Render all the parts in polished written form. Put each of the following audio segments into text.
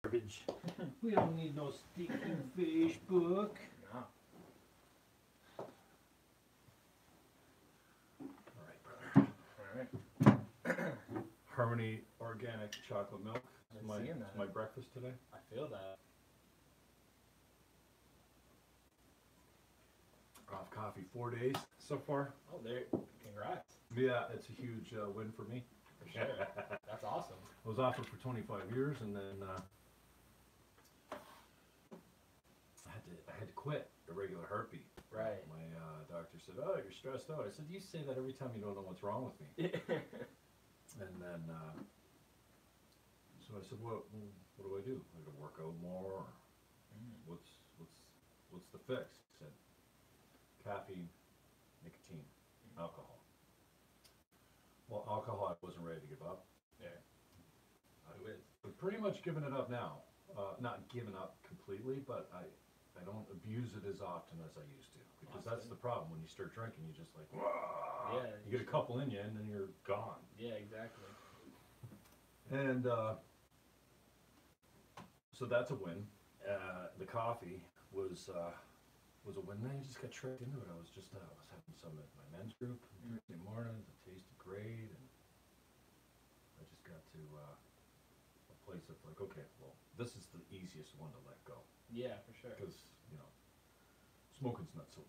garbage. We don't need no stinking fish book. No. All right, brother. All right. Harmony organic chocolate milk. I've been seeing that. It's my breakfast today. I feel that. Off coffee 4 days so far. Oh, there. Congrats. Yeah, it's a huge win for me. For sure. That's awesome. I was off it for 25 years, and then I had to quit a regular heartbeat. Right. My doctor said, "Oh, you're stressed out." I said, "You say that every time you don't know what's wrong with me." And then, so I said, "What do I do? I gotta work out more. Or what's the fix?" He said, "Caffeine, nicotine, alcohol." Well, alcohol I wasn't ready to give up. Yeah. Who is? I've pretty much given it up now. Not given up completely, but I don't abuse it as often as I used to. Because that's the problem. When you start drinking, you just like, whoa, Yeah. you get a couple in you and then you're gone. Yeah, exactly. And so that's a win. The coffee was a win. Then you just got tricked into it. I was having some at my men's group Thursday morning. It tasted great, and I just got to a place of like, okay, well, this is the easiest one to let go. Yeah, for sure. Because smoking's not so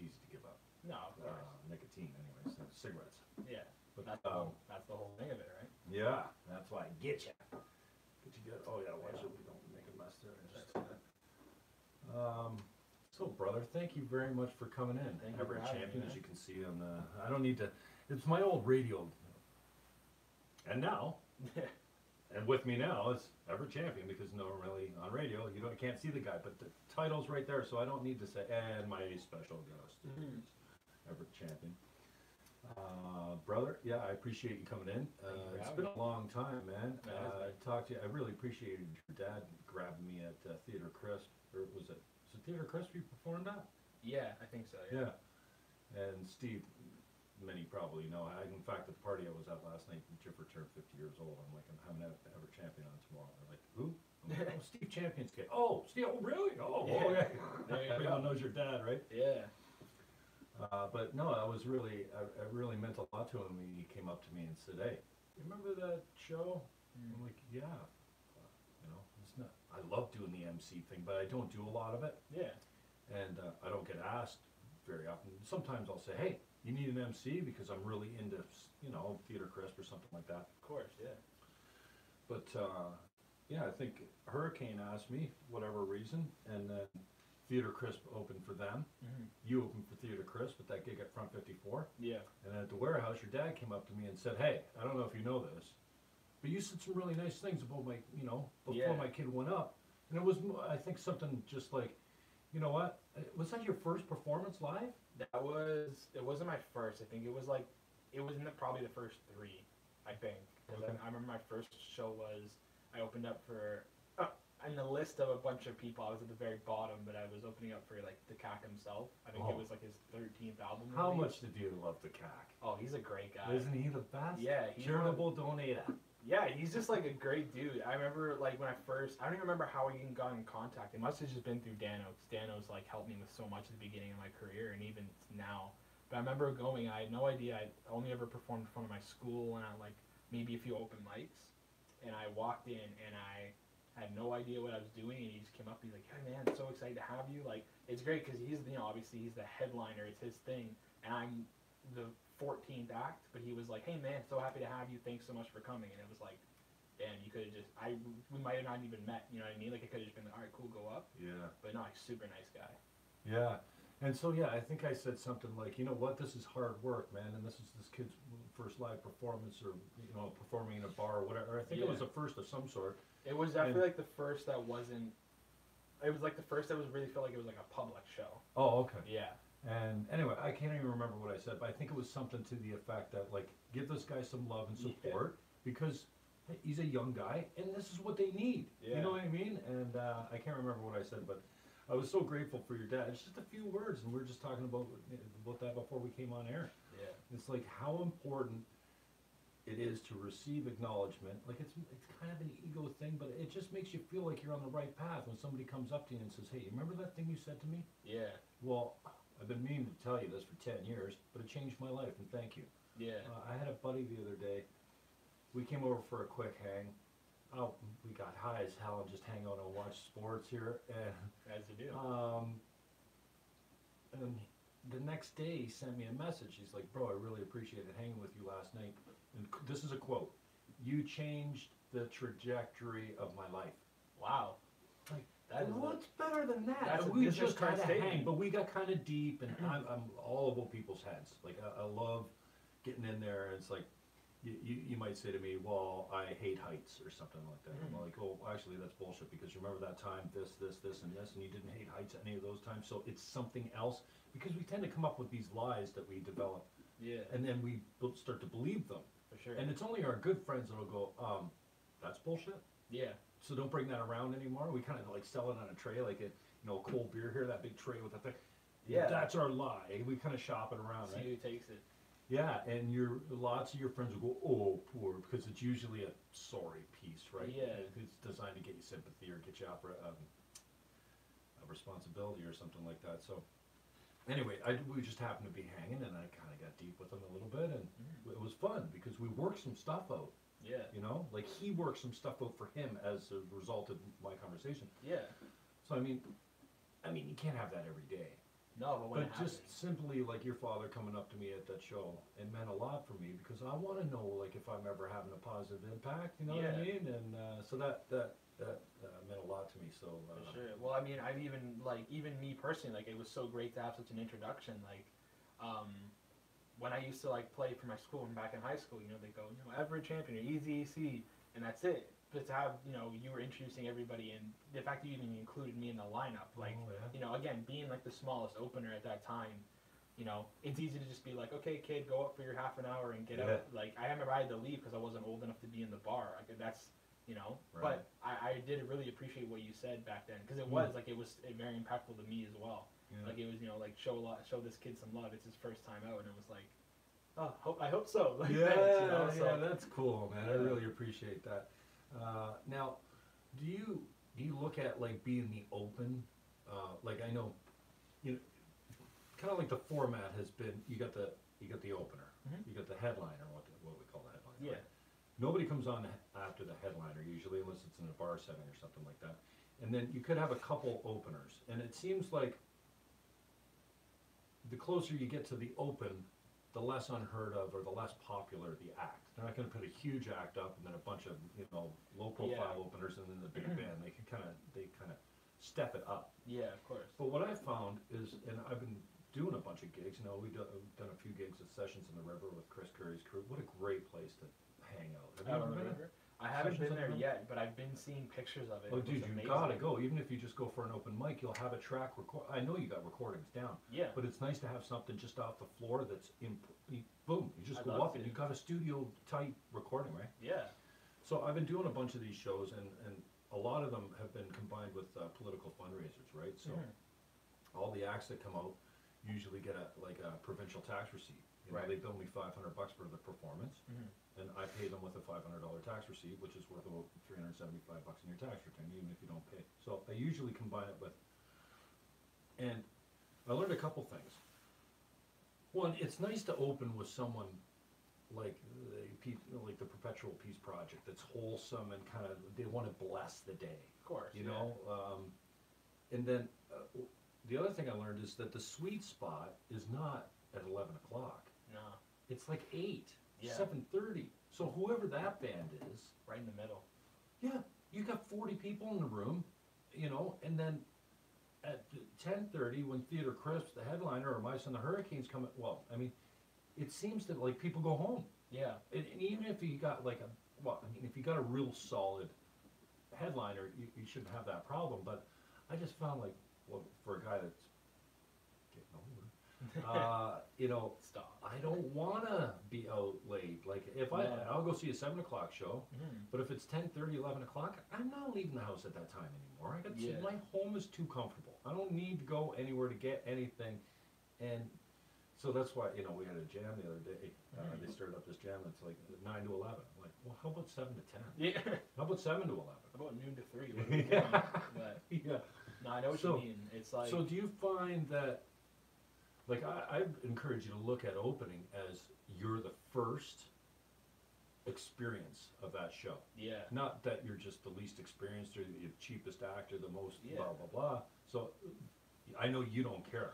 easy to give up. No, of course. Nicotine, anyways, cigarettes. Yeah. But That's the whole thing of it, right? yeah, that's why I get you. Get you good. Oh yeah, watch it. We don't make a mess there. So brother, thank you very much for coming in. Thank you for Everett having Champion, me, as man. you can see on the. I don't need to. It's my old radio. And now, and with me now is Everett Champion, because normally on radio you can't see the guy, but the title's right there, so I don't need to say. And my special guest is Everett Champion. Brother, yeah, I appreciate you coming in. It's been a long time, man. I talked to you. I really appreciated your dad grabbing me at Theater Crisp, or was it Theater Crisp you performed at? Yeah, I think so. Yeah. And Steve, many probably know. In fact, at the party I was at last night, Jiffer turned 50 years old. I'm like, I'm having Everett Champion on tomorrow. They're like, who? I'm like, oh, Steve Champion's kid. Oh, Steve, oh, really? Oh, yeah. Everyone knows your dad, right? Yeah. But no, I really meant a lot to him when he came up to me and said, "Hey, you remember that show?" I'm like, "Yeah." It's not. I love doing the MC thing, but I don't do a lot of it. Yeah. And I don't get asked very often. Sometimes I'll say, "Hey, you need an MC?" because I'm really into, Theater Crisp or something like that. Of course, yeah. But yeah, I think Hurricane asked me, whatever reason, and then Theater Crisp opened for them. You opened for Theater Crisp with that gig at Front 54. Yeah. And at the warehouse, your dad came up to me and said, "Hey, I don't know if you know this, but you said some really nice things about my, before my kid went up." And it was, I think, something just like, you know what? Was that your first performance live? It wasn't my first. I think it was probably the first three, I think. Because I remember my first show was, I opened up for, in the list of a bunch of people, I was at the very bottom, but I was opening up for like the CAC himself. I think it was like his 13th album. How much did you love the CAC? Oh, he's a great guy. Isn't he the best? Yeah. Charitable donator. Yeah, he's just like a great dude. I remember like when I don't even remember how we even got in contact. It must have just been through Dano, because Dano's like helped me with so much at the beginning of my career and even now. But I remember going, I had no idea. I only ever performed in front of my school and I like maybe a few open mics. And I walked in and I had no idea what I was doing, and he just came up and he's like, "Hey man, so excited to have you." Like, it's great because he's, obviously he's the headliner, it's his thing, and I'm the 14th act, but he was like, "Hey man, so happy to have you, thanks so much for coming." And it was like, damn, you could have just, we might have not even met, you know what I mean? Like, it could have just been like, "Alright, cool, go up." Yeah. But no, he's a super nice guy. Yeah. And so, yeah, I think I said something like, "You know what, this is hard work, man, and this is this kid's first live performance, or, performing in a bar or whatever." I think it was a first of some sort. It was definitely like the first that wasn't, it was like the first that was really felt like it was like a public show. Oh, okay. Yeah. And anyway, I can't even remember what I said, but I think it was something to the effect that, like, give this guy some love and support, because he's a young guy, and this is what they need. Yeah. You know what I mean? And I can't remember what I said, but I was so grateful for your dad. It's just a few words, and we were just talking about that before we came on air. Yeah. It's like how important it is to receive acknowledgement. Like it's kind of an ego thing, but it just makes you feel like you're on the right path when somebody comes up to you and says, "Hey, you remember that thing you said to me?" Yeah. Well, I've been meaning to tell you this for 10 years, but it changed my life, and thank you. Yeah. I had a buddy the other day. We came over for a quick hang. Oh, we got high as hell and just hang out and watch sports here. As you do. And the next day he sent me a message. He's like, "Bro, I really appreciated hanging with you last night." And this is a quote. "You changed the trajectory of my life." Wow. Like, That is what's better than that? That's And a we business just card kind of statement. hang, but we got kind of deep, and I'm all over people's heads. Like I love getting in there, and it's like you might say to me, "Well, I hate heights" or something like that. I'm like, "Oh, actually, that's bullshit because you remember that time this, and this, and you didn't hate heights at any of those times." So it's something else because we tend to come up with these lies that we develop, Yeah. and then we start to believe them. For sure. And it's only our good friends that'll go, "That's bullshit. Yeah. So don't bring that around anymore." We kind of like sell it on a tray, like a cold beer here, that big tray with the thing. Yeah. That's our lie. We kind of shop it around, See right? who takes it. Yeah, and lots of your friends will go, "Oh, poor," because it's usually a sorry piece, right? Yeah. It's designed to get you sympathy or get you out a responsibility or something like that. So anyway, we just happened to be hanging, and I kind of got deep with him a little bit, and it was fun because we worked some stuff out. Yeah. Like he worked some stuff out for him as a result of my conversation. Yeah. So I mean, you can't have that every day. No, but when it But happens. just simply like your father coming up to me at that show, it meant a lot for me because I want to know like if I'm ever having a positive impact. You know what I Yeah. mean? And so that meant a lot to me. So For sure. Well, I mean, I've even me personally, like, it was so great to have such an introduction. Like, when I used to like play for my school and back in high school, they go, Everett Champion or Easy AC, and that's it. But to have, you were introducing everybody, and the fact that you even included me in the lineup, like, again, being like the smallest opener at that time, it's easy to just be like, "Okay, kid, go up for your half an hour and get out." Like, I remember I had to leave because I wasn't old enough to be in the bar. Like, that's, Right. But I did really appreciate what you said back then because it was very impactful to me as well. Yeah. Like, it was, like, show this kid some love. It's his first time out, and it was like, oh, I hope so. Like, thanks, yeah, that's cool, man. I really appreciate that. Now, do you look at like being the open? Like I know, kind of like the format has been. You got the opener, you got the headliner, what we call the headliner. Yeah. Right? Nobody comes on after the headliner usually, unless it's in a bar setting or something like that. And then you could have a couple openers, and it seems like the closer you get to the open, the less unheard of or the less popular the act. They're not going to put a huge act up and then a bunch of low profile openers and then the big band. They kind of step it up. Yeah, of course. But what I've found is, and I've been doing a bunch of gigs. We've done a few gigs at Sessions in the River with Chris Curry's crew. What a great place to hang out. Have you ever been there? I haven't Sessions been on the there River? yet, but I've been seeing pictures of it. Oh, It dude, was you amazing. gotta go. Even if you just go for an open mic, you'll have a track record. I know you got recordings down. Yeah. But it's nice to have something just off the floor that's boom. You just I'd go love up and to. you got a studio type recording, right? Yeah. So I've been doing a bunch of these shows, and a lot of them have been combined with political fundraisers, right? So all the acts that come out usually get a provincial tax receipt. Right. They bill me $500 for the performance, and I pay them with a $500 tax receipt, which is worth about $375 in your tax return, even if you don't pay. So I usually combine it with, and I learned a couple things. One, it's nice to open with someone like the Perpetual Peace Project that's wholesome and kind of they want to bless the day. Of course. And then the other thing I learned is that the sweet spot is not at 11 o'clock. No. It's like 8, Yeah. 7:30. So whoever that band is, Right in the middle. yeah, you got 40 people in the room, and then at 10:30 when Theater Crisp, the headliner, or Mice and the Hurricanes come, it seems that like people go home. Yeah. And even if you got if you got a real solid headliner, you shouldn't have that problem. But I just found for a guy that's getting older, Stop. I don't want to be out late. Like if I'll go see a 7 o'clock show, but if it's 10:30, 11 o'clock, I'm not leaving the house at that time anymore. My home is too comfortable. I don't need to go anywhere to get anything, and So that's why, we had a jam the other day. They started up this jam. It's like 9 to 11. I'm like, well, how about 7 to 10? Yeah. How about 7 to 11? How about noon to 3? What are we doing? Yeah. But, Yeah. no, I know what you mean. It's like. So do you find that, like, I encourage you to look at opening as you're the first experience of that show. Yeah. Not that you're just the least experienced or the cheapest actor, the most Yeah. blah, blah, blah. So I know you don't care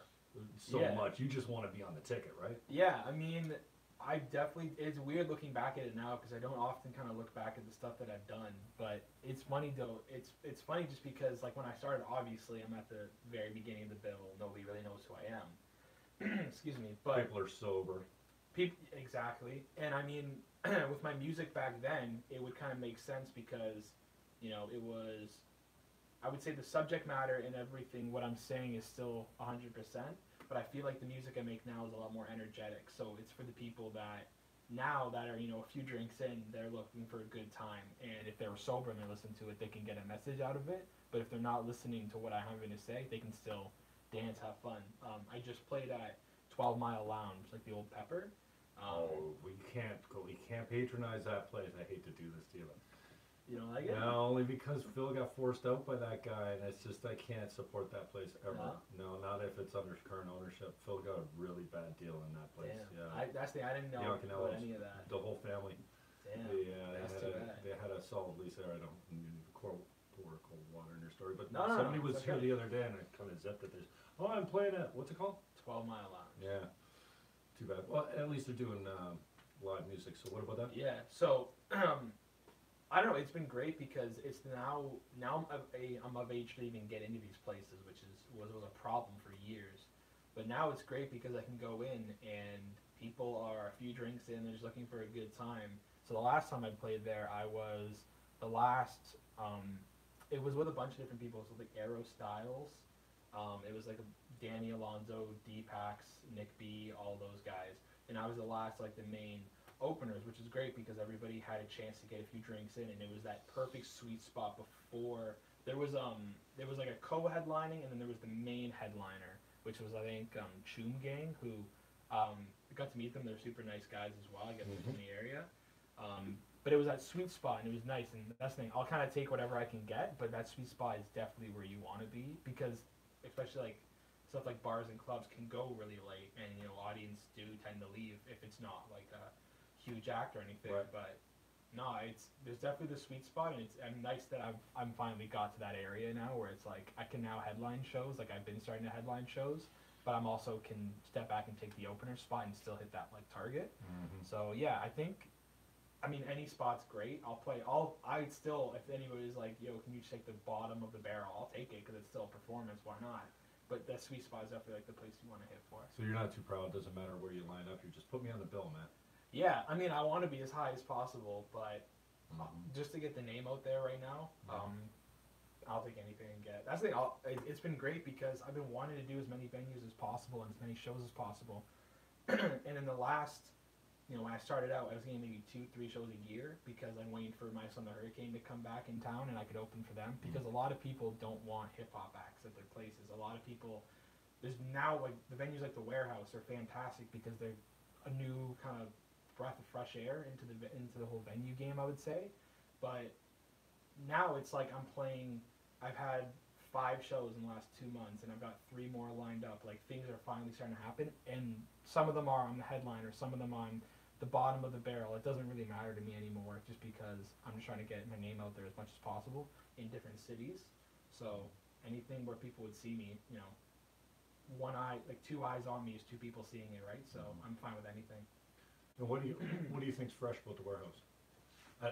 so Yeah. much. You just want to be on the ticket, right? Yeah, I mean, I definitely, it's weird looking back at it now because I don't often kind of look back at the stuff that I've done, but it's funny though, it's funny just because like when I started, obviously I'm at the very beginning of the bill, nobody really knows who I am, excuse me, but People are sober. exactly, and I mean, with my music back then, it would kind of make sense because, it was, I would say the subject matter and everything, what I'm saying is still 100%, but I feel like the music I make now is a lot more energetic, so it's for the people that now that are, a few drinks in, they're looking for a good time, and if they were sober and they listen to it, they can get a message out of it, but if they're not listening to what I'm having to say, they can still dance, have fun. I just played at 12 Mile Lounge, like the old Pepper. We can't patronize that place. I hate to do this to you, but You don't like it? no, only because Phil got forced out by that guy, and it's just I can't support that place ever. No, not if it's under current ownership. Phil got a really bad deal in that place. Damn. Yeah, I didn't know about any of that. the whole family. Damn. They had a solid lease there. I don't pour cold water in your story, but No, somebody was it's here okay. the other day, and I kind of zipped it. Oh, I'm playing at what's it called? 12 Mile Lounge. Yeah, too bad. Well, at least they're doing live music. So what about that? Yeah. So I don't know. It's been great because it's now I'm of age to even get into these places, which was a problem for years. But now it's great because I can go in and people are a few drinks in, they're just looking for a good time. So the last time I played there, it was with a bunch of different people. So like Aero Styles, it was like Danny Alonso, D-Pax, Nick B, all those guys, and I was the last like the main openers, which is great because everybody had a chance to get a few drinks in, and it was that perfect sweet spot before there was like a co-headlining, and then there was the main headliner, which was I think Choom Gang, who I got to meet them. They're super nice guys as well. I guess they're from the area. But it was that sweet spot, and it was nice. And that's the thing. I'll kind of take whatever I can get, but that sweet spot is definitely where you want to be because, especially like stuff like bars and clubs can go really late, and audience do tend to leave if it's not like a huge act or anything. Right. But no, there's definitely the sweet spot, and I'm nice that I'm finally got to that area now where it's like I can now headline shows. Like I've been starting to headline shows, but I'm also can step back and take the opener spot and still hit that like target. Mm-hmm. So yeah, I mean, any spot's great. I'll play. I'd still, if anybody's like, yo, can you just take the bottom of the barrel? I'll take it because it's still a performance. Why not? But that sweet spot is definitely like the place you want to hit for. So you're not too proud. Doesn't matter where you line up. You just put me on the bill, man. Yeah, I mean, I want to be as high as possible, but just to get the name out there right now, I'll take anything and get. That's the thing. It's been great because I've been wanting to do as many venues as possible and as many shows as possible. And in the last, when I started out, I was getting maybe 2-3 shows a year because I'm waiting for My Son the Hurricane to come back in town and I could open for them. Because a lot of people don't want hip hop acts at their places. A lot of people, there's now like the venues like the Warehouse are fantastic because they're a new kind of breath of fresh air into the whole venue game, I would say. But now it's like I've had 5 shows in the last 2 months, and I've got 3 more lined up. Like things are finally starting to happen, and some of them are on the headliner, some of them on the bottom of the barrel. It doesn't really matter to me anymore, just because I'm just trying to get my name out there as much as possible in different cities. So anything where people would see me, one eye, like 2 eyes on me is 2 people seeing it, right? So I'm fine with anything. And what do you think's fresh about the Warehouse?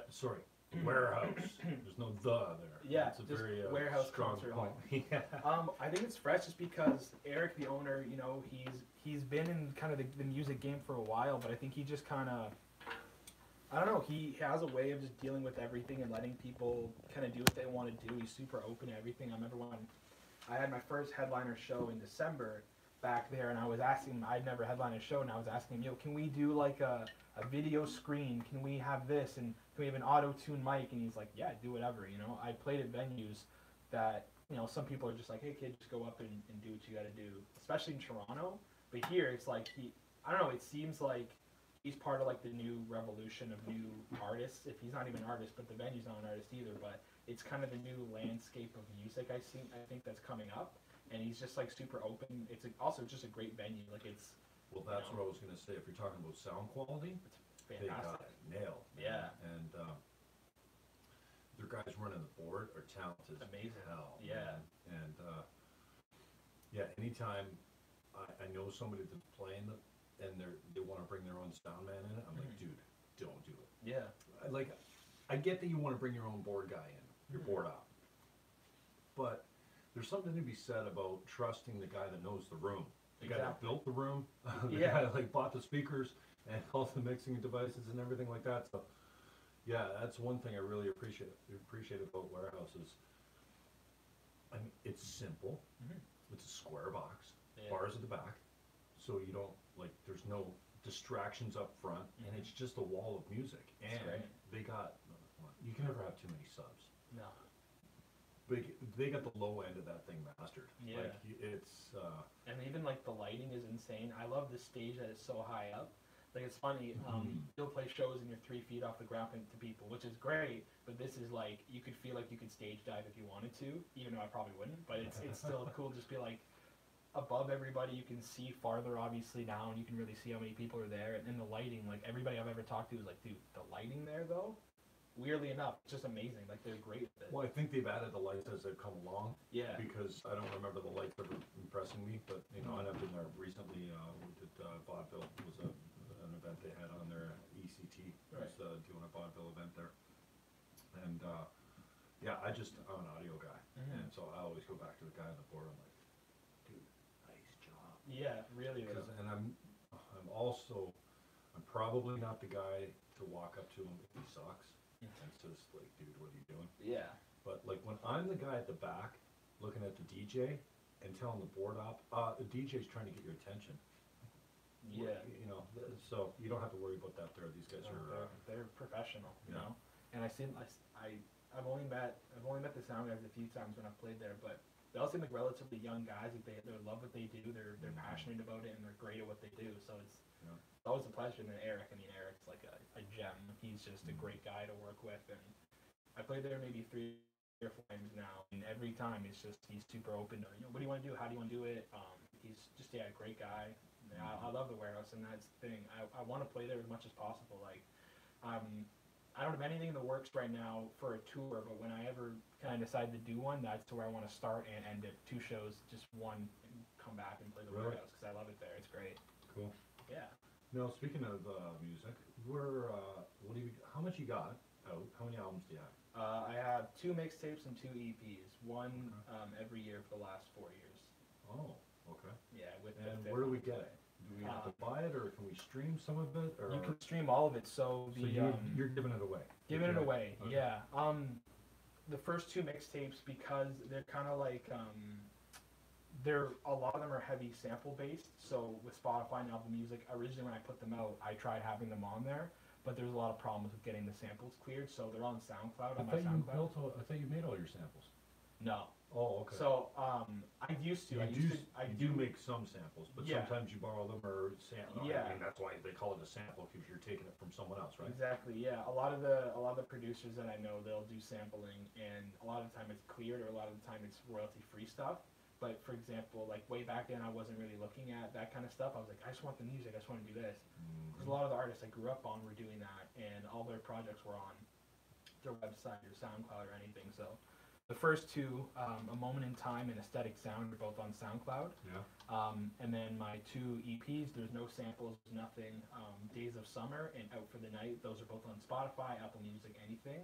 Sorry, Warehouse. There's no the there. Yeah, it's a just very Warehouse strong concert point. hall. Yeah. I think it's fresh just because Eric, the owner, he's been in kind of the music game for a while, but I think he just kind of, I don't know, he has a way of just dealing with everything and letting people kind of do what they want to do. He's super open to everything. I remember when I had my first headliner show in December back there, and I was asking him, I'd never headlined a show, and I was asking him, yo, can we do like a video screen? Can we have this? And can we have an auto-tune mic? And he's like, yeah, do whatever, I played at venues that, some people are just like, hey kid, just go up and do what you gotta do, especially in Toronto. But here, it's like I don't know. It seems like he's part of like the new revolution of new artists. If he's not even an artist, but the venue's not an artist either. But it's kind of the new landscape of music I think that's coming up, and he's just like super open. It's also just a great venue. Like it's. Well, that's what I was gonna say. If you're talking about sound quality, It's they got fantastic. it nailed. Man. Yeah. And their guys running the board are talented. Amazing. As hell. Yeah. Man. And yeah, anytime I know somebody that's playing and they want to bring their own sound man in it, I'm like, dude, don't do it. Yeah. I get that you want to bring your own board guy in, your board op, but there's something to be said about trusting the guy that knows the room, the guy that built the room, the guy that like bought the speakers and all the mixing devices and everything like that. So yeah, that's one thing I really appreciate about Warehouses. I mean, it's simple. It's a square box, bars at the back, so you don't there's no distractions up front, and it's just a wall of music. And they got, you can never have too many subs. No. They got the low end of that thing mastered. Yeah. Like, it's and even like the lighting is insane. I love the stage that is so high up. Like it's funny, you'll play shows and you're 3 feet off the ground to people, which is great. But this is like you could feel like you could stage dive if you wanted to, even though I probably wouldn't. But it's still cool to just be like above everybody. You can see farther, obviously down. You can really see how many people are there, and then the lighting. Like everybody I've ever talked to is like, dude, the lighting there though. Weirdly enough, it's just amazing. Like they're great at it. well, I think they've added the lights as they've come along. Yeah. Because I don't remember the lights ever impressing me, but and I've been there recently. We did vaudeville was an event they had on their ECT. Was doing a vaudeville event there, and yeah, I'm an audio guy, and so I always go back to the guy on the board. I'm like, dude, nice job. Yeah, really. And I'm probably not the guy to walk up to him if he sucks. And says like, dude, what are you doing? Yeah. But like when I'm the guy at the back looking at the DJ and telling the board op, the DJ's trying to get your attention. Yeah. You know, so you don't have to worry about that there. These guys they're professional, you know. And I've only met the sound guys a few times when I've played there, but they all seem like relatively young guys. Like they love what they do. They're passionate about it and they're great at what they do. So it's always a pleasure. And then Eric, Eric's like a gem. He's just a great guy to work with, and I played there maybe 3 or 4 times now, and every time he's super open to, what do you want to do? How do you want to do it? He's just a great guy. I love the Warehouse, and that's the thing. I want to play there as much as possible. Like, I don't have anything in the works right now for a tour, but when I ever kind of decide to do one, that's where I want to start and end it. 2 shows, just one, and come back and play the Warehouse because I love it there. It's great. Cool. Yeah. Now, speaking of music, how much you got out? How many albums do you have? I have 2 mixtapes and 2 EPs, one every year for the last 4 years. Oh, okay. Yeah, and where do we get it? Do we have to buy it, or can we stream some of it? Or you can stream all of it. So you're giving it away. Giving it away, okay. Yeah. The first 2 mixtapes, because they're kind of like a lot of them are heavy sample based. So with Spotify and Apple Music, originally when I put them out, I tried having them on there, but there's a lot of problems with getting the samples cleared. So they're on SoundCloud. I thought you made all your samples. No. Oh, okay. So I used to. I do make some samples, but sometimes you borrow them or sample. Yeah. I mean, that's why they call it a sample, because you're taking it from someone else, right? Exactly. Yeah. A lot of the producers that I know, they'll do sampling, and a lot of the time it's cleared, or a lot of the time it's royalty free stuff. But for example, like way back then, I wasn't really looking at that kind of stuff. I was like, I just want the music. I just want to do this. Because a lot of the artists I grew up on were doing that, and all their projects were on their website or SoundCloud or anything. So the first 2, A Moment in Time and Aesthetic Sound, are both on SoundCloud. Yeah. And then my 2 EPs, there's no samples, nothing. Days of Summer and Out for the Night, those are both on Spotify, Apple Music, anything.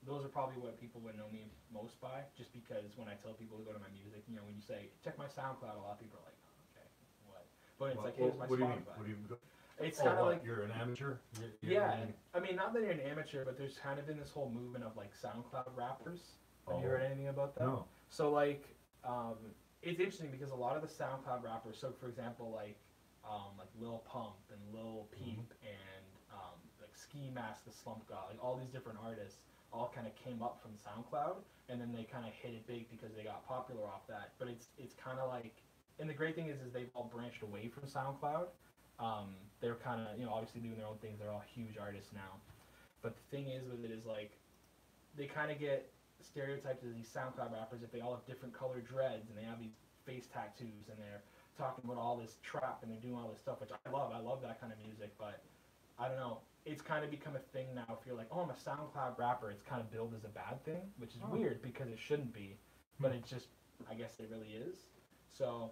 Those are probably what people would know me most by, just because when I tell people to go to my music, when you say, check my SoundCloud, a lot of people are like, oh, okay, what? But it's here's my Spotify. What do you mean? It's kind of like... You're an amateur? I mean, not that you're an amateur, but there's kind of been this whole movement of, like, SoundCloud rappers. Have you heard anything about that? No. So, like, it's interesting because a lot of the SoundCloud rappers, so, for example, like Lil Pump and Lil Peep and, like, Ski Mask, the Slump God, like, all these different artists all kind of came up from SoundCloud, and then they kind of hit it big because they got popular off that. But it's kind of like, and the great thing is they've all branched away from SoundCloud. They're kind of, obviously doing their own things. They're all huge artists now. But the thing is with it is like, they kind of get stereotyped as these SoundCloud rappers if they all have different colored dreads and they have these face tattoos and they're talking about all this trap and they're doing all this stuff, which I love. I love that kind of music, but I don't know. It's kind of become a thing now. If you're like, oh, I'm a SoundCloud rapper, it's kind of billed as a bad thing, which is weird because it shouldn't be, but it's just, I guess it really is. So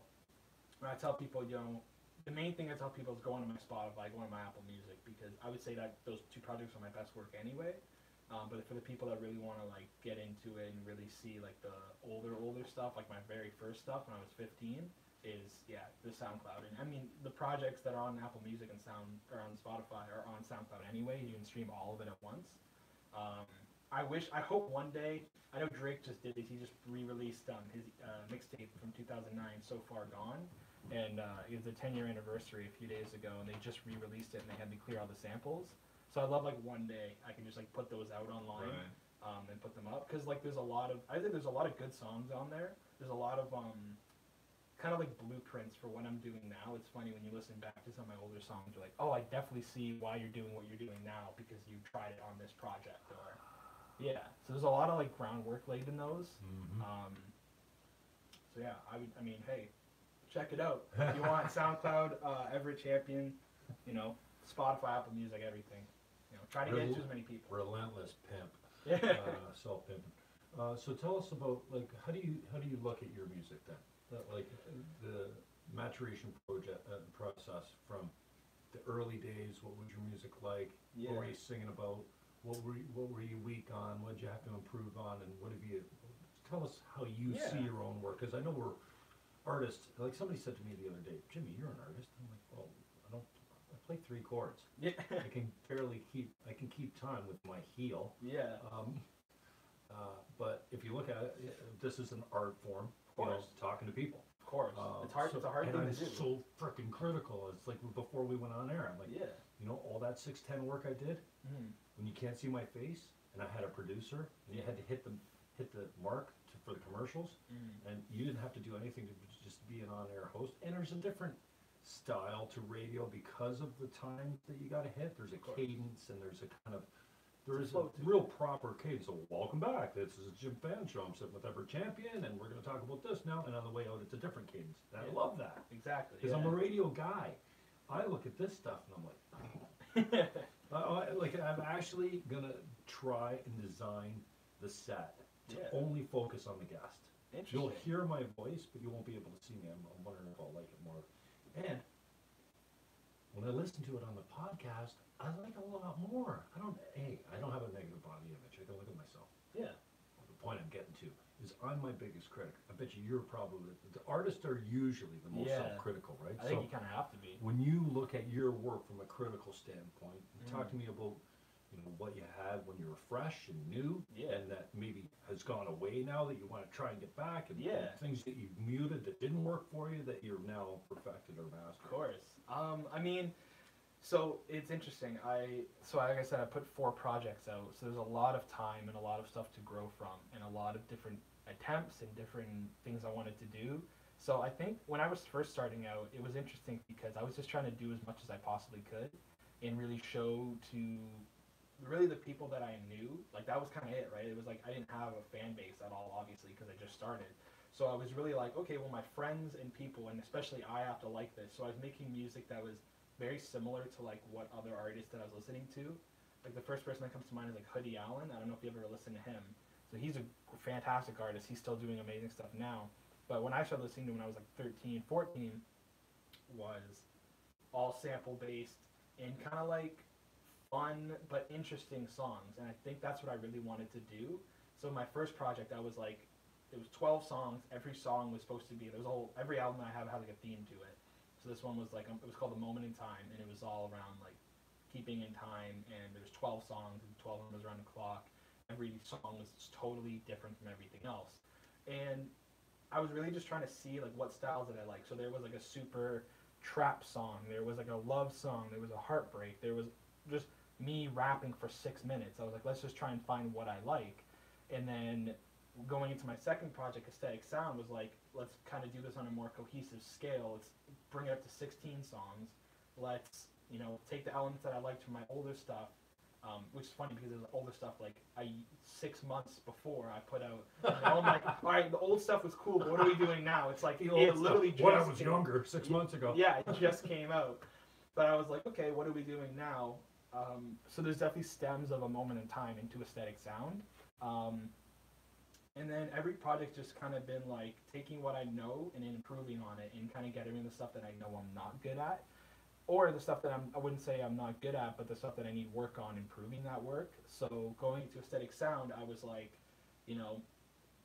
when I tell people, the main thing I tell people is go onto my Spotify, go onto my Apple Music, because I would say that those two projects are my best work anyway. But for the people that really want to like get into it and really see like the older stuff, like my very first stuff when I was 15, is the SoundCloud. And I mean the projects that are on Apple Music and on Spotify are on SoundCloud anyway. You can stream all of it at once. I hope one day. I know Drake just did it. He just re-released his mixtape from 2009, So Far Gone, and it was the 10-year anniversary a few days ago, and they just re-released it and they had me clear all the samples. So I'd love like one day I can just like put those out online, right. And put them up, because like I think there's a lot of good songs on there. There's a lot of kind of like blueprints for what I'm doing now. It's funny when you listen back to some of my older songs, you're like, oh, I definitely see why you're doing what you're doing now because you tried it on this project. Or so there's a lot of like groundwork laid in those. Mm-hmm. So yeah, I mean, hey, check it out. If you want SoundCloud, Everett Champion, Spotify, Apple Music, everything. Try to get to as many people. Relentless pimp. Yeah. Self-pimping. So tell us about like how do you look at your music then? Like the maturation process from the early days. What was your music like? Yeah. What were you singing about? What were you weak on? What did you have to improve on? And what have you? Tell us how you see your own work, because I know we're artists. Like somebody said to me the other day, Jimmy, you're an artist. I'm like, well, I play 3 chords. Yeah. I can keep time with my heel. Yeah. But if you look at it, this is an art form. Talking to people. Of course. It's hard. It's a hard thing to do. And I'm so freaking critical. It's like before we went on air. I'm like, all that 610 work I did. When you can't see my face, and I had a producer, and you had to hit the mark for the commercials, and you didn't have to do anything to just be an on-air host. And there's a different style to radio because of the time that you got to hit. There's a cadence, and there's a real proper cadence. So welcome back. This is Jim Fannon Show. I'm sitting with Everett Champion, and we're going to talk about this now. And on the way out, it's a different cadence. And I love that. Exactly. Because I'm a radio guy. I look at this stuff, and I'm like, I'm actually going to try and design the set to only focus on the guest. You'll hear my voice, but you won't be able to see me. I'm wondering if I'll like it more. And when I listen to it on the podcast, I like it a lot more. I don't have a negative body image. I can look at myself. Yeah. The point I'm getting to is I'm my biggest critic. I bet you're probably, the artists are usually the most self-critical, right? I think you kind of have to be. When you look at your work from a critical standpoint, talk to me about what you had when you were fresh and new, and that maybe has gone away now that you want to try and get back, and things that you've muted that didn't work for you that you're now perfected or mastered. Of course. I mean, so it's interesting. Like I said, I put 4 projects out, so there's a lot of time and a lot of stuff to grow from, and a lot of different attempts and different things I wanted to do. So I think when I was first starting out, it was interesting because I was just trying to do as much as I possibly could, and really show to really the people that I knew. Like that was kind of it, right? It was like I didn't have a fan base at all, obviously, because I just started. So I was really like, okay, well, my friends and people, and especially I have to like this. So I was making music that was very similar to like what other artists that I was listening to. Like the first person that comes to mind is like Hoodie Allen. I don't know if you ever listened to him. So he's a fantastic artist. He's still doing amazing stuff now. But when I started listening to him when I was like 13, 14, was all sample based and kind of like fun but interesting songs. And I think that's what I really wanted to do. So my first project, I was like, it was 12 songs. Every song was supposed to be, every album I have had like a theme to it. So this one was like, it was called A Moment in Time, and it was all around like keeping in time, and there was 12 songs, and 12 of them was around the clock. Every song was totally different from everything else. And I was really just trying to see like what styles did I like. So there was like a super trap song, there was like a love song, there was a heartbreak, there was just me rapping for 6 minutes. I was like, let's just try and find what I like. And then going into my second project, Aesthetic Sound, was like, let's kind of do this on a more cohesive scale. Let's bring it up to 16 songs, let's, you know, take the elements that I liked from my older stuff, which is funny because there's older stuff like 6 months before I put out. And I'm like, all right, the old stuff was cool, but what are we doing now? It's like it literally just when I was younger, 6 months ago. Yeah, it just came out. But I was like, okay, what are we doing now? So there's definitely stems of a moment in time into aesthetic sound. And then every project just kind of been like taking what I know and improving on it and kind of getting rid of the stuff that I know I'm not good at. Or the stuff that I wouldn't say I'm not good at, but the stuff that I need work on, improving that work. So going to aesthetic sound, I was like, you know,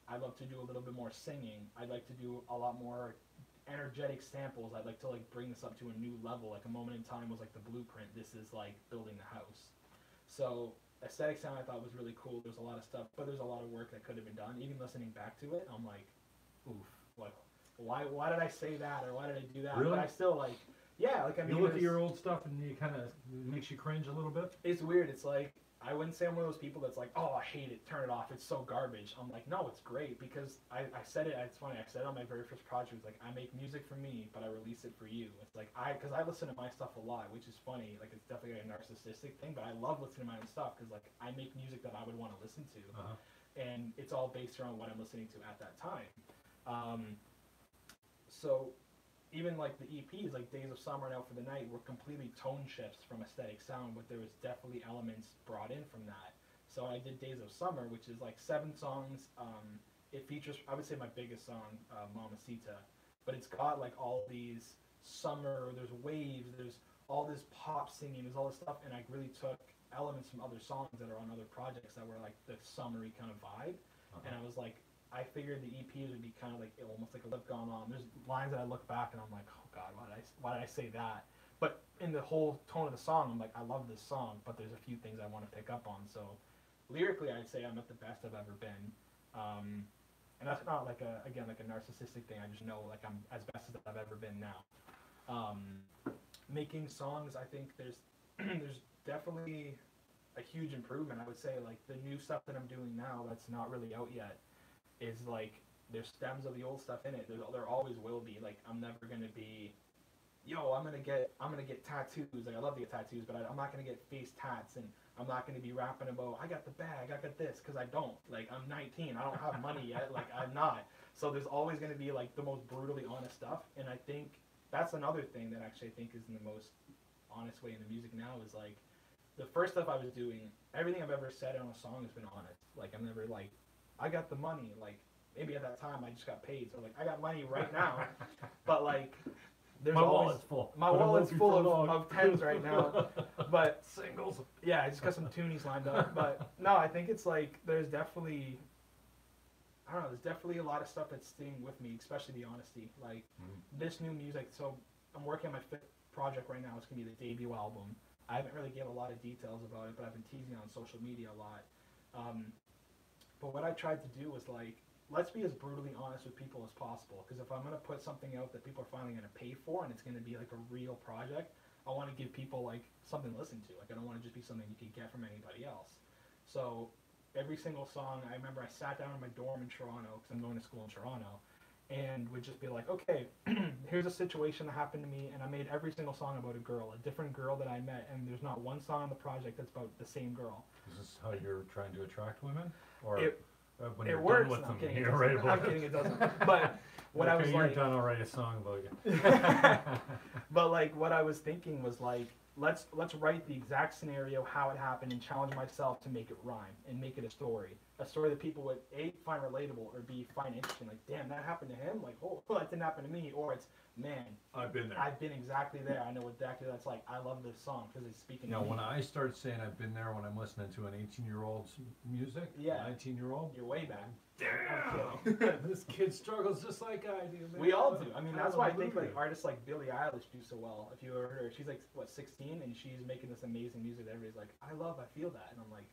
I'd love to do a little bit more singing. I'd like to do a lot more energetic samples. I'd like to like bring this up to a new level. Like a moment in time was like the blueprint. This is like building the house. So aesthetic sound I thought was really cool. There's a lot of stuff, but there's a lot of work that could have been done. Even listening back to it, I'm like, oof, like why did I say that or why did I do that? Really? But I still like, yeah, like I mean, You look at your old stuff and it kind of makes you cringe a little bit. It's weird. It's like I wouldn't say I'm one of those people that's like, oh, I hate it, turn it off, it's so garbage. I'm like, no, it's great because I said it. It's funny. I said it on my very first project. It's like I make music for me, but I release it for you. It's like because I listen to my stuff a lot, which is funny. Like it's definitely a narcissistic thing, but I love listening to my own stuff because like I make music that I would want to listen to, and it's all based around what I'm listening to at that time. So even like the EPs, like Days of Summer and Out for the Night, were completely tone shifts from aesthetic sound, but there was definitely elements brought in from that. So I did Days of Summer, which is like 7 songs. It features, I would say, my biggest song, Mamacita, but it's got like all these summer, there's waves, there's all this pop singing, there's all this stuff, and I really took elements from other songs that are on other projects that were like the summery kind of vibe, and I was like, I figured the EPs would be kind of like almost like a look gone on. There's lines that I look back and I'm like, oh God, why did I say that? But in the whole tone of the song, I'm like, I love this song, but there's a few things I want to pick up on. So lyrically, I'd say I'm at the best I've ever been. And that's not like a narcissistic thing. I just know like I'm as best as I've ever been now. Making songs, I think there's definitely a huge improvement. I would say like the new stuff that I'm doing now that's not really out yet is like there's stems of the old stuff in it. There always will be. Like I'm never gonna be, yo, I'm gonna get tattoos. Like I love to get tattoos, but I'm not gonna get face tats, and I'm not gonna be rapping about I got the bag, I got this, because I don't. Like I'm 19, I don't have money yet. Like I'm not. So there's always gonna be like the most brutally honest stuff, and I think that's another thing that actually I think is in the most honest way in the music now is like the first stuff I was doing. Everything I've ever said on a song has been honest. Like I'm never like, I got the money, like maybe at that time I just got paid, so like I got money right now, but like there's my always, wallet's full. My wallet's full of tens right now, but singles. Yeah, I just got some toonies lined up, but no, I think it's like there's definitely, I don't know, there's definitely a lot of stuff that's staying with me, especially the honesty. Like this new music, so I'm working on my 5th project right now. It's gonna be the debut album. I haven't really given a lot of details about it, but I've been teasing on social media a lot. But what I tried to do was like, let's be as brutally honest with people as possible. Because if I'm going to put something out that people are finally going to pay for and it's going to be like a real project, I want to give people like something to listen to. Like I don't want to just be something you can get from anybody else. So every single song, I remember I sat down in my dorm in Toronto, because I'm going to school in Toronto, and would just be like, okay, here's a situation that happened to me, and I made every single song about a girl, a different girl that I met, and there's not one song on the project that's about the same girl. Is this how you're trying to attract women? Or when it you're works. done with No, them, I'm kidding, you're right about I'm kidding, it doesn't. But what okay, I was you're like, done, I'll write a song about you. but like what I was thinking was like, let's write the exact scenario, how it happened, and challenge myself to make it rhyme and make it a story that people would A, find relatable, or B, find interesting. Like, damn, that happened to him. Like, oh, that didn't happen to me. Or it's, man, I've been there. I've been exactly there. I know exactly what that's like. I love this song because it's speaking. Now, to me. when I start saying I've been there, when I'm listening to an 18-year-old's music, Yeah. 19-year-old, You're way back. damn, this kid struggles just like I do. Man. We all do. I mean, that's why I think like Absolutely. artists like Billie Eilish do so well. If you ever heard her, she's like what 16, and she's making this amazing music that everybody's like, I feel that, and I'm like,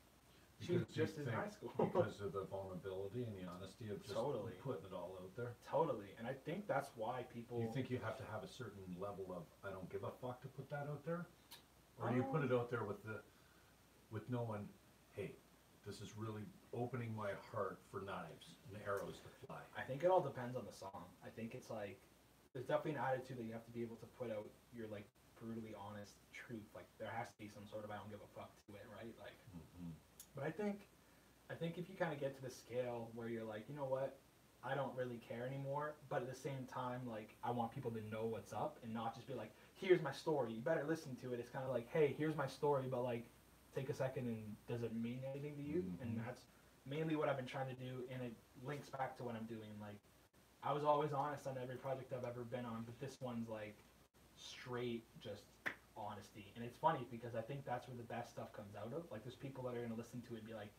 she was Because just you in think high school. because of the vulnerability and the honesty of just Totally. putting it all out there. Totally, and I think that's why people. You think you have to have a certain level of I don't give a fuck to put that out there, or do you put it out there with knowing, hey, this is really opening my heart for knives and arrows to fly. I think it all depends on the song. I think it's like there's definitely an attitude that you have to be able to put out your like brutally honest truth. Like there has to be some sort of I don't give a fuck to it, right? Like, but I think if you kind of get to the scale where you're like, you know what, I don't really care anymore, but at the same time, like I want people to know what's up and not just be like, here's my story, you better listen to it. It's kind of like, hey, here's my story, but like take a second and does it mean anything to you? And that's mainly what I've been trying to do, and it links back to what I'm doing. Like I was always honest on every project I've ever been on, but this one's like straight just honesty. And it's funny because I think that's where the best stuff comes out of. Like there's people that are going to listen to it and be like,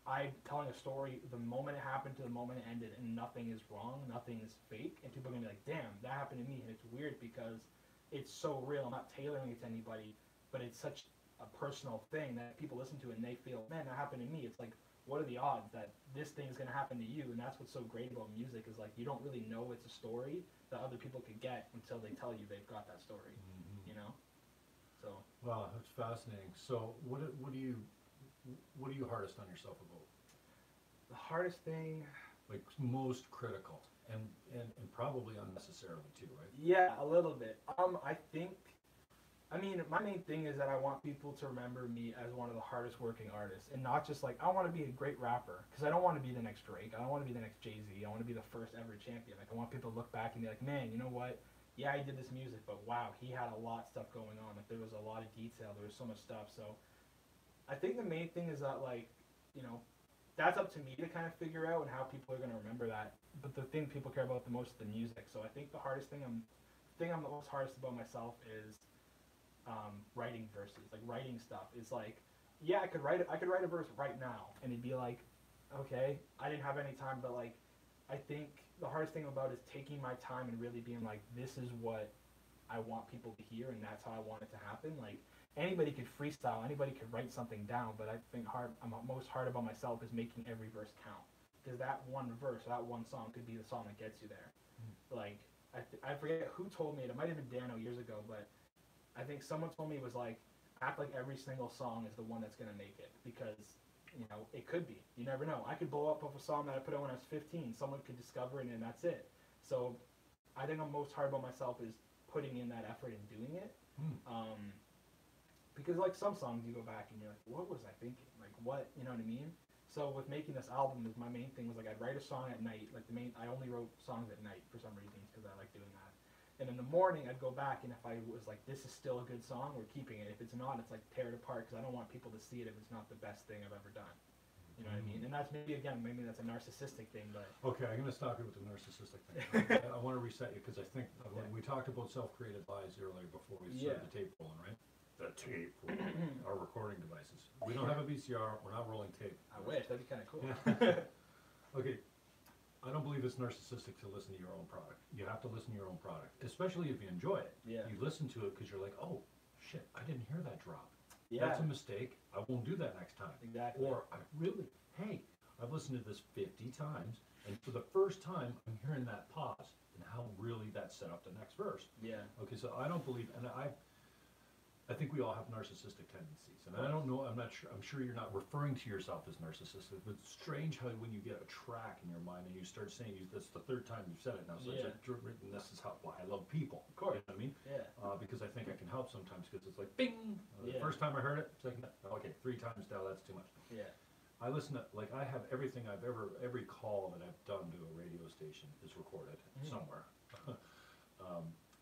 I'm telling a story the moment it happened to the moment it ended, and nothing is wrong, nothing is fake, and people are going to be like, damn, that happened to me. And it's weird because it's so real. I'm not tailoring it to anybody, but it's such a personal thing that people listen to it and they feel, man, that happened to me. It's like, what are the odds that this thing is going to happen to you? And that's what's so great about music is like you don't really know it's a story that other people could get until they tell you they've got that story, you know? So. Wow, that's fascinating. So what are you hardest on yourself about? The hardest thing, like most critical and probably unnecessarily too, right? Yeah, a little bit. I mean, my main thing is that I want people to remember me as one of the hardest working artists, and not just like I want to be a great rapper, because I don't want to be the next Drake, I don't want to be the next Jay-Z, I want to be the first Everett Champion. Like I want people to look back and be like, man, you know what? Yeah, he did this music, but wow, he had a lot of stuff going on. Like there was a lot of detail, there was so much stuff. So I think the main thing is that like, you know, that's up to me to kind of figure out and how people are going to remember that. But the thing people care about the most is the music. So I think the hardest thing I'm the most hardest about myself is writing verses, like writing stuff. It's like, yeah, I could write a verse right now, and it'd be like, okay, I didn't have any time, but like, I think the hardest thing about it is taking my time and really being like, this is what I want people to hear, and that's how I want it to happen. Like, anybody could freestyle, anybody could write something down, but I think I'm most hard about myself is making every verse count, because that one verse, that one song could be the song that gets you there. Like, I forget who told me it. It might have been Dano years ago, but I think someone told me it was like, act like every single song is the one that's going to make it, because, you know, it could be. You never know. I could blow up off a song that I put out when I was 15. Someone could discover it, and that's it. So I think I'm most hard about myself is putting in that effort and doing it. Because, like, some songs you go back and you're like, what was I thinking? Like, what? You know what I mean? So with making this album, my main thing was, like, I'd write a song at night. Like, I only wrote songs at night for some reasons because I like doing that. And in the morning, I'd go back, and if I was like, this is still a good song, we're keeping it. If it's not, it's like tear it apart, because I don't want people to see it if it's not the best thing I've ever done. You know what I mean? And that's maybe that's a narcissistic thing, but... Okay, I'm going to stop you with the narcissistic thing. I want to reset you, because I think when we talked about self-created lies earlier before we started the tape rolling, right? The tape rolling, our recording devices. We don't have a VCR, we're not rolling tape. I wish, that'd be kind of cool. Okay. I don't believe it's narcissistic to listen to your own product. You have to listen to your own product, especially if you enjoy it. Yeah. You listen to it because you're like, oh, shit, I didn't hear that drop. Yeah. That's a mistake. I won't do that next time. Exactly. Or, hey, I've listened to this 50 times, and for the first time, I'm hearing that pause and how really that set up the next verse. Yeah. Okay, so I don't believe, and I think we all have narcissistic tendencies, and I don't know, I'm sure you're not referring to yourself as narcissistic, but it's strange how when you get a track in your mind and you start saying, that's the third time you've said it now, so it's like, written, this is why I love people. Of course. You know what I mean? Yeah. Because I think I can help sometimes, because it's like, bing! The first time I heard it, second time, okay, 3 times now, that's too much. Yeah. I listen to, like, I have everything every call that I've done to a radio station is recorded somewhere.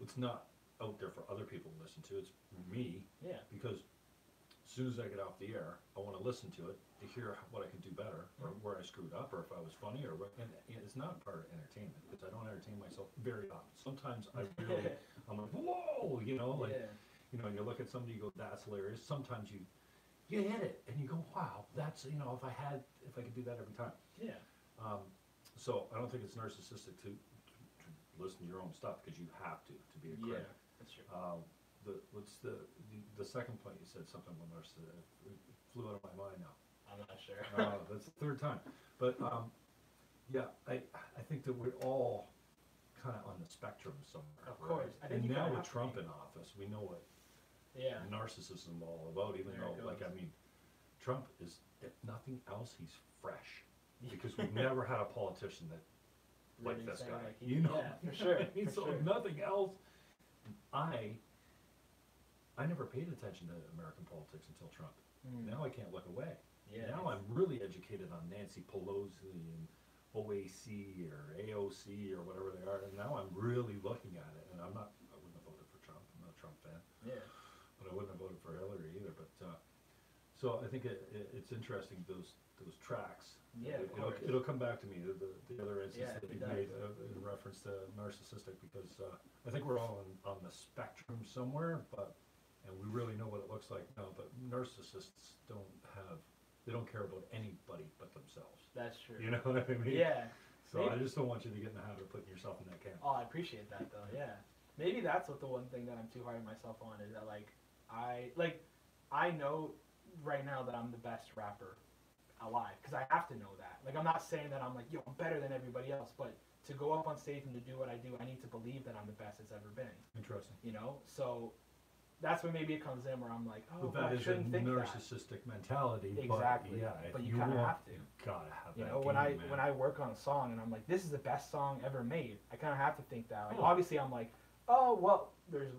It's not out there for other people to listen to. It's me. Yeah. Because as soon as I get off the air, I want to listen to it to hear what I could do better, or where I screwed up, or if I was funny, and it's not part of entertainment, because I don't entertain myself very often. Sometimes I'm like, whoa, you know, like, you know, you look at somebody, you go, that's hilarious. Sometimes you hit it, and you go, wow, that's, you know, if I could do that every time. Yeah. So I don't think it's narcissistic to listen to your own stuff, because you have to be a critic. Yeah. That's true. What's the second point you said something about narcissism? It flew out of my mind now. I'm not sure. That's the third time. But yeah, I think that we're all kind of on the spectrum somewhere. Of course. Right? And now with Trump in office, we know what narcissism is all about. Even though, like, I mean, Trump is, if nothing else, he's fresh, because we've never had a politician that like this guy. Like you know, for sure. I mean, so if nothing else, I I never paid attention to American politics until Trump. Now I can't look away. Yeah. Now I'm really educated on Nancy Pelosi and OAC or AOC or whatever they are, and now I'm really looking at it. And I wouldn't have voted for Trump. I'm not a Trump fan. Yeah. But I wouldn't have voted for Hillary either. But so I think it's interesting those tracks. Yeah, of course. It'll come back to me the other instance that you it made in reference to narcissistic, because I think we're all on the spectrum somewhere, and we really know what it looks like now. But narcissists don't care about anybody but themselves. That's true. You know what I mean? Yeah. So I just don't want you to get in the habit of putting yourself in that camp. Oh, I appreciate that though. Yeah. Maybe that's what the one thing that I'm too hard on myself on is that I know right now that I'm the best rapper alive because I have to know that. Like I'm not saying that I'm like, yo, I'm better than everybody else, but to go up on stage and to do what I do, I need to believe that I'm the best it's ever been. Interesting. You know, so that's when maybe it comes in where I'm like, oh, but that I is a shouldn't think narcissistic mentality. Exactly. But you kind of have to. You gotta have You that. know, when I work on a song and I'm like, this is the best song ever made, I kind of have to think that. Like, obviously, I'm like, oh well, there's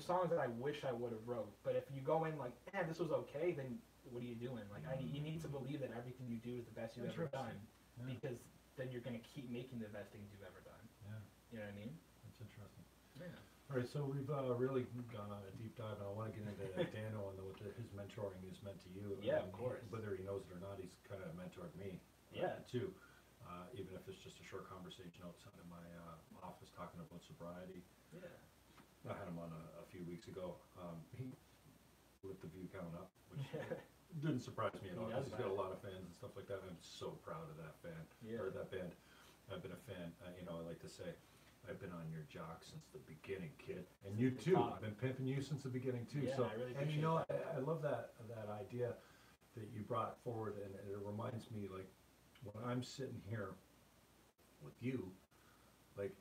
songs that I wish I would have wrote. But if you go in like, this was okay, then what are you doing? Like, you need to believe that everything you do is the best you've ever done, because then you're gonna keep making the best things you've ever done. Yeah. You know what I mean? That's interesting. Yeah. All right, so we've really gone on a deep dive, and I want to get into Dano and what his mentoring is meant to you. Yeah, of course. Whether he knows it or not, he's kind of mentored me. Yeah. Too. Even if it's just a short conversation outside of my office talking about sobriety. Yeah. I had him on a few weeks ago. He lit the view count up, which didn't surprise me at all, because he's got a lot of fans and stuff like that. I'm so proud of that or that band. I've been a fan. I like to say, I've been on your jock since the beginning, kid, and you too. I've been pimping you since the beginning too. Yeah, so, I really and you appreciate know, that. I love that idea that you brought forward, and it reminds me, like, when I'm sitting here with you, like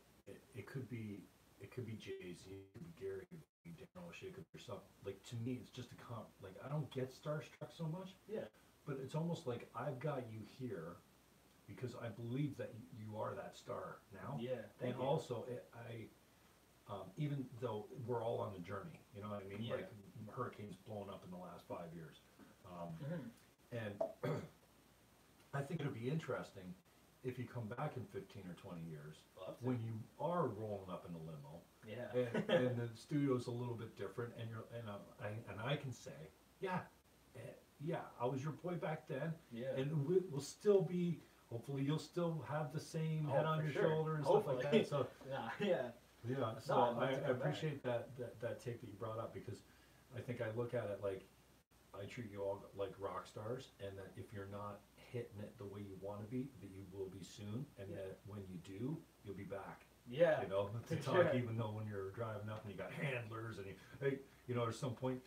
it could be Jay-Z, it could be Gary, it could be Daniel O'Shea, it could be yourself. Like, to me, it's just a like, I don't get starstruck so much. Yeah. But it's almost like I've got you here because I believe that you are that star now. Yeah. And also, even though we're all on the journey, you know what I mean? Yeah. Like, hurricanes blown up in the last 5 years. And I think it'll be interesting if you come back in 15 or 20 years, when you are rolling up in the limo, and the studio's a little bit different, and I can say, yeah, I was your boy back then, and we'll still be. Hopefully, you'll still have the same head on your shoulder and stuff like that. So So I appreciate that take that you brought up, because I think I look at it like I treat you all like rock stars, and that if you're not hitting it the way you want to be, that you will be soon, and that when you do, you'll be back. Yeah. You know, to talk, even though when you're driving up and you got handlers and you know, at some point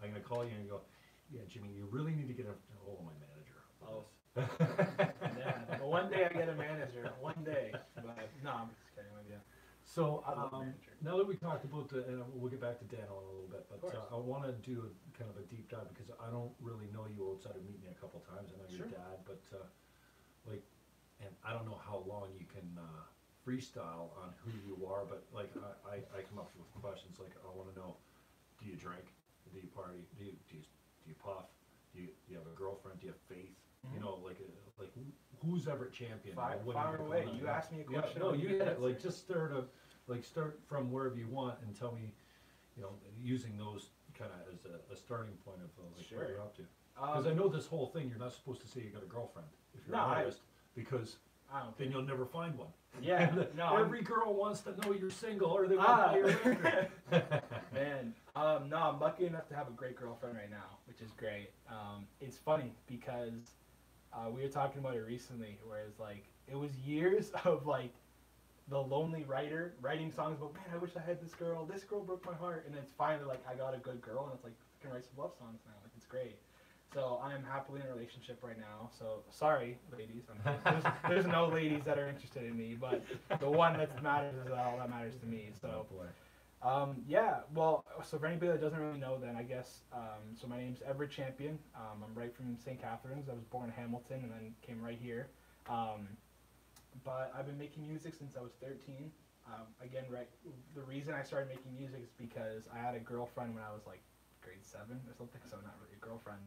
I'm gonna call you and go, yeah, Jimmy, you really need to get a hold of my manager. Yeah. Well, one day I get a manager. One day. But no, I'm just kidding with you. So now that we talked about and we'll get back to Dan in a little bit, but I want to do kind of a deep dive, because I don't really know you outside of meeting you a couple times. I know your dad, but and I don't know how long you can freestyle on who you are, but like I come up with questions like, I want to know, do you drink? Do you party? Do you puff? Do you have a girlfriend? Do you have faith? You know, like who's Everett Champion? Fire away. You asked me a question. No, you hit it. Like, just start from wherever you want and tell me, you know, using those kind of as a starting point of what you're up to. Because I know this whole thing, you're not supposed to say you got a girlfriend if you're an artist, because then you'll never find one. Yeah. Every girl wants to know you're single, or they want to buy your record. Man, no, I'm lucky enough to have a great girlfriend right now, which is great. It's funny because we were talking about it recently, where it's like, it was years of like the lonely writer writing songs about, man, I wish I had this girl broke my heart, and then it's finally like, I got a good girl, and it's like, I can write some love songs now. Like, it's great. So I am happily in a relationship right now. So sorry, ladies. There's no ladies that are interested in me, but the one that matters is all that matters to me. So, well, so for anybody that doesn't really know, then I guess, so my name's Everett Champion. I'm right from St. Catharines. I was born in Hamilton and then came right here. But I've been making music since I was 13. Again, the reason I started making music is because I had a girlfriend when I was like grade 7 or something, so not really a girlfriend.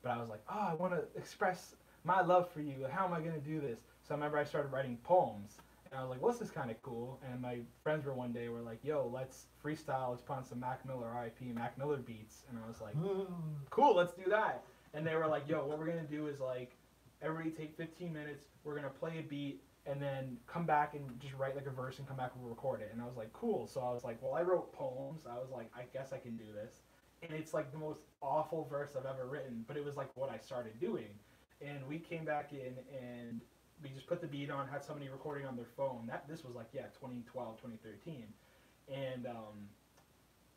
But I was like, oh, I want to express my love for you. How am I going to do this? So I remember I started writing poems. And I was like, well, this is kind of cool. And my friends were one day were like, yo, let's freestyle. Let's put on some Mac Miller, RIP, Mac Miller beats. And I was like, cool, let's do that. And they were like, yo, what we're going to do is like, everybody take 15 minutes. We're going to play a beat and then come back and just write like a verse and come back and we'll record it. And I was like, cool. So I was like, well, I wrote poems. I was like, I guess I can do this. And it's like the most awful verse I've ever written, but it was like what I started doing. And we came back in and we just put the beat on, had somebody recording on their phone. This was like, 2012, 2013. And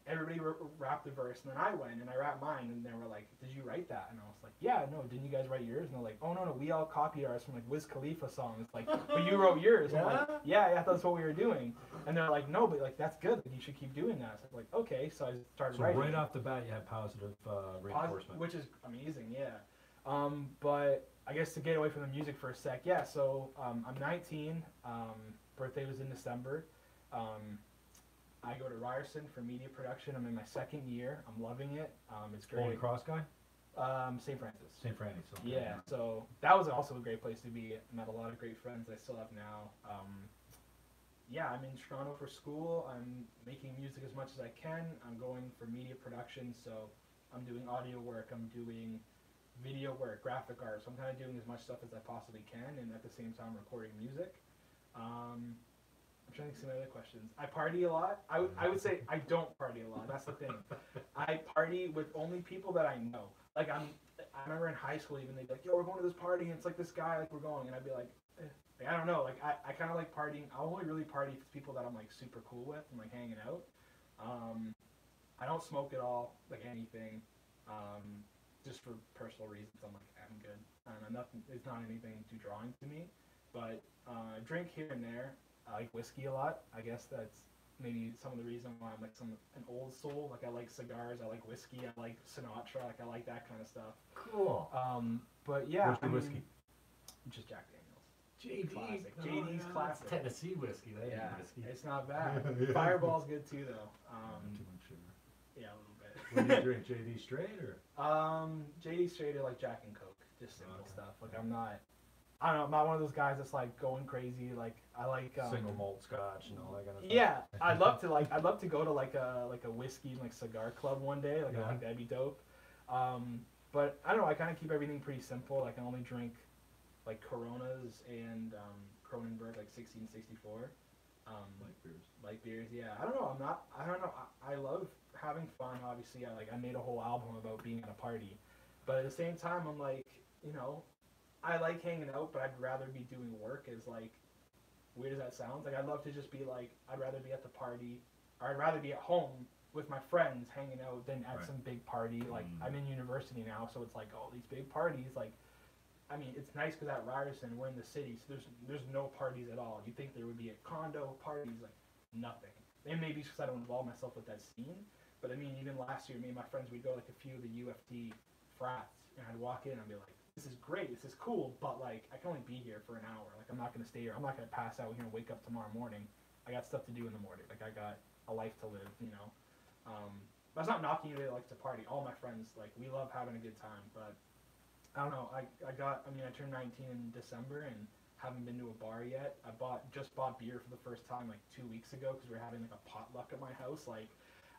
everybody rapped the verse, and then I went and I rapped mine, and they were like, did you write that? And I was like, yeah, no, didn't you guys write yours? And they're like, oh, no, we all copied ours from like Wiz Khalifa songs. Like, but you wrote yours. And I'm like, yeah, that's what we were doing. And they're like, no, but like, that's good. Like, you should keep doing that. So I'm like, okay. So I started writing. So right off the bat, you had positive reinforcement. Which is amazing, yeah. But I guess to get away from the music for a sec, yeah, so I'm 19, birthday was in December. I go to Ryerson for media production. I'm in my second year. I'm loving it. It's great. Holy Cross guy? St. Francis. St. Francis. Okay. Yeah, so that was also a great place to be. I met a lot of great friends I still have now. Yeah, I'm in Toronto for school. I'm making music as much as I can. I'm going for media production, so I'm doing audio work. I'm doing video work, graphic art. So I'm kind of doing as much stuff as I possibly can, and at the same time recording music. I'm trying to think of some other questions. I party a lot. I would say I don't party a lot. That's the thing. I party with only people that I know. Like I remember in high school even they'd be like, yo, we're going to this party and it's like this guy, like we're going, and I'd be like, I don't know. Like I kind of like partying. I only really party with people that I'm like super cool with and like hanging out. I don't smoke at all, like anything. Just for personal reasons, I'm like, I'm good. It's not anything too drawing to me, but I drink here and there. I like whiskey a lot. I guess that's maybe some of the reason why I'm like an old soul. Like I like cigars, I like whiskey, I like Sinatra, like I like that kind of stuff. Cool. But yeah, what's your whiskey? Just Jack Daniels. JD. Classic. Oh, JD's yeah, classic. Tennessee whiskey. That Yeah, ain't whiskey. it's not bad. Fireball's good too though. Too much sugar. Yeah, a little bit. What do you drink? JD straight or? JD straight or like Jack and Coke, just simple stuff. Like I don't know, I'm not one of those guys that's like going crazy. Like I like single malt scotch and all that kind of stuff. Yeah, I'd love to go to like a whiskey like cigar club one day. Like I think that'd be dope. But I don't know. I kind of keep everything pretty simple. Like I only drink like Coronas and Kronenberg like 1664. Light beers. Yeah. I don't know. I love having fun. Obviously, I made a whole album about being at a party, but at the same time, I'm like, I like hanging out, but I'd rather be doing work. As like weird as that sounds, like I'd love to just be like, I'd rather be at the party, or I'd rather be at home with my friends hanging out than at some big party. Like I'm in university now, so it's like all these big parties. Like, I mean, it's nice because at Ryerson we're in the city, so there's no parties at all. You think there would be a condo parties, like nothing. And maybe it's because I don't involve myself with that scene. But I mean, even last year, me and my friends, we'd go like a few of the UFT frats, and I'd walk in and I'd be like, this is great, this is cool, but like, I can only be here for an hour. Like, I'm not going to stay here. I'm not going to pass out here and wake up tomorrow morning. I got stuff to do in the morning. Like, I got a life to live, But it's not knocking anybody that likes to party. All my friends, like, we love having a good time. But I don't know. I turned 19 in December and haven't been to a bar yet. I just bought beer for the first time like 2 weeks ago because we're having like a potluck at my house. Like,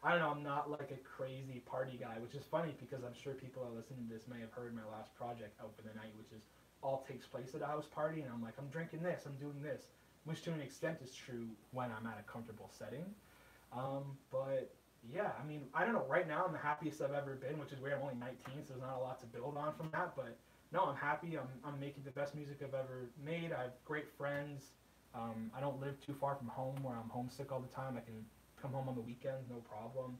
I don't know, I'm not like a crazy party guy, which is funny because I'm sure people that are listening to this may have heard my last project, Out for the Night, which is all takes place at a house party, and I'm like, I'm drinking this, I'm doing this, which to an extent is true when I'm at a comfortable setting. But yeah, I mean, I don't know, right now I'm the happiest I've ever been, which is weird. I'm only 19, so there's not a lot to build on from that, but no, I'm happy. I'm making the best music I've ever made. I have great friends. I don't live too far from home where I'm homesick all the time. I can come home on the weekends, no problem.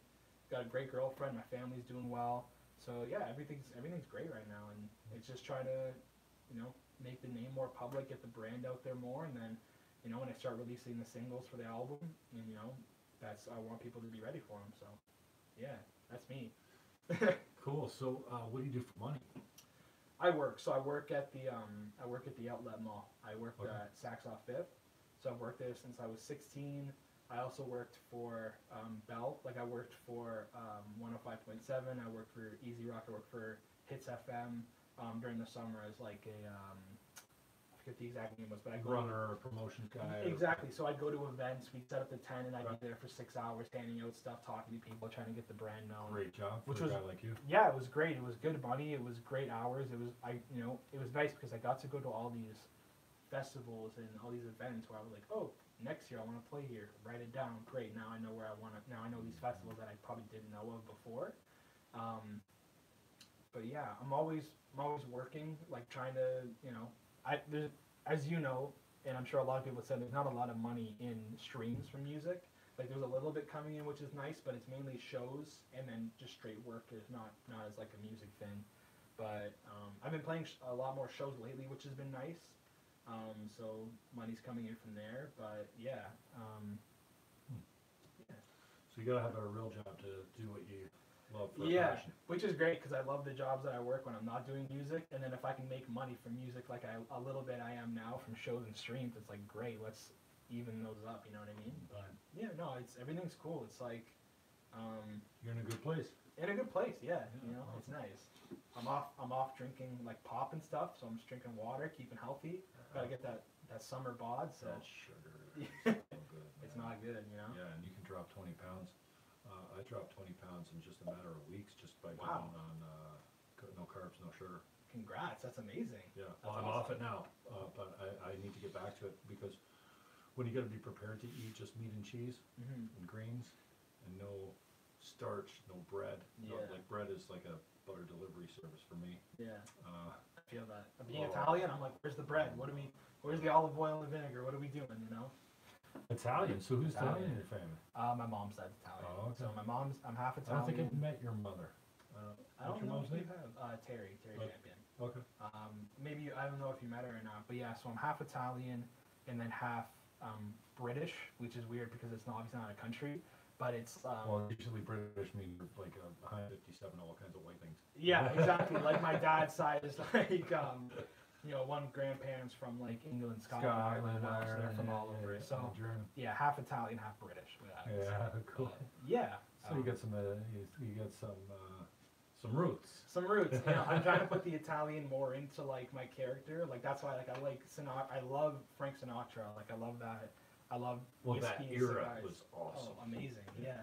Got a great girlfriend. My family's doing well. So yeah, everything's great right now, and it's just trying to, make the name more public, get the brand out there more, and then, when I start releasing the singles for the album, and I want people to be ready for them. So yeah, that's me. Cool. So what do you do for money? I work. So I work at the Outlet Mall. I work at Saks Off Fifth. So I've worked there since I was 16. I also worked for Bell. Like I worked for 105.7. I worked for Easy Rock. I worked for Hits FM during the summer as like a I forget the exact name was, but I go Runner or promotion guy. exactly. So I'd go to events. We'd set up the tent, and I'd be there for 6 hours, handing out stuff, talking to people, trying to get the brand known. Great job for Which a was guy like you. yeah, it was great. It was good money. It was great hours. It was it was nice because I got to go to all these festivals and all these events where I was like, oh, next year I want to play here. Write it down. Great. Now I know where I want to. Now I know these festivals that I probably didn't know of before. But yeah, I'm always working, like trying to, there's, as you know, and I'm sure a lot of people said, there's not a lot of money in streams for music. Like there's a little bit coming in, which is nice, but it's mainly shows and then just straight work. Is not as like a music thing. But I've been playing a lot more shows lately, which has been nice. So money's coming in from there. But yeah. So you gotta have a real job to do what you love for passion. Which is great because I love the jobs that I work when I'm not doing music, and then if I can make money from music like a little bit I am now from shows and streams, it's like great. Let's even those up. You know what I mean? But yeah, no, everything's cool. It's like you're in a good place. In a good place, yeah. Awesome. It's nice. I'm off drinking like pop and stuff, so I'm just drinking water, keeping healthy. Gotta get that summer bod. So that sugar. So good, it's not good, Yeah, and you can drop 20 pounds. I dropped 20 pounds in just a matter of weeks just by going on no carbs, no sugar. Congrats, that's amazing. Yeah, well, I'm off it now, but I need to get back to it because when you got to be prepared to eat just meat and cheese and greens and no starch, no bread. Yeah. Like bread is like a butter delivery service for me. Yeah. I feel that. Being Italian, I'm like, where's the bread? Where's the olive oil and vinegar? What are we doing? Italian. So who's Italian in your family? My mom's side's Italian. Oh, okay. So I'm half Italian. I don't think I've met your mother. I don't know if you have. Terry Oh. Champion. Okay. Maybe I don't know if you met her or not, but yeah. So I'm half Italian and then half British, which is weird because it's obviously not a country, but it's. Well, usually British means like a 157, all kinds of white things. Yeah, exactly. Like my dad's side is like one grandparents from like England, Scotland, Ireland, they're from all over. So yeah, half Italian, half British. Yeah, cool. Yeah. So you got some roots. Some roots. I'm trying to put the Italian more into like my character. Like that's why I like Sinatra. I love Frank Sinatra. Like I love that. I love that era was awesome. Oh, amazing. Yeah.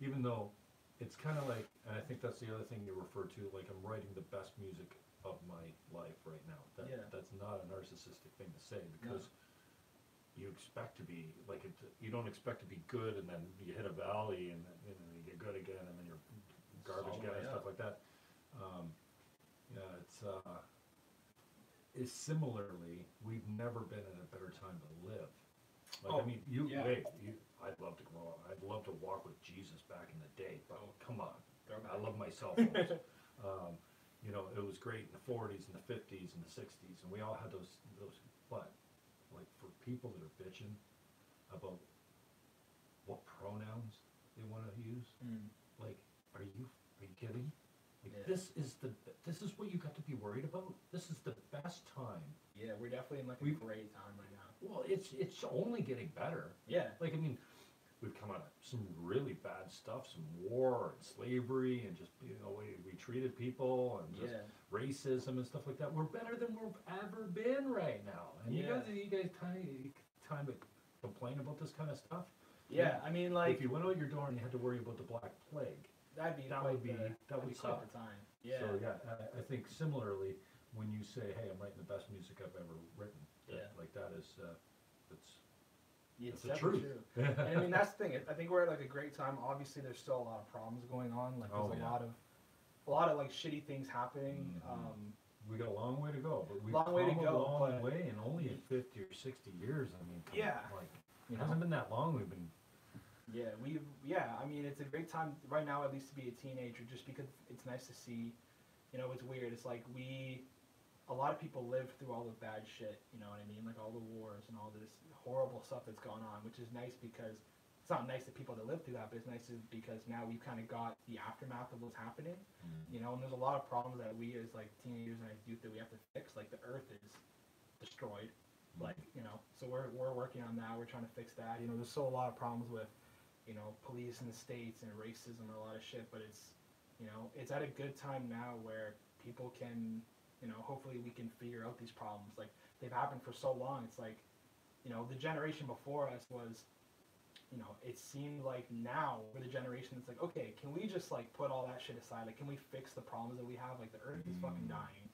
Even though it's kind of like, and I think that's the other thing you refer to, like I'm writing the best music of my life right now. That's not a narcissistic thing to say because you expect to be like you don't expect to be good and then you hit a valley and then you get good again and then you're garbage again and stuff like that. It's similarly we've never been in a better time to live. Like I'd love to grow up. I'd love to walk with Jesus back in the day. But come on, I love my cell phones. It was great in the 40s and the 50s and the 60s, and we all had those. But like for people that are bitching about what pronouns they want to use, like, are you kidding? Like this is what you got to be worried about. This is the best time. Yeah, we're definitely in like a great time right now. Well, it's only getting better. Yeah. Like we've come out of some really bad stuff, some war and slavery and just we treated people and just racism and stuff like that. We're better than we've ever been right now. And you guys time to complain about this kind of stuff. Yeah, I mean like if you went out your door and you had to worry about the Black Plague, that would be quite the time. Yeah. So I think similarly when you say, hey, I'm writing the best music I've ever written, like that is it's the truth. True. And I mean that's the thing. I think we're at like a great time. Obviously, there's still a lot of problems going on. Like there's a lot of like shitty things happening. We got a long way to go, but we've long way to go. A long way in only 50 or 60 years. I mean, it hasn't been that long. We've been. I mean, it's a great time right now, at least to be a teenager, just because it's nice to see. It's weird. It's like a lot of people live through all the bad shit. You know what I mean? Like all the wars and all this horrible stuff that's gone on, which is nice because it's not nice that people that live through that, but it's nice because now we've kind of got the aftermath of what's happening. And there's a lot of problems that we as like teenagers and as youth that we have to fix. Like the earth is destroyed. Like, so we're working on that. We're trying to fix that. There's still a lot of problems with, police in the States and racism and a lot of shit, but it's at a good time now where people can, hopefully we can figure out these problems. Like, they've happened for so long. It's like, the generation before us was, it seemed like now we're the generation that's like, okay, can we just like put all that shit aside? Like, can we fix the problems that we have? Like, the earth is fucking dying.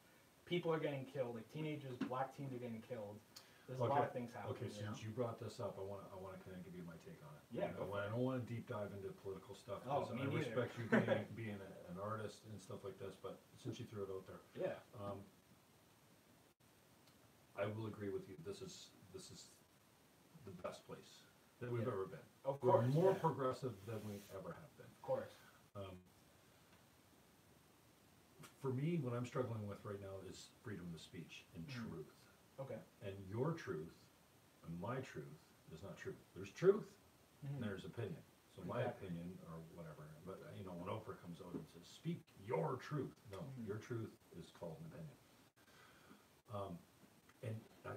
People are getting killed. Like, teenagers, black teens are getting killed. There's a lot of things happening. Okay, since you brought this up, I want to kind of give you my take on it. Yeah, I don't want to deep dive into political stuff. Oh, I respect you being an artist and stuff like this, but since you threw it out there, yeah, I will agree with you. This is the best place that we've ever been. Of course, we're more progressive than we ever have been. Of course. For me, what I'm struggling with right now is freedom of speech and truth. Okay. And your truth and my truth is not truth. There's truth and there's opinion. So my opinion or whatever, but when Oprah comes out and says, "Speak your truth," no, your truth is called an opinion. And I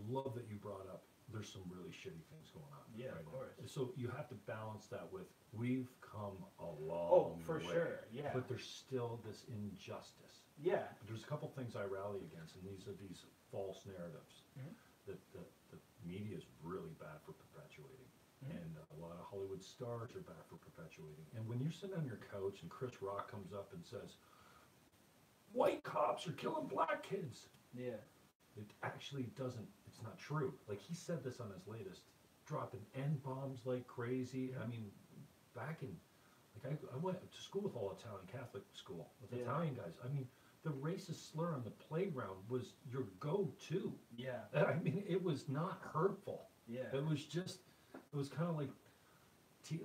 love that you brought up. There's some really shitty things going on. Yeah, right of course. Now. So you have to balance that with we've come a long way. Oh, for way, sure. Yeah. But there's still this injustice. Yeah. But there's a couple things I rally against, and these are these false narratives that the media is really bad for perpetuating. And a lot of Hollywood stars are bad for perpetuating. And when you're sitting on your couch and Chris Rock comes up and says, "White cops are killing black kids," yeah, it actually doesn't. It's not true. Like, he said this on his latest, dropping N-bombs like crazy. I mean, back in, like, I went to school with all Italian Catholic school with Italian guys. I mean, the racist slur on the playground was your go-to. Yeah. I mean, it was not hurtful. Yeah. It was just, it was kind of like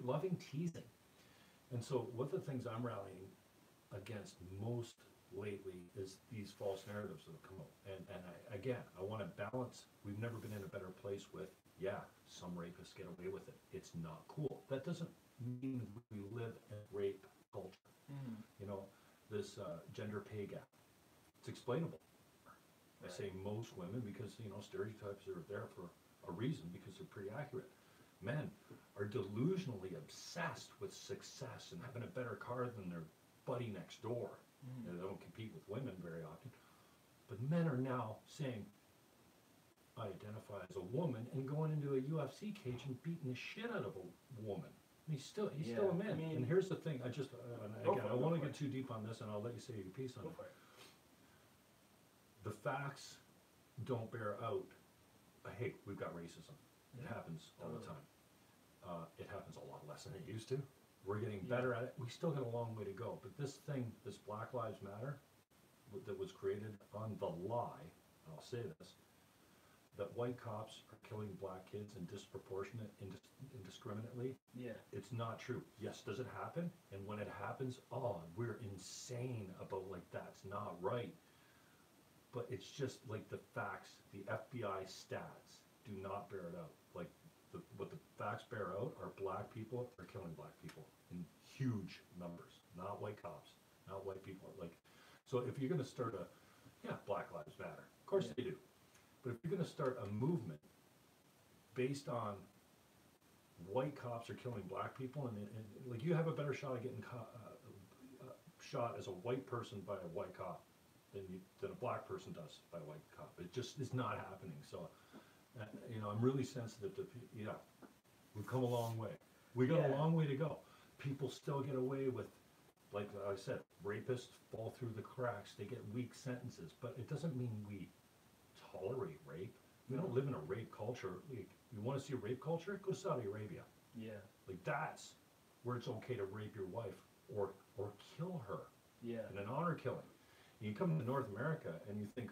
loving teasing. And so one of the things I'm rallying against most lately is these false narratives that have come out. And I want to balance. We've never been in a better place with, some rapists get away with it. It's not cool. That doesn't mean we live in rape culture. This gender pay gap. It's explainable. I say most women because, stereotypes are there for a reason, because they're pretty accurate. Men are delusionally obsessed with success and having a better car than their buddy next door. They don't compete with women very often. But men are now saying, I identify as a woman, and going into a UFC cage and beating the shit out of a woman. He's still a man. And here's the thing, I want to get too deep on this, and I'll let you say your piece on it. The facts don't bear out. Hey, we've got racism. It happens all the time. It happens a lot less than it used to. We're getting better at it. We still got a long way to go. But this Black Lives Matter, that was created on the lie, and I'll say this, that white cops are killing black kids indiscriminately. Yeah. It's not true. Yes, does it happen? And when it happens, we're insane about, like, that's not right. But it's just like the facts, the FBI stats do not bear it out. Like, what the facts bear out are black people are killing black people in huge numbers, not white cops, not white people. Like, so if you're going to start Black Lives Matter, of course they do. But if you're going to start a movement based on white cops are killing black people, and like, you have a better shot of getting shot as a white person by a white cop than a black person does by a white cop. It just is not happening. So, I'm really sensitive to, we've come a long way. We got a long way to go. People still get away with, like I said, rapists fall through the cracks. They get weak sentences, but it doesn't mean we tolerate rape. We don't live in a rape culture. Like, you want to see a rape culture? Go to Saudi Arabia. Yeah. Like, that's where it's okay to rape your wife or kill her. Yeah. In an honor killing. And you come to North America and you think,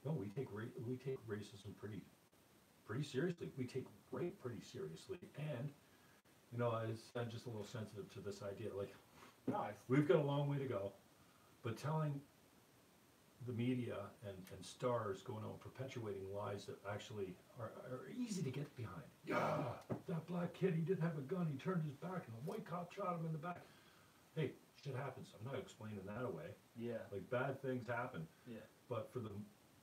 no, we take racism pretty seriously. We take rape pretty seriously. And I'm just a little sensitive to this idea. Like, we've got a long way to go, but telling the media and stars going on perpetuating lies that actually are easy to get behind. Yeah, that black kid, he didn't have a gun, he turned his back and a white cop shot him in the back. Hey, shit happens. I'm not explaining that away. Yeah. Like, bad things happen. Yeah. But for the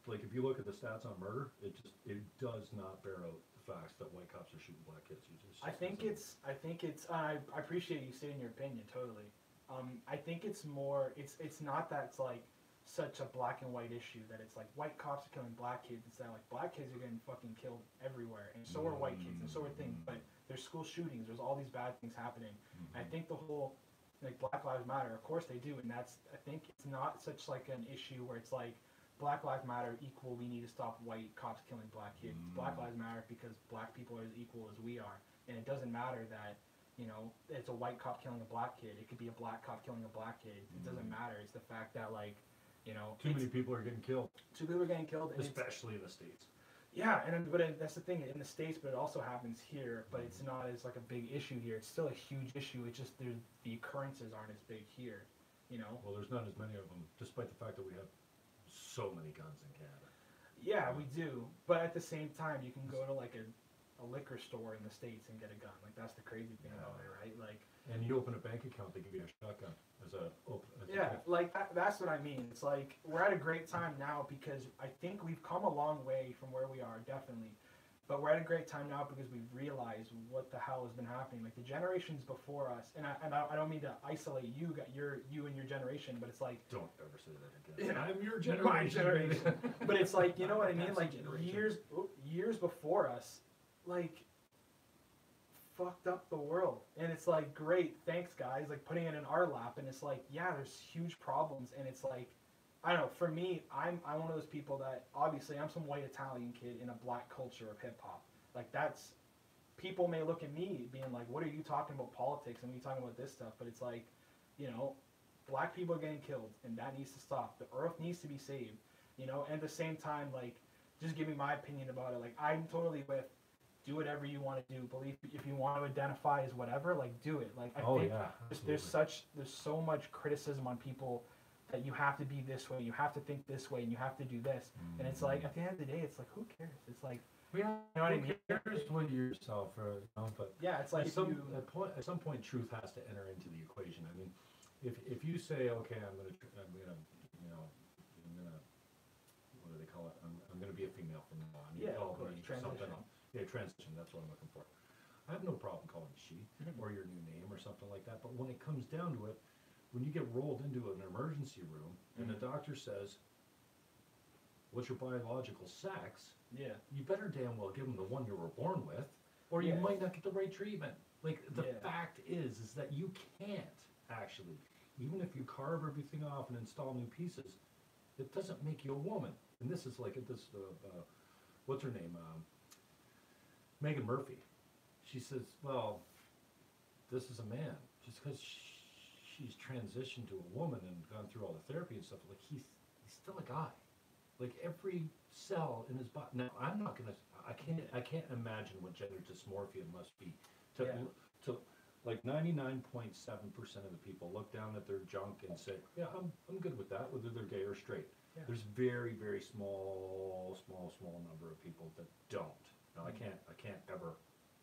like if you look at the stats on murder, it does not bear out the facts that white cops are shooting black kids. I think it's. I appreciate you stating your opinion totally. I think it's more. It's not that it's like such a black and white issue that it's like white cops are killing black kids. It's that like black kids are getting fucking killed everywhere, and so are white kids, and so are things. But there's school shootings. There's all these bad things happening. And I think the whole like Black Lives Matter. Of course they do, and that's. I think it's not such like an issue where it's like Black Lives Matter equal. We need to stop white cops killing black kids. Black Lives Matter because black people are as equal as we are, and it doesn't matter that. You know, it's a white cop killing a black kid. It could be a black cop killing a black kid. It doesn't matter. It's the fact that, like, you know, too many people are getting killed. Too many people are getting killed, especially in the States. Yeah, that's the thing in the States, but it also happens here. But it's not as like a big issue here. It's still a huge issue. It's just the occurrences aren't as big here. You know. Well, there's not as many of them, despite the fact that we have so many guns in Canada. Yeah, we do. But at the same time, you can go to like a liquor store in the States and get a gun. Like that's the crazy thing about it, right? Like, and you open a bank account, they give you a shotgun as a like that's what I mean. It's like we're at a great time now because I think we've come a long way from where we are, definitely. But we're at a great time now because we've realized what the hell has been happening. Like the generations before us, and I don't mean to isolate you and your generation, but it's like don't ever say that again. Yeah, I'm your generation. My generation. But it's like you know what I mean. Like years before us. Like fucked up the world, and it's like great, thanks guys, like putting it in our lap, and it's like yeah, there's huge problems, and it's like I don't know. For me, I'm one of those people that obviously I'm some white Italian kid in a black culture of hip hop. Like that's people may look at me being like, what are you talking about politics and we talking about this stuff? But it's like, you know, black people are getting killed, and that needs to stop. The earth needs to be saved, you know. And at the same time, like just give me my opinion about it. Like I'm totally with. Do whatever you want to do. Believe if you want to identify as whatever, like do it. Like I think there's so much criticism on people that you have to be this way, you have to think this way, and you have to do this. And it's like at the end of the day, it's like who cares? It's like you know what I mean? Cares what yourself, you know, but yeah, it's like at some point, truth has to enter into the equation. I mean, if you say okay, I'm gonna what do they call it? I'm gonna be a female from now on. Transition. Yeah, transition, that's what I'm looking for. I have no problem calling you she or your new name or something like that, but when it comes down to it, when you get rolled into an emergency room and the doctor says, what's your biological sex? Yeah. You better damn well give them the one you were born with, or you might not get the right treatment. Like, the fact is that you can't actually, even if you carve everything off and install new pieces, it doesn't make you a woman. And this is like, what's her name? Megan Murphy. She says, well, this is a man. Just because she's transitioned to a woman and gone through all the therapy and stuff, like he's still a guy. Like every cell in his body. Now, I can't imagine what gender dysmorphia must be. To like 99.7% of the people look down at their junk and say, yeah, I'm good with that, whether they're gay or straight. Yeah. There's very, very small number of people that don't. Now, I can't ever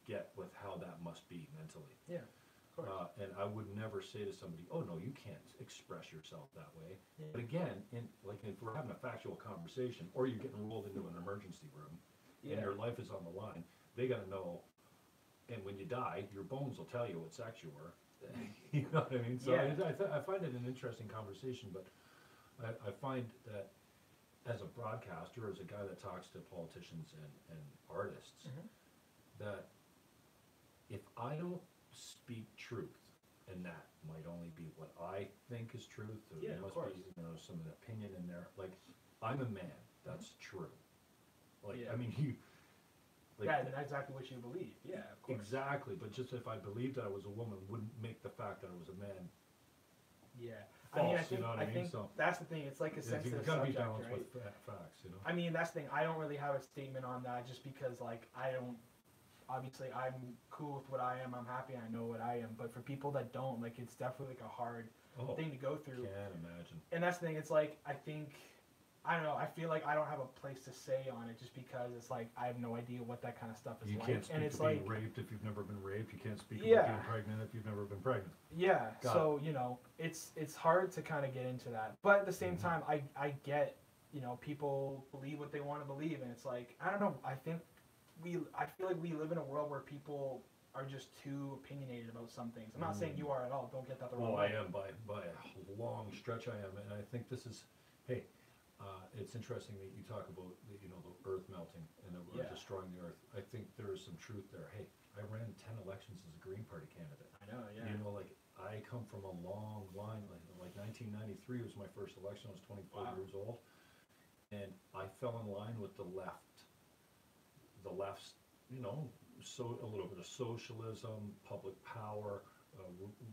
get with how that must be mentally. Yeah, of course. And I would never say to somebody, oh no, you can't express yourself that way. Yeah. But again, if we're having a factual conversation, or you're getting rolled into an emergency room, and your life is on the line, they got to know. And when you die, your bones will tell you what sex you were. You know what I mean? So I find it an interesting conversation, but I find that as a broadcaster, as a guy that talks to politicians and artists, that if I don't speak truth, and that might only be what I think is truth, there must be some opinion in there. Like, I'm a man, that's true. Like, I mean, that's exactly what you believe. Yeah, of course. Exactly, but just if I believed that I was a woman wouldn't make the fact that I was a man. Yeah. False, I think so that's the thing. It's like a sensitive subject, be balanced right? With facts, you know. I mean, that's the thing. I don't really have a statement on that, just because, like, I don't. Obviously, I'm cool with what I am. I'm happy. I know what I am. But for people that don't, like, it's definitely like a hard thing to go through. Can't imagine. And that's the thing. It's like I don't know. I feel like I don't have a place to say on it, just because it's like I have no idea what that kind of stuff is like. You can't speak to being raped if you've never been raped. You can't speak about being pregnant if you've never been pregnant. Yeah. So you know, it's hard to kind of get into that. But at the same time, I get you know, people believe what they want to believe, and it's like, I don't know. I feel like we live in a world where people are just too opinionated about some things. I'm not saying you are at all. Don't get that the wrong Well, I way. am by a long stretch. I am, and I think this is. Hey, it's interesting that you talk about the, you know, the Earth melting and that we're Yeah. destroying the Earth. I think there is some truth there. Hey, I ran 10 elections as a Green Party candidate. I know, yeah. You know, like I come from a long line. Like 1993 was my first election. I was 24 Wow. years old, and I fell in line with the left. The left's, you know, so a little bit of socialism, public power,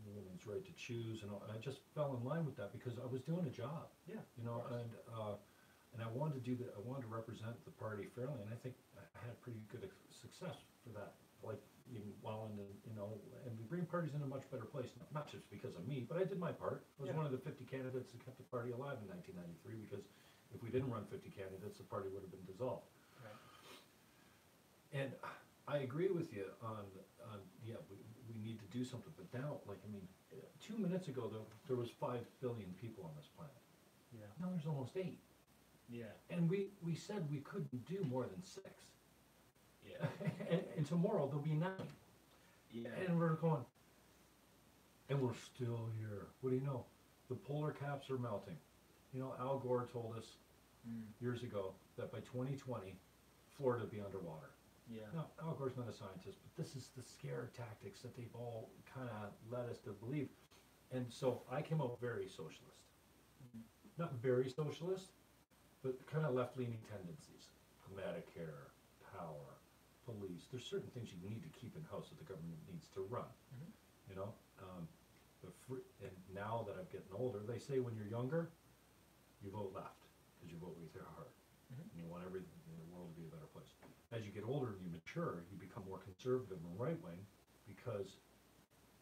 women's right to choose, and I just fell in line with that because I was doing a job. Yeah. You know, and I wanted to do that. I wanted to represent the party fairly, and I think I had pretty good success for that. Like, even while in the, you know, and the Green Party's in a much better place, not just because of me, but I did my part. I was Yeah. one of the 50 candidates that kept the party alive in 1993, because if we didn't run 50 candidates, the party would have been dissolved. Right. And I agree with you on yeah, we need to do something, but now, like, I mean, 2 minutes ago, there was 5 billion people on this planet. Yeah. Now there's almost 8. Yeah. And we said we couldn't do more than 6. Yeah. and tomorrow there'll be 9. Yeah. And we're going, and we're still here. What do you know? The polar caps are melting. You know, Al Gore told us years ago that by 2020, Florida would be underwater. Yeah. Now, Al Gore's not a scientist, but this is the scare tactics that they've all kind of led us to believe. And so I came out very socialist. Not very socialist, but kind of left-leaning tendencies. Medicare, power, police. There's certain things you need to keep in house that the government needs to run. You know, and now that I'm getting older, they say when you're younger, you vote left because you vote with your heart, and you want everything in the world to be a better place. As you get older and you mature, you become more conservative and right-wing because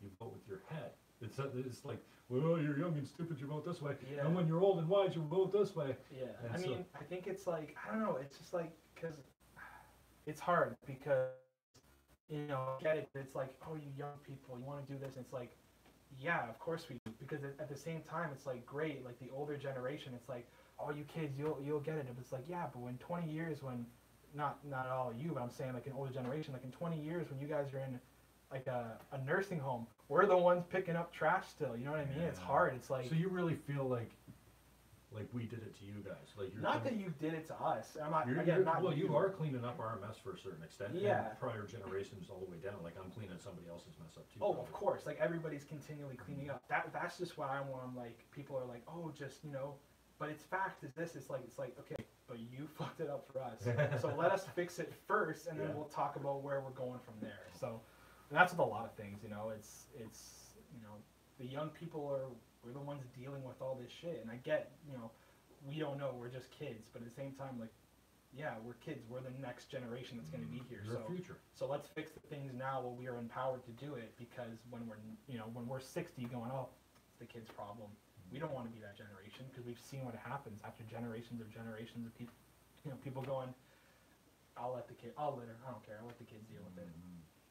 you vote with your head. It's like, well, you're young and stupid, you vote this way, Yeah. and when you're old and wise, you vote this way. Yeah. And I so- mean, I think it's like, I don't know. It's just like, because it's hard because, you know, I get it. It's like, oh, you young people, you want to do this. And it's like, yeah, of course we do. Because at the same time, it's like, great. Like the older generation, it's like, oh, you kids, you'll get it. But it's like, yeah, but when 20 years, when, not all of you, but I'm saying like an older generation, like in 20 years when you guys are in like a nursing home, we're the ones picking up trash still. You know what I mean? It's Yeah. hard. It's like, So you really feel like we did it to you guys, like you're not that you did it to us. I'm not, You're, again, not well, you. you are cleaning up our mess for a certain extent. Yeah. And prior generations all the way down. Like I'm cleaning somebody else's mess up too. Oh, probably. of course. Like everybody's continually cleaning up. That's just what I want. Like people are like, oh, just, you know, but it's fact is this. It's like okay, but you fucked it up for us. So let us fix it first, and then Yeah. we'll talk about where we're going from there. So, and that's with a lot of things. You know, it's you know, the young people we're the ones dealing with all this shit, and I get, you know, we don't know. We're just kids, but at the same time, like, yeah, we're kids. We're the next generation that's going to be here. Your So. future. So let's fix the things now while we are empowered to do it, because when we're 60 going, oh, it's the kid's problem. We don't want to be that generation, because we've seen what happens after generations of people, you know, people going, I'll litter, I don't care, I'll let the kids deal with it.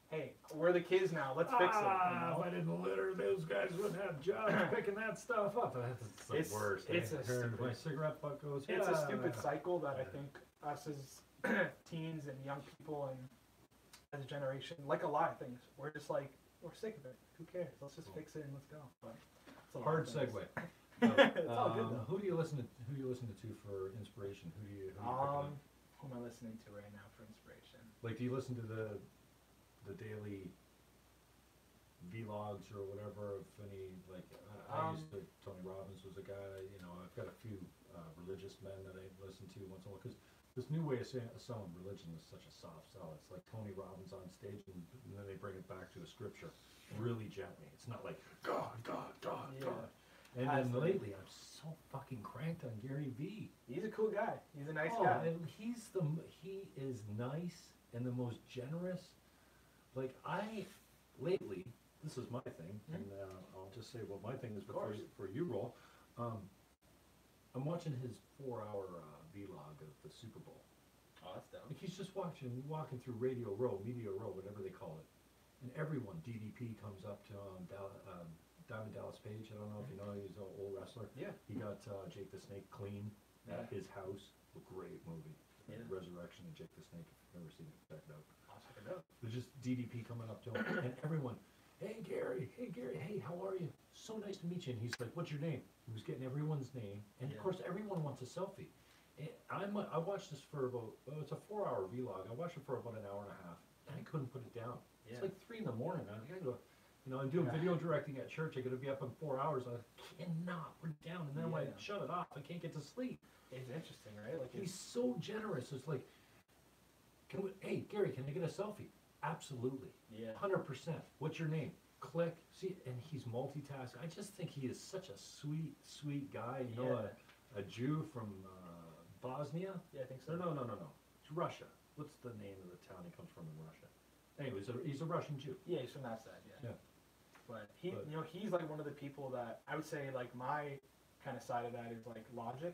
Hey, we're the kids now, let's fix it. You know? If I didn't litter, those guys wouldn't have jobs picking that stuff up. That's the worst. It's a Hearing stupid- my cigarette butt goes. It's a stupid "Ah." cycle that I think us as teens and young people and as a generation, like a lot of things, we're just like, we're sick of it. Who cares? Let's just fix it and let's go. But it's a lot Hard of things. segue. It's all good though. Who do you listen to for inspiration? Who do you pick on? Who am I listening to right now for inspiration? Like, do you listen to the daily vlogs or whatever of any, like, I used to, Tony Robbins was a guy, you know, I've got a few religious men that I listen to once in a while, because this new way of selling religion is such a soft sell. It's like Tony Robbins on stage, and then they bring it back to a scripture really gently. It's not like, God, God, God, Yeah. God. And then lately, I'm so fucking cranked on Gary Vee. He's a cool guy. He's a nice Oh, guy. and he is nice and the most generous. Like lately, this is my thing, and I'll just say what my thing is before you roll. I'm watching his 4-hour vlog of the Super Bowl. Oh, that's dope. Like he's just walking through Radio Row, Media Row, whatever they call it, and everyone, DDP comes up to him, Diamond Dallas Page. I don't know if you know, he's an old wrestler. Yeah. He got Jake the Snake clean. at his house. A great movie. Yeah. Resurrection of Jake the Snake. If you've never seen it, check it out. I'll check it out. There's just DDP coming up to him, and everyone, hey Gary, hey, how are you? So nice to meet you. And he's like, what's your name? He was getting everyone's name, and of course everyone wants a selfie. And I watched this for about, it's a 4-hour vlog. I watched it for about an hour and a half, and I couldn't put it down. It's like 3 in the morning. I gotta go. You know, I'm doing video directing at church. I gotta be up in 4 hours. I cannot put it down, and then when I shut it off, I can't get to sleep. It's interesting, right? Like he's so generous. It's like, hey Gary, can I get a selfie? Absolutely. Yeah. 100%. What's your name? Click. See, and he's multitasking. I just think he is such a sweet guy. You know, a Jew from Bosnia. Yeah, I think so. No. It's Russia. What's the name of the town he comes from in Russia? Anyways, he's a Russian Jew. Yeah, he's from that side. Yeah. But you know, he's like one of the people that I would say like my kind of side of that is like Logic.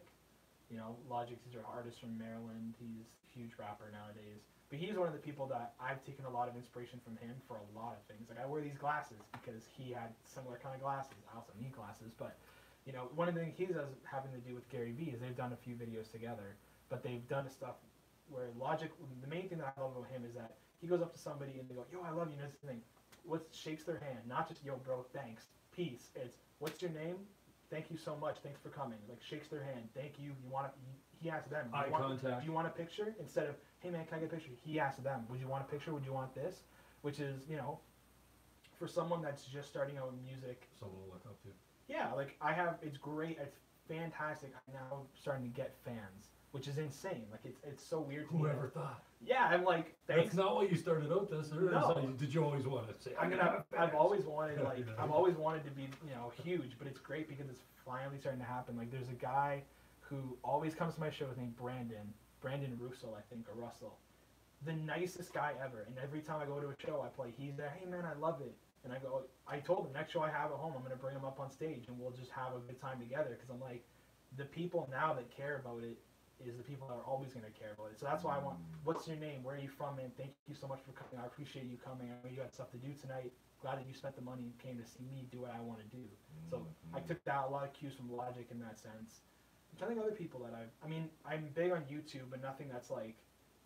You know, Logic is an artist from Maryland. He's a huge rapper nowadays. But he's one of the people that I've taken a lot of inspiration from him for a lot of things. Like I wear these glasses because he had similar kind of glasses. I also need glasses, but you know, one of the things he does having to do with Gary Vee is they've done a few videos together, but they've done stuff where Logic, the main thing that I love about him is that he goes up to somebody and they go, yo, I love you, and this thing. Shakes their hand, not just, yo, bro, thanks, peace. It's, what's your name? Thank you so much. Thanks for coming. Like shakes their hand. Thank you. He asks them. Eye contact. Do you want a picture? Instead of, hey man, can I get a picture? He asks them. Would you want a picture? Would you want this? Which is, you know, for someone that's just starting out in music. Someone to look up to. Yeah, like it's great. It's fantastic. I'm now starting to get fans, which is insane. Like it's so weird to me. Whoever thought? Yeah, I'm like, thanks. That's not what you started out this. No. Did you always want to say? I've always wanted I've always wanted to be, you know, huge, but it's great because it's finally starting to happen. Like there's a guy who always comes to my shows named Brandon Russell, I think, or Russell. The nicest guy ever. And every time I go to a show I play, he's there, hey man, I love it. And I told him next show I have at home, I'm gonna bring him up on stage and we'll just have a good time together, because I'm like, the people now that care about it is the people that are always going to care about it. So that's why I want, what's your name? Where are you from, man? Thank you so much for coming. I appreciate you coming. I know you had stuff to do tonight. Glad that you spent the money and came to see me do what I want to do. So I took a lot of cues from Logic in that sense. I'm trying to think of other people that I'm big on YouTube, but nothing that's like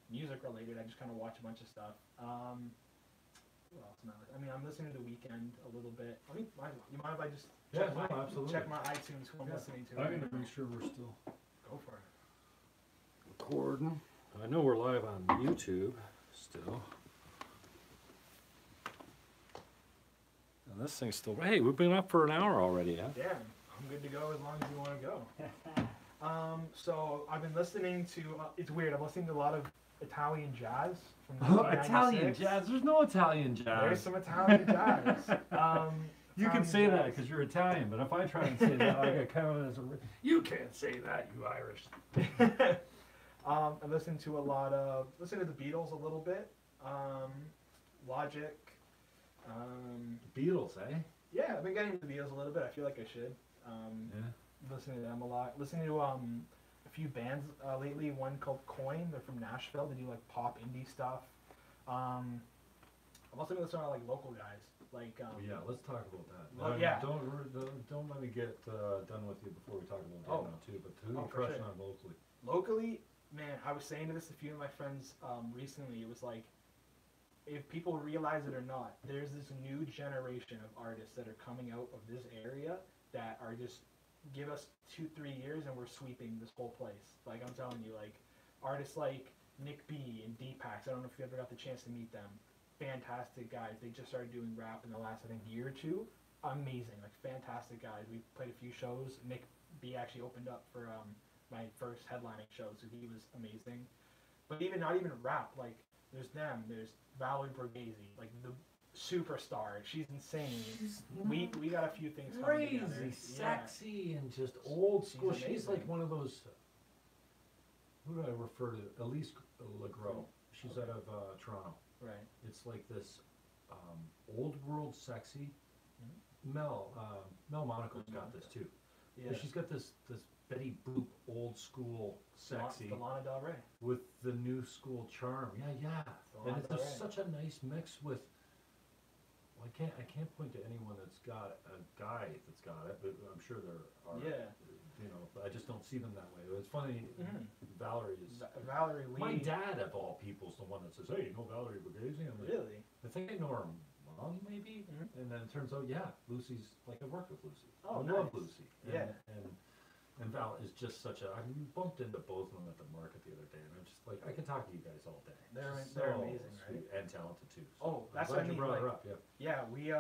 music related. I just kind of watch a bunch of stuff. What else am I listening? I mean, I'm listening to The Weeknd a little bit. You mind if I just check my iTunes who I'm listening to? I'm gonna make sure we're still Go for it. recording. I know we're live on YouTube still. And this thing's still. Hey, we've been up for an hour already, huh? Yeah, I'm good to go as long as you want to go. So I've been listening to. It's weird. I'm listening to a lot of Italian jazz from 1996. Italian jazz? There's no Italian jazz. There's some Italian jazz. You can say that because you're Italian, but if I try and say that, I get kind of as a. You can't say that, you Irish. I listen to listen to the Beatles a little bit. Logic. Beatles, eh? Yeah, I've been getting into the Beatles a little bit. I feel like I should. Listening to them a lot. Listening to a few bands lately. One called Coin. They're from Nashville. They do like pop indie stuff. I'm also been listening to like local guys. Like yeah, let's talk about that. Well, yeah. Don't let me get done with you before we talk about Dano too. But who are you crushing on locally? Locally, man, I was saying to this a few of my friends recently. It was like, if people realize it or not, there's this new generation of artists that are coming out of this area that are just, give us 2-3 years and we're sweeping this whole place. Like I'm telling you, like artists like Nick B and Deepax. I don't know if you ever got the chance to meet them. Fantastic guys. They just started doing rap in the last, I think, year or two. Amazing, like fantastic guys. We played a few shows. Nick B actually opened up for my first headlining show, so he was amazing. But not even rap. Like there's them. There's Valerie Borghese, like the superstar. She's insane. We got a few things coming together. Crazy, sexy, and just old school. She's like one of those. Who do I refer to? Elise LeGros. She's out of Toronto. Right. It's like this old world sexy. Mel Monaco's got this too. Yeah. She's got this Betty Boop old school sexy. Lana Del Rey. With the new school charm. Yeah. And it's such a nice mix with. I can't point to anyone that's got a guy that's got it, but I'm sure there are. Yeah. You know, I just don't see them that way. It's funny. Valerie is. Valerie Lee. My dad, of all people, is the one that says, "Hey, you know Valerie Borghese?" I'm like, Really? I think I know her mom, maybe. And then it turns out, yeah, Lucy's like I worked with Lucy. Oh, I love nice. Lucy. Yeah. And Val is just such a. I bumped into both of them at the market the other day, and I'm just like, I can talk to you guys all day. They're So amazing, right? sweet and talented too. So Oh, that's I'm glad what I mean, you brought her like- up. Yeah. Yeah, we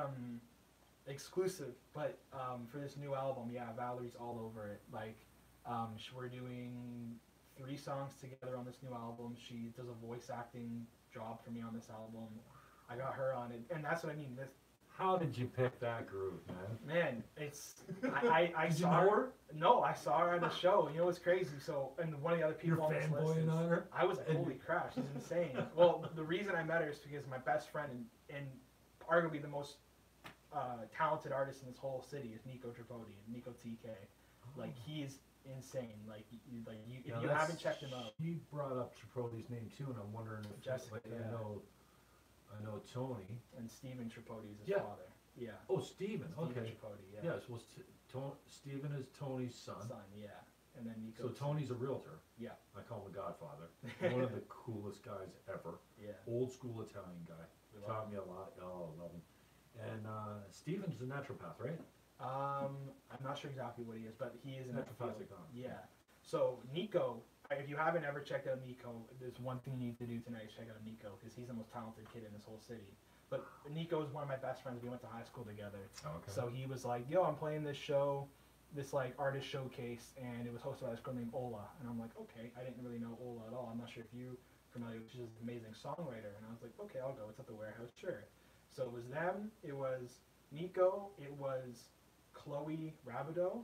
exclusive, but for this new album, yeah, Valerie's all over it. Like, we're doing 3 songs together on this new album. She does a voice acting job for me on this album. I got her on it, and that's what I mean. This How did you pick that groove, man? man, it's I Did you saw know her. her? No, I saw her at a show. You know what's crazy? So, and one of the other You're people on this list fanboying is, on her? I was like, holy crap, she's insane. Well, the reason I met her is because my best friend and arguably the most talented artist in this whole city is Nico Tripodi, Nico TK. Like, he's insane. Like if you haven't checked him out. She brought up Tripodi's name too, and I'm wondering if Jessica, like, yeah. I know Tony. And Stephen Tripodi is his Yeah. father. Yeah. Oh, Stephen. Stephen Okay. Tripodi, yeah. Yes. Well, Stephen is Tony's son. Son, yeah. And then Nico. So Tony's a realtor. Yeah. I call him a godfather. One of the coolest guys ever. Yeah. Old school Italian guy. We love Taught me a lot. Oh, I love him. And Stephen's a naturopath, right? I'm not sure exactly what he is, but he is in that field. Naturopathic on. Yeah. So Nico, if you haven't ever checked out Nico, there's one thing you need to do tonight is check out Nico because he's the most talented kid in this whole city. But Nico is one of my best friends. We went to high school together. Oh, okay. So he was like, "Yo, I'm playing this show, this like artist showcase, and it was hosted by this girl named Ola." And I'm like, "Okay, I didn't really know Ola at all. I'm not sure if you familiar. She's an amazing songwriter." And I was like, "Okay, I'll go. It's at the warehouse, sure." So it was them. It was Nico. It was Chloe Rabideau.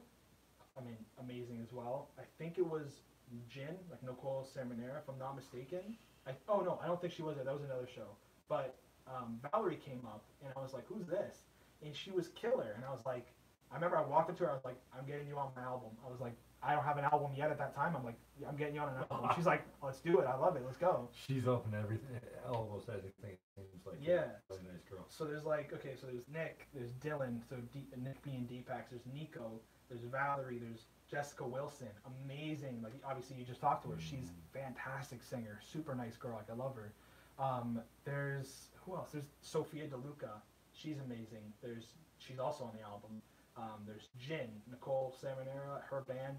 I mean, amazing as well. I think it was Jin, like Nicole Sermonera, if I'm not mistaken. Oh no, I don't think she was there. That was another show. But Valerie came up, and I was like, "Who's this?" And she was killer. And I was like, I remember I walked up to her. I was like, "I'm getting you on my album." I was like, I don't have an album yet at that time. I'm like, "Yeah, I'm getting you on an album." She's like, "Let's do it. I love it. Let's go." She's open to everything, almost everything. Seems like Yeah. a really nice girl. So there's like, okay, so there's Nick, there's Dylan, so Nick being Deepak, there's Nico, there's Valerie, there's Jessica Wilson, amazing. Like, obviously you just talked to her. She's a fantastic singer, super nice girl. Like, I love her. There's who else? There's Sophia DeLuca. She's amazing. She's also on the album. There's Jin, Nicole Sermonera, her band.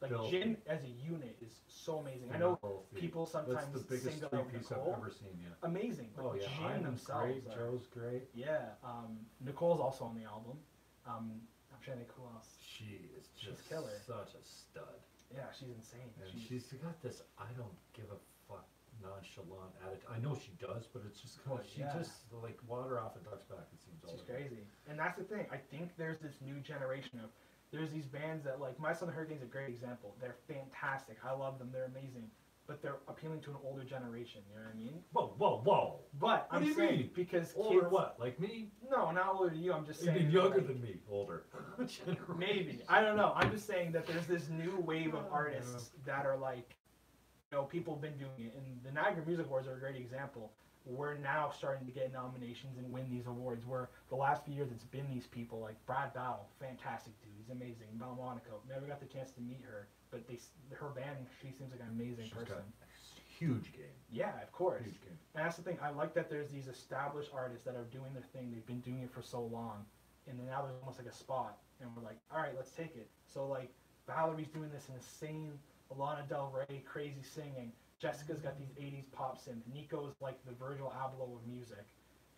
Like, Bill. Jin as a unit is so amazing. I know Filthy. people sometimes That's the biggest single out three-piece I've Nicole. ever seen. Yeah. Amazing. But Oh yeah, Jin Ivan's themselves great. are, Joe's great. yeah. Nicole's also on the album. I'm trying to think who else. She is She's just killer. such a stud. Yeah, she's insane. And she's got this I don't give a fuck nonchalant attitude. I know she does, but it's just kind of, she Yeah. just like water off and ducks back. It seems all She's the time. crazy. And that's the thing. I think there's this new generation of, there's these bands that, like, My Son the Hurricane's a great example. They're fantastic. I love them. They're amazing. But they're appealing to an older generation. You know what I mean? Whoa, whoa, whoa! But What I'm do you saying mean? because Older kids, what? Like me? No, not older than you. I'm just You saying. mean younger like, than me? Older. Maybe. I don't know. I'm just saying that there's this new wave of artists that are like, you know, people have been doing it. And the Niagara Music Awards are a great example. We're now starting to get nominations and win these awards, where the last few years it's been these people like Brad Bow, fantastic dude, he's amazing. Val Monaco, never got the chance to meet her, but her band, she seems like an amazing She's person. got a huge game. Yeah, of course. Huge game. And that's the thing. I like that there's these established artists that are doing their thing. They've been doing it for so long, and then now there's almost like a spot, and we're like, all right, let's take it. So like Valerie's doing this insane Lana Del Rey crazy singing. Jessica's got these 80s pop synth. Nico's like the Virgil Abloh of music.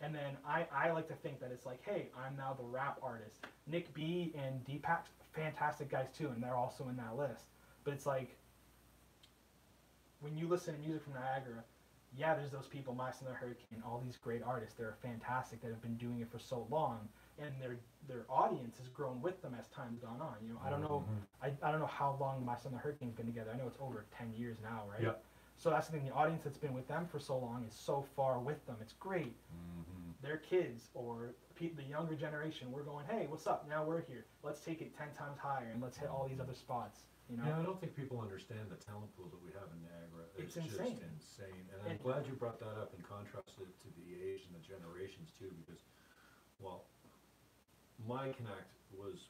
And then I like to think that it's like, hey, I'm now the rap artist. Nick B and Deepak, fantastic guys too, and they're also in that list. But it's like, when you listen to music from Niagara, yeah, there's those people, My Son the Hurricane, all these great artists. They're fantastic that have been doing it for so long, and their audience has grown with them as time's gone on. You know, I don't know, I don't know how long My Son the Hurricane's been together. I know it's over 10 years now, right? Yeah. So that's the thing. The audience that's been with them for so long is so far with them. It's great. Their kids or the younger generation, we're going, hey, what's up? Now we're here. Let's take it 10 times higher and let's hit all these other spots. You know? Yeah, I don't think people understand the talent pool that we have in Niagara. It's just insane. insane. And I'm glad you brought that up and contrasted it to the age and the generations too, because Well, my connect was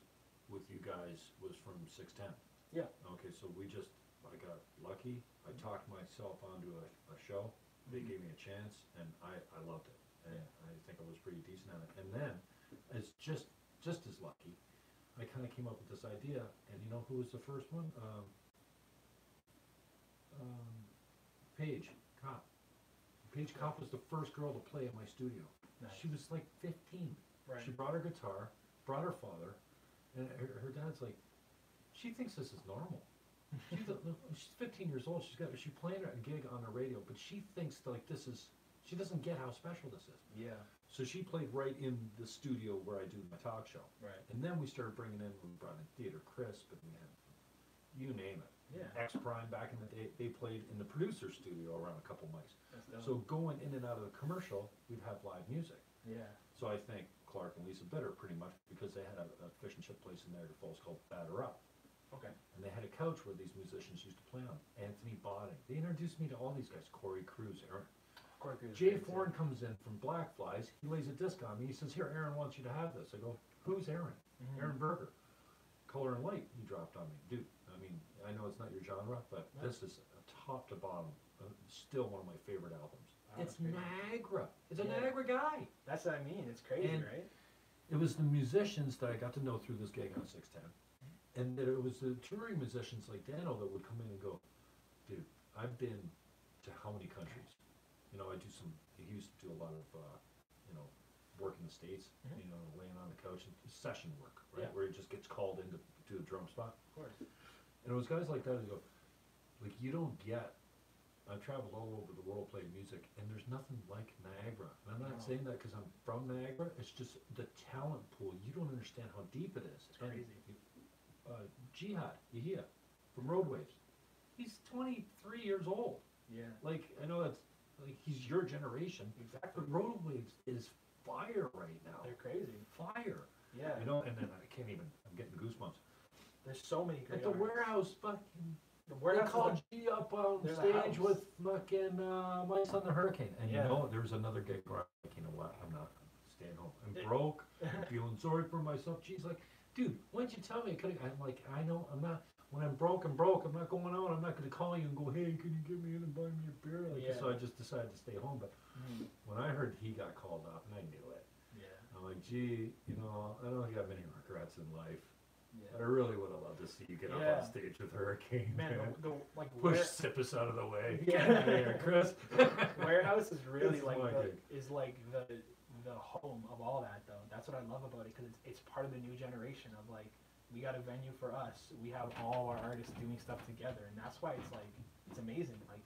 with you guys was from 610. Yeah. Okay, so I got lucky. I talked myself onto a show. They gave me a chance, and I loved it. And I think I was pretty decent at it. And then, as just as lucky, I kind of came up with this idea. And you know who was the first one? Paige Kopp. Paige Kopp was the first girl to play at my studio. Nice. She was like 15. Right. She brought her guitar, brought her father, and her dad's like, she thinks this is normal. She's 15 years old. She's playing a gig on the radio, but she thinks like she doesn't get how special this is. Yeah. So she played right in the studio where I do my talk show. Right. And then we started we brought in Theater Crisp, and we had, you name it. Yeah. X Prime back in the day, they played in the producer studio around a couple mics. That's dope. So going in and out of the commercial, we'd have live music. Yeah. So I thank Clark and Lisa Bitter pretty much because they had a fish and chip place in Niagara Falls called Batter Up. Okay. And they had a couch where these musicians used to play on. Anthony Bodding. They introduced me to all these guys. Corey Cruz, Aaron. Jay Foreign comes in from Black Flies. He lays a disc on me. He says, "Here, Aaron wants you to have this." I go, "Who's Aaron?" Aaron Berger. Color and Light. He dropped on me, dude. I mean, I know it's not your genre, but this is a top to bottom, still one of my favorite albums. Wow, it's Niagara. It's a Niagara guy. That's what I mean. It's crazy, And right? it was the musicians that I got to know through this gig on 610. And that it was the touring musicians like Dano that would come in and go, "Dude, I've been to how many countries? You know, he used to do a lot of, work in the States, laying on the couch, and session work, right? Yeah. Where he just gets called in to do a drum spot. Of course. And it was guys like that who go, like, you don't get, I've traveled all over the world playing music, and there's nothing like Niagara. And I'm not saying that because I'm from Niagara, it's just the talent pool. You don't understand how deep it is. It's crazy. Jihad Yahia from Roadwaves. He's 23 years old. Yeah. Like, I know that's, like, he's your generation. Exactly. But Roadwaves is fire right now. They're crazy. Fire. Yeah. You know, and then I'm getting goosebumps. There's so many great At the artists. Warehouse, fucking, The they Warehouse. called G up on They're the stage house. with fucking Mike's on the Hurricane. And Yeah. you know, there was another gig where I'm like, you know what, I'm not staying home. I'm broke, I'm feeling sorry for myself. She's like, dude, why didn't you tell me? I'm like, I know, I'm not, when I'm broke, I'm broke. I'm not going out. I'm not going to call you and go, "Hey, can you get me in and buy me a beer?" Like, Yeah. So I just decided to stay home. But when I heard he got called up, and I knew it, Yeah. I'm like, gee, you know, I don't think I have any regrets in life. Yeah. I really would have loved to see you get up Yeah. on stage with Hurricane. Man, Man. like Push Sippus out of the way. Yeah. Get out of here, Chris. Warehouse is really It's like my gig. the home of all that though. That's what I love about it because it's part of the new generation of like we got a venue for us. We have all our artists doing stuff together, and that's why it's amazing. Like,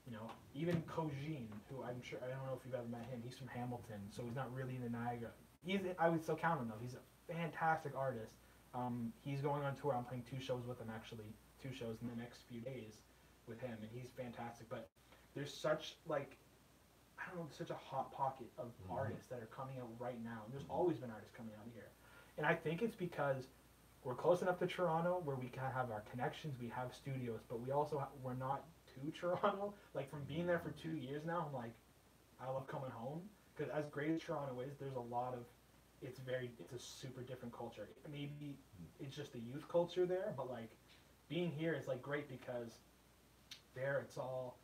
you know, even Kojin, who I'm sure I don't know if you've ever met him. He's from Hamilton, so he's not really in the Niagara. I would still count him though. He's a fantastic artist. He's going on tour. I'm playing 2 shows with him actually. 2 shows in the next few days with him, and he's fantastic. But there's such like I don't know, such a hot pocket of artists that are coming out right now. And there's always been artists coming out here, and I think it's because we're close enough to Toronto where we can have our connections. We have studios, but we also we're not to Toronto. Like from being there for 2 years now, I'm like, I love coming home because as great as Toronto is, there's a lot of it's a super different culture. Maybe it's just the youth culture there, but like being here is like great because there it's all,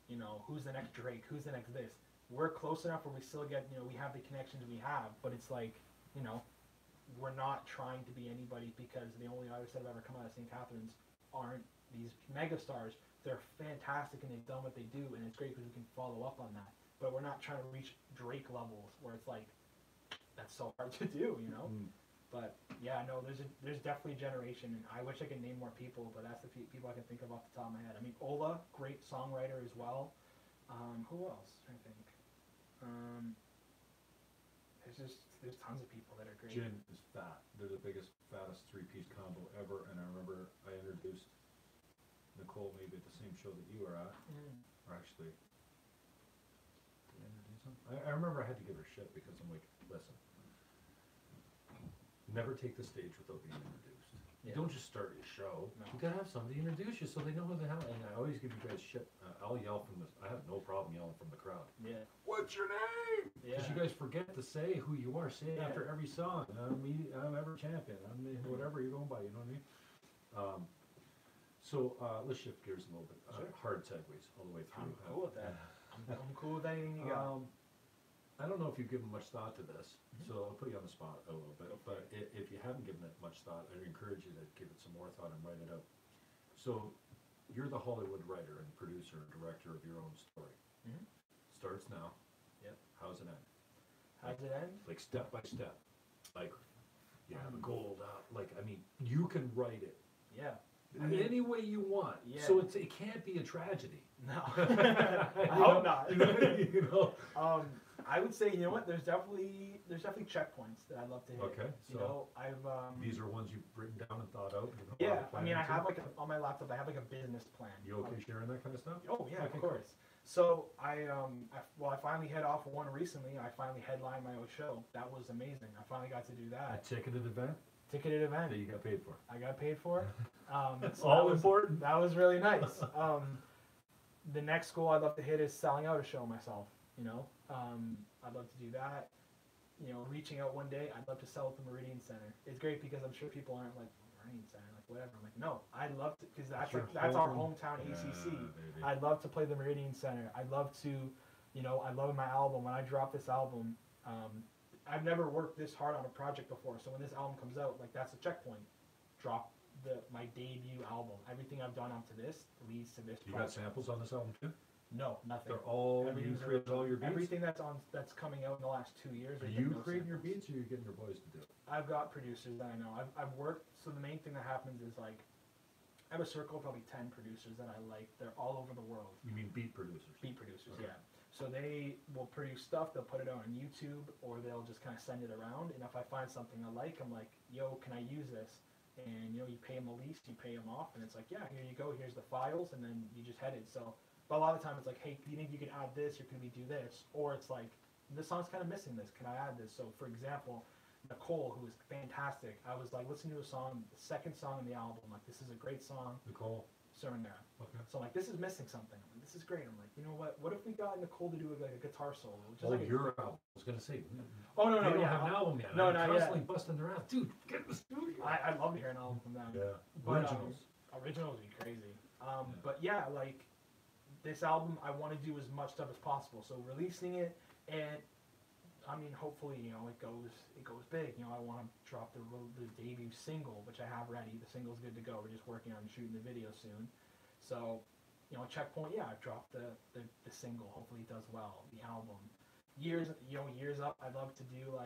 you know, who's the next Drake, who's the next this. We're close enough where we still get, you know, we have the connections we have, but it's like, you know, we're not trying to be anybody because the only artists that have ever come out of St. Catharines aren't these mega stars. They're fantastic and they've done what they do, and it's great because we can follow up on that. But we're not trying to reach Drake levels where it's like, that's so hard to do, you know? But yeah, no, there's definitely a generation, and I wish I could name more people, but that's the people I can think of off the top of my head. I mean, Ola, great songwriter as well. Who else? I'm trying to think. There's tons of people that are great. Gin is fat. They're the biggest, fattest 3-piece combo ever, and I remember I introduced Nicole maybe at the same show that you were at, or actually, did I introduce him? I remember I had to give her shit because I'm like, listen, never take the stage without being introduced. You don't just start your show. No. You gotta have somebody introduce you so they know who the hell. And I always give you guys shit. I'll yell from the. I have no problem yelling from the crowd. Yeah. What's your name? Yeah. Because you guys forget to say who you are. Say it after every song. I'm Everett Champion. I'm whatever you're going by. You know what I mean? So let's shift gears a little bit. Sure. Hard segues all the way through. I'm cool with that. I'm cool with anything you got. I don't know if you've given much thought to this, so I'll put you on the spot a little bit. But if you haven't given it much thought, I'd encourage you to give it some more thought and write it out. So, you're the Hollywood writer and producer and director of your own story. Mhm. Starts now. Yep. How's it end? How's it end? Like step by step. Like you have a goal. Like I mean, you can write it Yeah. any way you want. Yeah. So it can't be a tragedy. No. I hope not. You know. I would say, you know what? There's definitely checkpoints that I'd love to hit. Okay, You so know, I've these are ones you've written down and thought out. And yeah. I mean, I into? have like on my laptop. I have like a business plan. You okay sharing that kind of stuff? Oh yeah, Okay, of course. So I finally head off one recently. I finally headlined my own show. That was amazing. I finally got to do A that. ticketed event Ticketed event. that you got paid for. I got paid for. That's So all that was- important. That was really nice. The next goal I'd love to hit is selling out a show myself. You know, I'd love to do that. You know, reaching out one day, I'd love to sell at the Meridian Center. It's great because I'm sure people aren't like Meridian Center, like whatever. I'm like, no, I'd love to because that's Your that's our home- hometown ACC. baby. I'd love to play the Meridian Center. I'd love to, you know, I love my album. When I drop this album, I've never worked this hard on a project before. So when this album comes out, like that's a checkpoint. Drop my debut album. Everything I've done up to this leads to this You got project. samples on this album too? No, nothing. They're all you Everything's created all your beats. Everything that's coming out in the last 2 years. Are there's you been no creating your samples. beats, or you're getting your boys to do it? I've got producers that I know. I've worked. So the main thing that happens is like I have a circle of probably 10 producers that I like. They're all over the world. You mean beat producers? Beat producers, Okay. yeah. So they will produce stuff. They'll put it out on YouTube, or they'll just kind of send it around. And if I find something I like, I'm like, "Yo, can I use this?" And you know, you pay them the lease, you pay them off, and it's like, "Yeah, here you go. Here's the files," and then you just head it. So, but a lot of the time it's like, "Hey, do you think you can add this, or can we do this?" Or it's like, "This song's kind of missing this. Can I add this?" So, for example, Nicole, who was fantastic, I was like, "Listen to a song, the second song in the album. Like, this is a great song." Nicole. Serenade. Okay. So I'm like, this is missing something. I'm like, this is great. I'm like, you know what? What if we got Nicole to do like a guitar solo? Which is Oh, like your album. I was gonna say. oh no, They no, don't yeah. have an album yet. No, I'm not constantly yet. busting their ass, dude. Get in the studio. I'd love to hear an album from them. Yeah. But, Originals. Originals would be crazy. Yeah. But yeah, like this album, I want to do as much stuff as possible. So releasing it, and I mean, hopefully, you know, it goes big. You know, I want to drop the debut single, which I have ready. The single's good to go. We're just working on shooting the video soon. So, you know, checkpoint. Yeah, I've dropped the single. Hopefully, it does well. The album. Years up. I'd love to do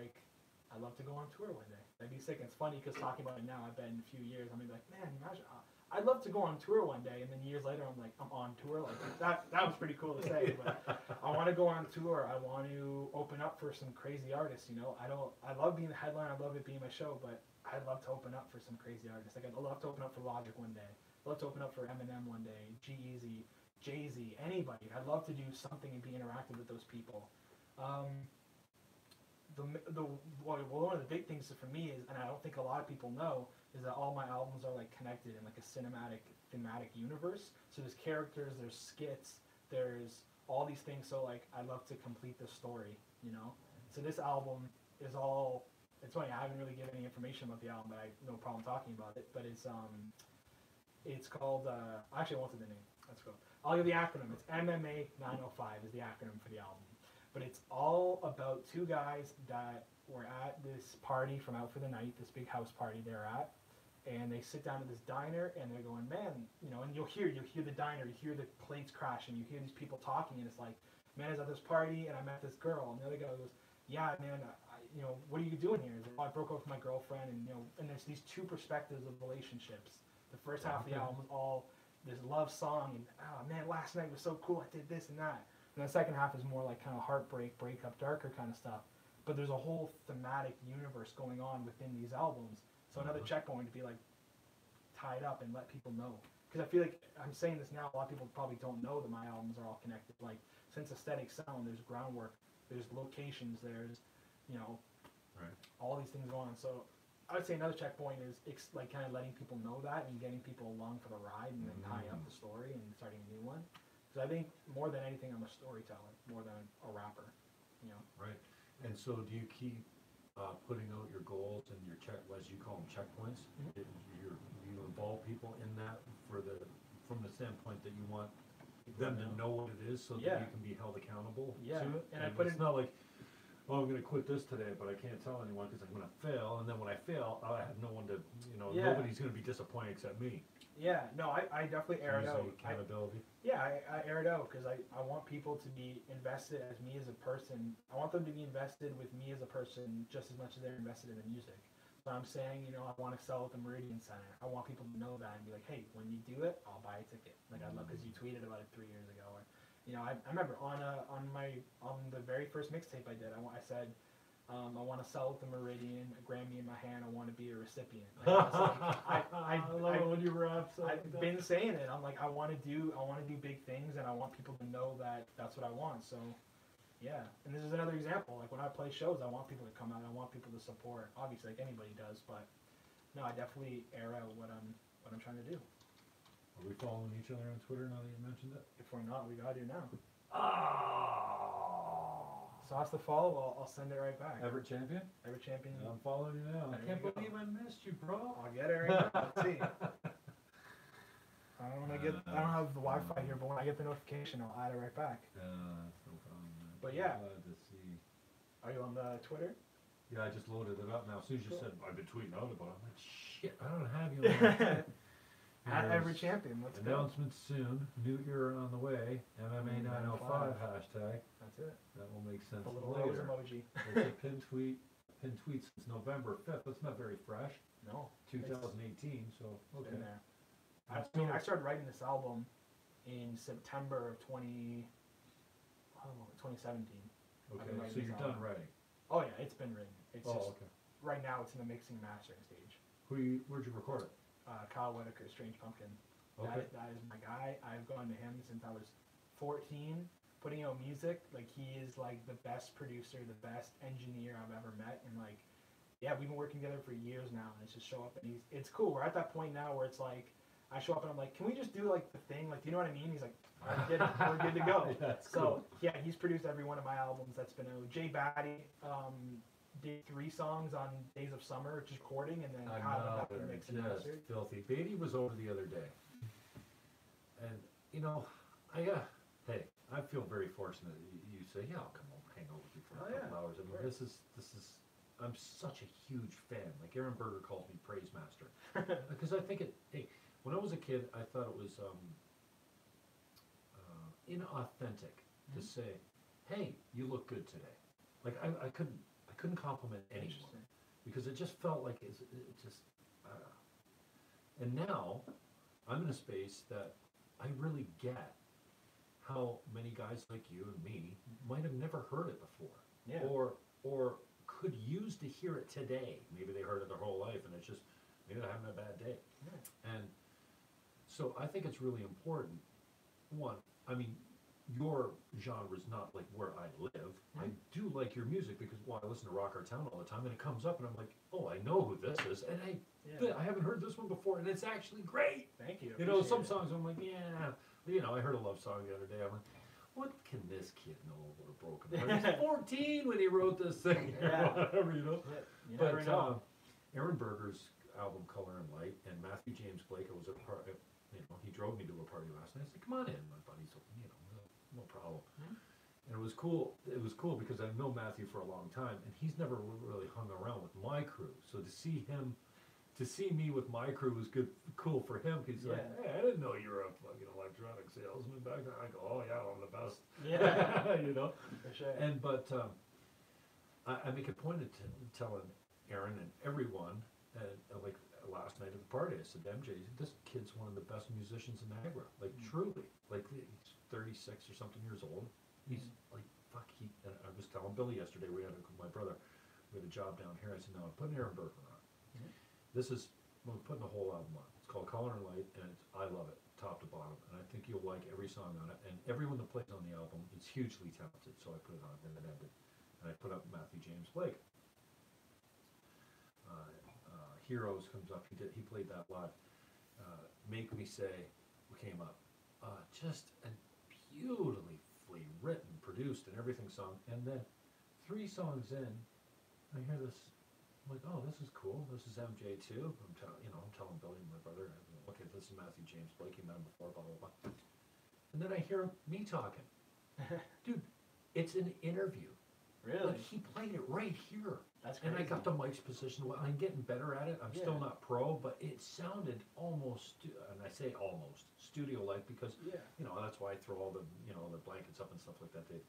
I'd love to go on tour one day. That'd be sick. It's funny because talking about it now, I bet in a few years, I'm gonna be like, man, imagine. I'd love to go on tour one day, and then years later, I'm like, I'm on tour. Like that was pretty cool to say. But I want to go on tour. I want to open up for some crazy artists. You know, I love being the headline. I love it being my show, but I'd love to open up for some crazy artists. Like I'd love to open up for Logic one day. I'd love to open up for Eminem one day. G-Eazy, Jay-Z, anybody. I'd love to do something and be interactive with those people. One of the big things for me is, and I don't think a lot of people know, is that all my albums are like connected in like a thematic universe. So there's characters, there's skits, there's all these things. So like I love to complete the story, you know. So this album is all. It's funny, I haven't really given any information about the album, but I have no problem talking about it. But it's called. Actually, I wanted the name. Let's go. I'll give the acronym. It's MMA 905 is the acronym for the album. But it's all about two guys that were at this party from Out for the Night, this big house party they're at, and they sit down at this diner and they're going, man, you know, and you'll hear the diner, you hear the plates crashing, you hear these people talking, and it's like, man, I was at this party and I met this girl, and the other guy goes, yeah, man, you know, what are you doing here? He's like, oh, I broke up with my girlfriend, and you know, and there's these two perspectives of relationships. The first half of the album is all this love song, and oh man, last night was so cool, I did this and that. And the second half is more like kind of heartbreak, breakup, darker kind of stuff. But there's a whole thematic universe going on within these albums. So another checkpoint to be like tied up and let people know. Because I feel like I'm saying this now, a lot of people probably don't know that my albums are all connected. Like since aesthetic sound, there's groundwork, there's locations, there's, you know, right, all these things going on. So I would say another checkpoint is like kind of letting people know that and getting people along for the ride and then tying up the story and starting a new one. Because I think more than anything, I'm a storyteller more than a rapper. You know. Right. And so, do you keep putting out your goals and your as you call them, checkpoints? Do you involve people in that from the standpoint that you want them to know what it is, so that you can be held accountable to it? And I put it's not like, oh, I'm going to quit this today, but I can't tell anyone because I'm going to fail. And then when I fail, I have no one to, nobody's going to be disappointed except me. Yeah, no, I definitely air it out. Accountability. I air it out because I want people to be invested as me as a person. I want them to be invested with me as a person just as much as they're invested in the music. So I'm saying, I want to sell at the Meridian Center. I want people to know that and be like, hey, when you do it, I'll buy a ticket. Like I love because you tweeted about it 3 years ago. Or, I remember on the very first mixtape I did, I said, I want to sell at the Meridian, a Grammy in my hand. I want to be a recipient. Like, I love it when you rap. I've been saying it. I'm like, I want to do big things, and I want people to know that that's what I want. So, yeah. And this is another example. Like when I play shows, I want people to come out. I want people to support. Obviously, like anybody does. But no, I definitely air out what I'm trying to do. Are we following each other on Twitter now that you mentioned it? If we're not, we gotta do now. Oh. So that's the follow. I'll send it right back. Everett Champion? Everett Champion. I'm following you now. I can't believe I missed you, bro. I'll get it right now. Let's see. I don't have the Wi-Fi here, but when I get the notification, I'll add it right back. That's no problem, man. But yeah. Glad to see. Are you on the Twitter? Yeah, I just loaded it up now. As soon as you said I've been tweeting out about it, I'm like, shit, I don't have you on. At Everett Champion. Let's go. Announcements soon. New era on the way. MMA 905 hashtag. That's it. That will make sense The little later. rose emoji. It's a pin tweet since November 5th. That's not very fresh. No. 2018. So okay. Been there. I started writing this album in September of 2017. Okay, so you're done writing. Oh yeah, it's been written. It's just okay. Right now it's in the mixing mastering stage. Where'd you record it? Kyle Whitaker, Strange Pumpkin. Okay. That is my guy. I've gone to him since I was 14, putting out music. Like he is like the best producer, the best engineer I've ever met, and like, yeah, we've been working together for years now. And it's just show up and it's cool. We're at that point now where it's like, I show up and I'm like, can we just do like the thing? Like, do you know what I mean? He's like, we're good to go. That's so cool. yeah, he's produced every one of my albums that's been out. Jay Batty did 3 songs on Days of Summer, just recording, and then Kyle went back and mixed and mastered. Filthy. Beatty was over the other day, and I feel very fortunate. You say, yeah, I'll come over, hang out with you for a couple hours. I mean, this is. I'm such a huge fan. Like Aaron Berger calls me praise master because I think when I was a kid, I thought it was inauthentic to say, hey, you look good today. Like I couldn't compliment anyone because it just felt like it just. And now I'm in a space that I really get how many guys like you and me might have never heard it before, or could use to hear it today. Maybe they heard it their whole life, and it's just maybe they're having a bad day. And so I think it's really important. One, I mean, your genre is not like where I live. I do like your music because I listen to Rock Our Town all the time, and it comes up, and I'm like, oh, I know who this is, and I haven't heard this one before, and it's actually great. Thank you. Some songs I'm like, yeah. I heard a love song the other day. I'm like, what can this kid know about a broken heart? He's 14 when he wrote this thing, or whatever, But Aaron Berger's album Color and Light, and Matthew James Blake was a part. He drove me to a party last night. I said, come on in, my buddy. So no problem. And it was cool. It was cool because I've known Matthew for a long time, and he's never really hung around with my crew. So to see me with my crew was cool for him. He's like, hey, I didn't know you were a fucking electronic salesman back then. I go, oh yeah, I'm the best. Yeah, For sure. And I make a point of telling Aaron and everyone, like last night at the party, I said, MJ, this kid's one of the best musicians in Niagara. Like truly, like he's 36 or something years old. He's like, fuck. And I was telling Billy yesterday. My brother. We had a job down here. I said, no, I'm putting Aaron Berger on. We're putting the whole album on. It's called Color and Light, and I love it, top to bottom. And I think you'll like every song on it. And everyone that plays on the album is hugely talented, so I put it on, and it ended. And I put up Matthew James Blake. Heroes comes up. He played that live. Make Me Say came up. Just a beautifully written, produced, and everything song. And then 3 songs in, I hear this. I'm like, oh, this is cool. This is MJ too. I'm telling Billy, my brother, okay, this is Matthew James Blake. He met him before, blah blah blah. And then I hear me talking. Dude, it's an interview. Really? Like, he played it right here. That's crazy. And I got the mic's positioned well. I'm getting better at it. I'm still not pro, but it sounded almost, and I say almost, studio-like because, that's why I throw all the, the blankets up and stuff like that. They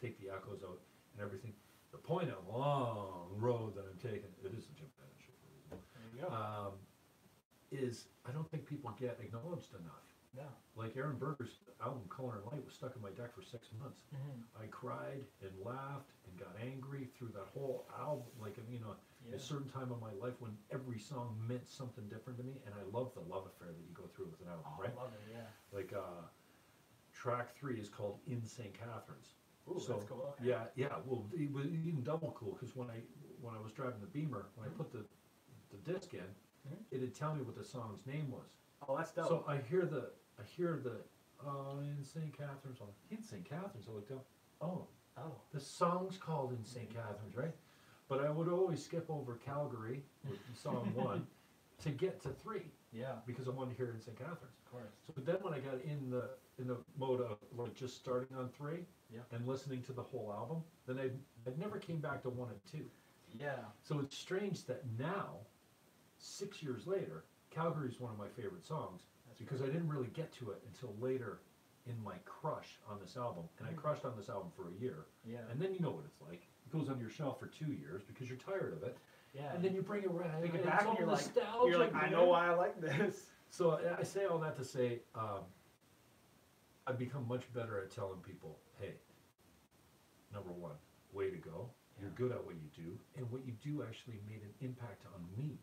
take the echoes out and everything. The point of the long road that I'm taking, it is a Jim Fannon show for a reason, There you go. is I don't think people get acknowledged enough. No. Like Aaron Berger's album Color and Light was stuck in my deck for 6 months. I cried and laughed and got angry through that whole album. Like, a certain time of my life when every song meant something different to me, and I love the love affair that you go through with an album, right? I love it, yeah. Like, track 3 is called In St. Catharines. Ooh, So, that's cool. Okay. yeah. Well, it was even double cool because when I was driving the Beamer, when I put the disc in, it'd tell me what the song's name was. Oh, that's dope. So I hear the in St. Catharines. In St. Catharines, I looked up. Oh, the song's called In St. Catharines, right? But I would always skip over Calgary with song 1 to get to 3. Yeah. Because I wanted to hear it in St. Catharines. Of course. So, but then when I got in the mode of like just starting on 3 and listening to the whole album, then I never came back to 1 and 2. Yeah. So it's strange that now, 6 years later, Calgary is one of my favorite songs because I didn't really get to it until later in my crush on this album. And I crushed on this album for a year. Yeah. And then you know what it's like. It goes on your shelf for 2 years because you're tired of it. Yeah. And then you bring it right back and you're like, I know why I like this. So I say all that to say, I've become much better at telling people, hey, number 1, way to go. You're good at what you do, and what you do actually made an impact on me.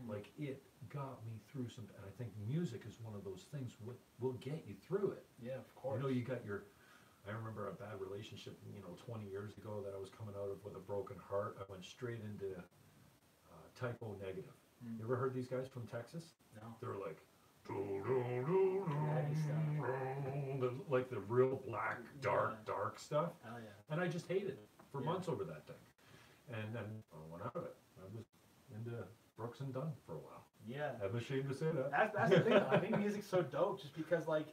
Like, it got me through some, and I think music is one of those things will get you through it. Yeah, of course. You got I remember a bad relationship, 20 years ago that I was coming out of with a broken heart. I went straight into typo negative. You ever heard these guys from Texas? No. They're like, like the real black, dark stuff. Hell yeah. And I just hated it for months over that thing. And then I went out of it. I was into Brooks and Dunn for a while. Yeah. I'm ashamed to say that. That's the thing, though. I think music's so dope just because, like,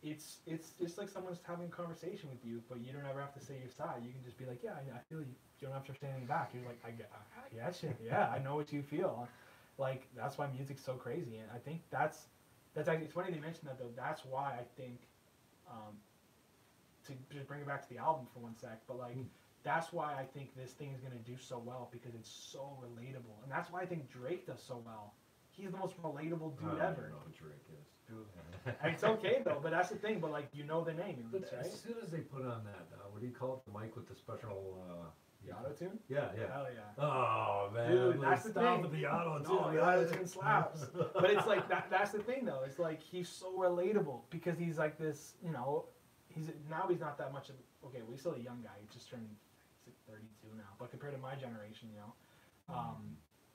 it's just like someone's having a conversation with you, but you don't ever have to say your side. You can just be like, yeah, I feel you. You don't have to say anything back. You're like, I get shit. Yeah, I know what you feel. Like, that's why music's so crazy. And I think that's actually, it's funny they mentioned that, though. That's why I think, to just bring it back to the album for 1 sec, but, like, that's why I think this thing is going to do so well, because it's so relatable. And that's why I think Drake does so well. He's the most relatable dude ever. I don't know who Drake is. It's okay, though, but that's the thing. But, like, you know the name, But right? as soon as they put on that, what do you call it? The mic with the special... The auto-tune? Yeah. Hell yeah. Oh, man. Dude, that's the thing. With the auto-tune. No, the auto-tune slaps. But it's like, that's the thing, though. It's like, he's so relatable because he's like this, he's not that much of... Okay, well, he's still a young guy. He just turned 32 now. But compared to my generation,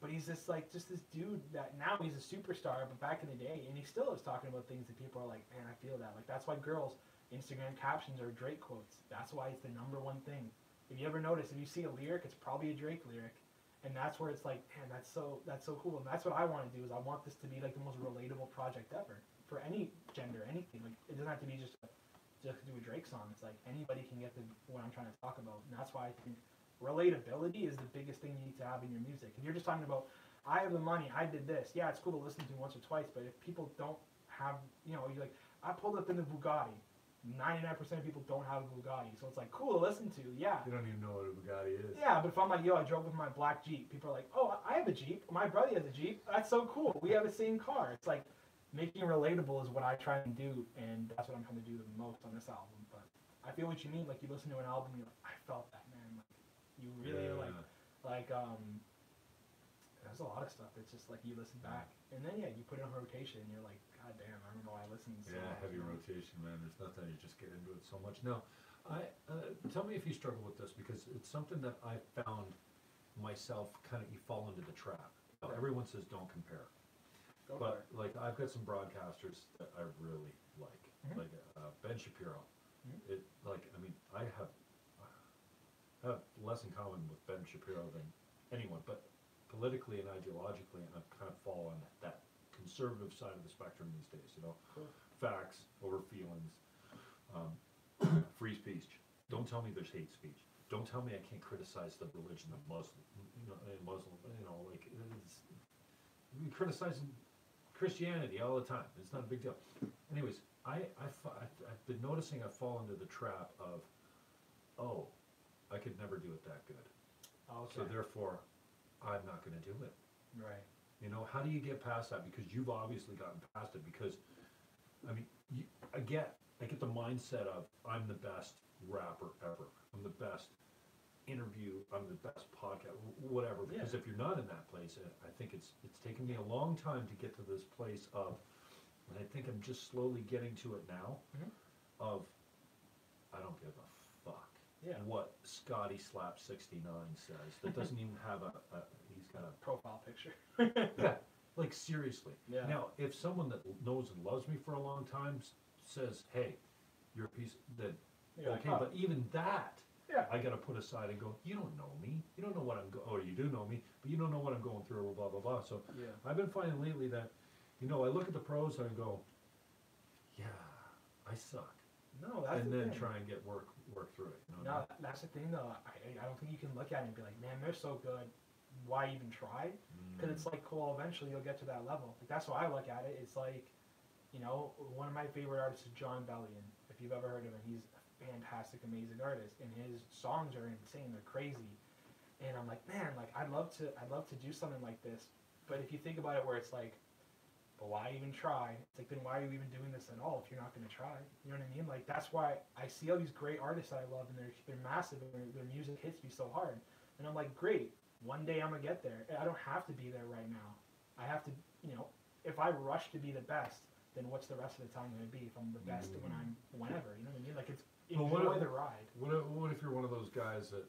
but he's just this dude that now he's a superstar, but back in the day, and he still is talking about things that people are like, man, I feel that. Like, that's why girls' Instagram captions are Drake quotes. That's why it's the #1 thing. If you ever notice, if you see a lyric, it's probably a Drake lyric. And that's where it's like, man, that's so cool. And that's what I want to do, is I want this to be like the most relatable project ever. For any gender, anything. Like, it doesn't have to be just to do a Drake song. It's like anybody can get what I'm trying to talk about. And that's why I think relatability is the biggest thing you need to have in your music. If you're just talking about, I have the money, I did this. Yeah, it's cool to listen to once or twice, but if people don't have, you're like, I pulled up in the Bugatti. 99% of people don't have a Bugatti, so it's like cool to listen to. Yeah. You don't even know what a Bugatti is. Yeah, but if I'm like, yo, I drove with my black Jeep, people are like, oh, I have a Jeep. My brother has a Jeep. That's so cool. We have the same car. It's like making it relatable is what I try and do, and that's what I'm trying to do the most on this album. But I feel what you mean. Like, you listen to an album, you're like, I felt that, man. Like, you really are like there's a lot of stuff. It's just like you listen back, and then you put it on rotation, and you're like, God damn, I remember why I listened. So much, heavy rotation, man. There's nothing. You just get into it so much. Now, tell me if you struggle with this, because it's something that I found myself you fall into the trap. everyone says don't compare. Go But like I've got some broadcasters that I really like, like Ben Shapiro. Mhm. I have less in common with Ben Shapiro than anyone, but politically and ideologically, I kind of fall on that conservative side of the spectrum these days. Cool. Facts over feelings, free speech. Don't tell me there's hate speech. Don't tell me I can't criticize the religion of Muslim. We criticize Christianity all the time. It's not a big deal. Anyways, I've been noticing I've fallen into the trap of, oh, I could never do it that good. Okay. So therefore, I'm not going to do it. Right. How do you get past that? Because you've obviously gotten past it. Because, I get the mindset of I'm the best rapper ever. I'm the best interview. I'm the best podcast. Whatever. Because if you're not in that place, I think it's taken me a long time to get to this place of, and I think I'm just slowly getting to it now. Of I don't give a fuck. Yeah. What Scotty Slap 69 says. That doesn't even have he's got a profile picture. yeah, like seriously. Yeah. Now, if someone that knows and loves me for a long time says, "Hey, you're a piece," then okay. But even that, I got to put aside and go, "You don't know me. You don't know what I'm or you do know me, but you don't know what I'm going through." Blah blah blah. So I've been finding lately that, I look at the pros and I go, "Yeah, I suck." No, that's and the then thing. try and work through it. No, that's the thing though. I don't think you can look at it and be like, man, they're so good. Why even try? Because it's like, cool, eventually you'll get to that level. Like that's why I look at it. It's like, one of my favorite artists is John Bellion. If you've ever heard of him, he's a fantastic, amazing artist, and his songs are insane. They're crazy, and I'm like, man, like I'd love to do something like this. But if you think about it, where it's like, but why even try? It's like, then why are you even doing this at all if you're not going to try? You know what I mean? Like, that's why I see all these great artists that I love, and they're massive, and their music hits me so hard. And I'm like, great, one day I'm going to get there. I don't have to be there right now. I have to, if I rush to be the best, then what's the rest of the time going to be if I'm the best whenever? You know what I mean? Like, it's enjoy the ride. What if you're one of those guys that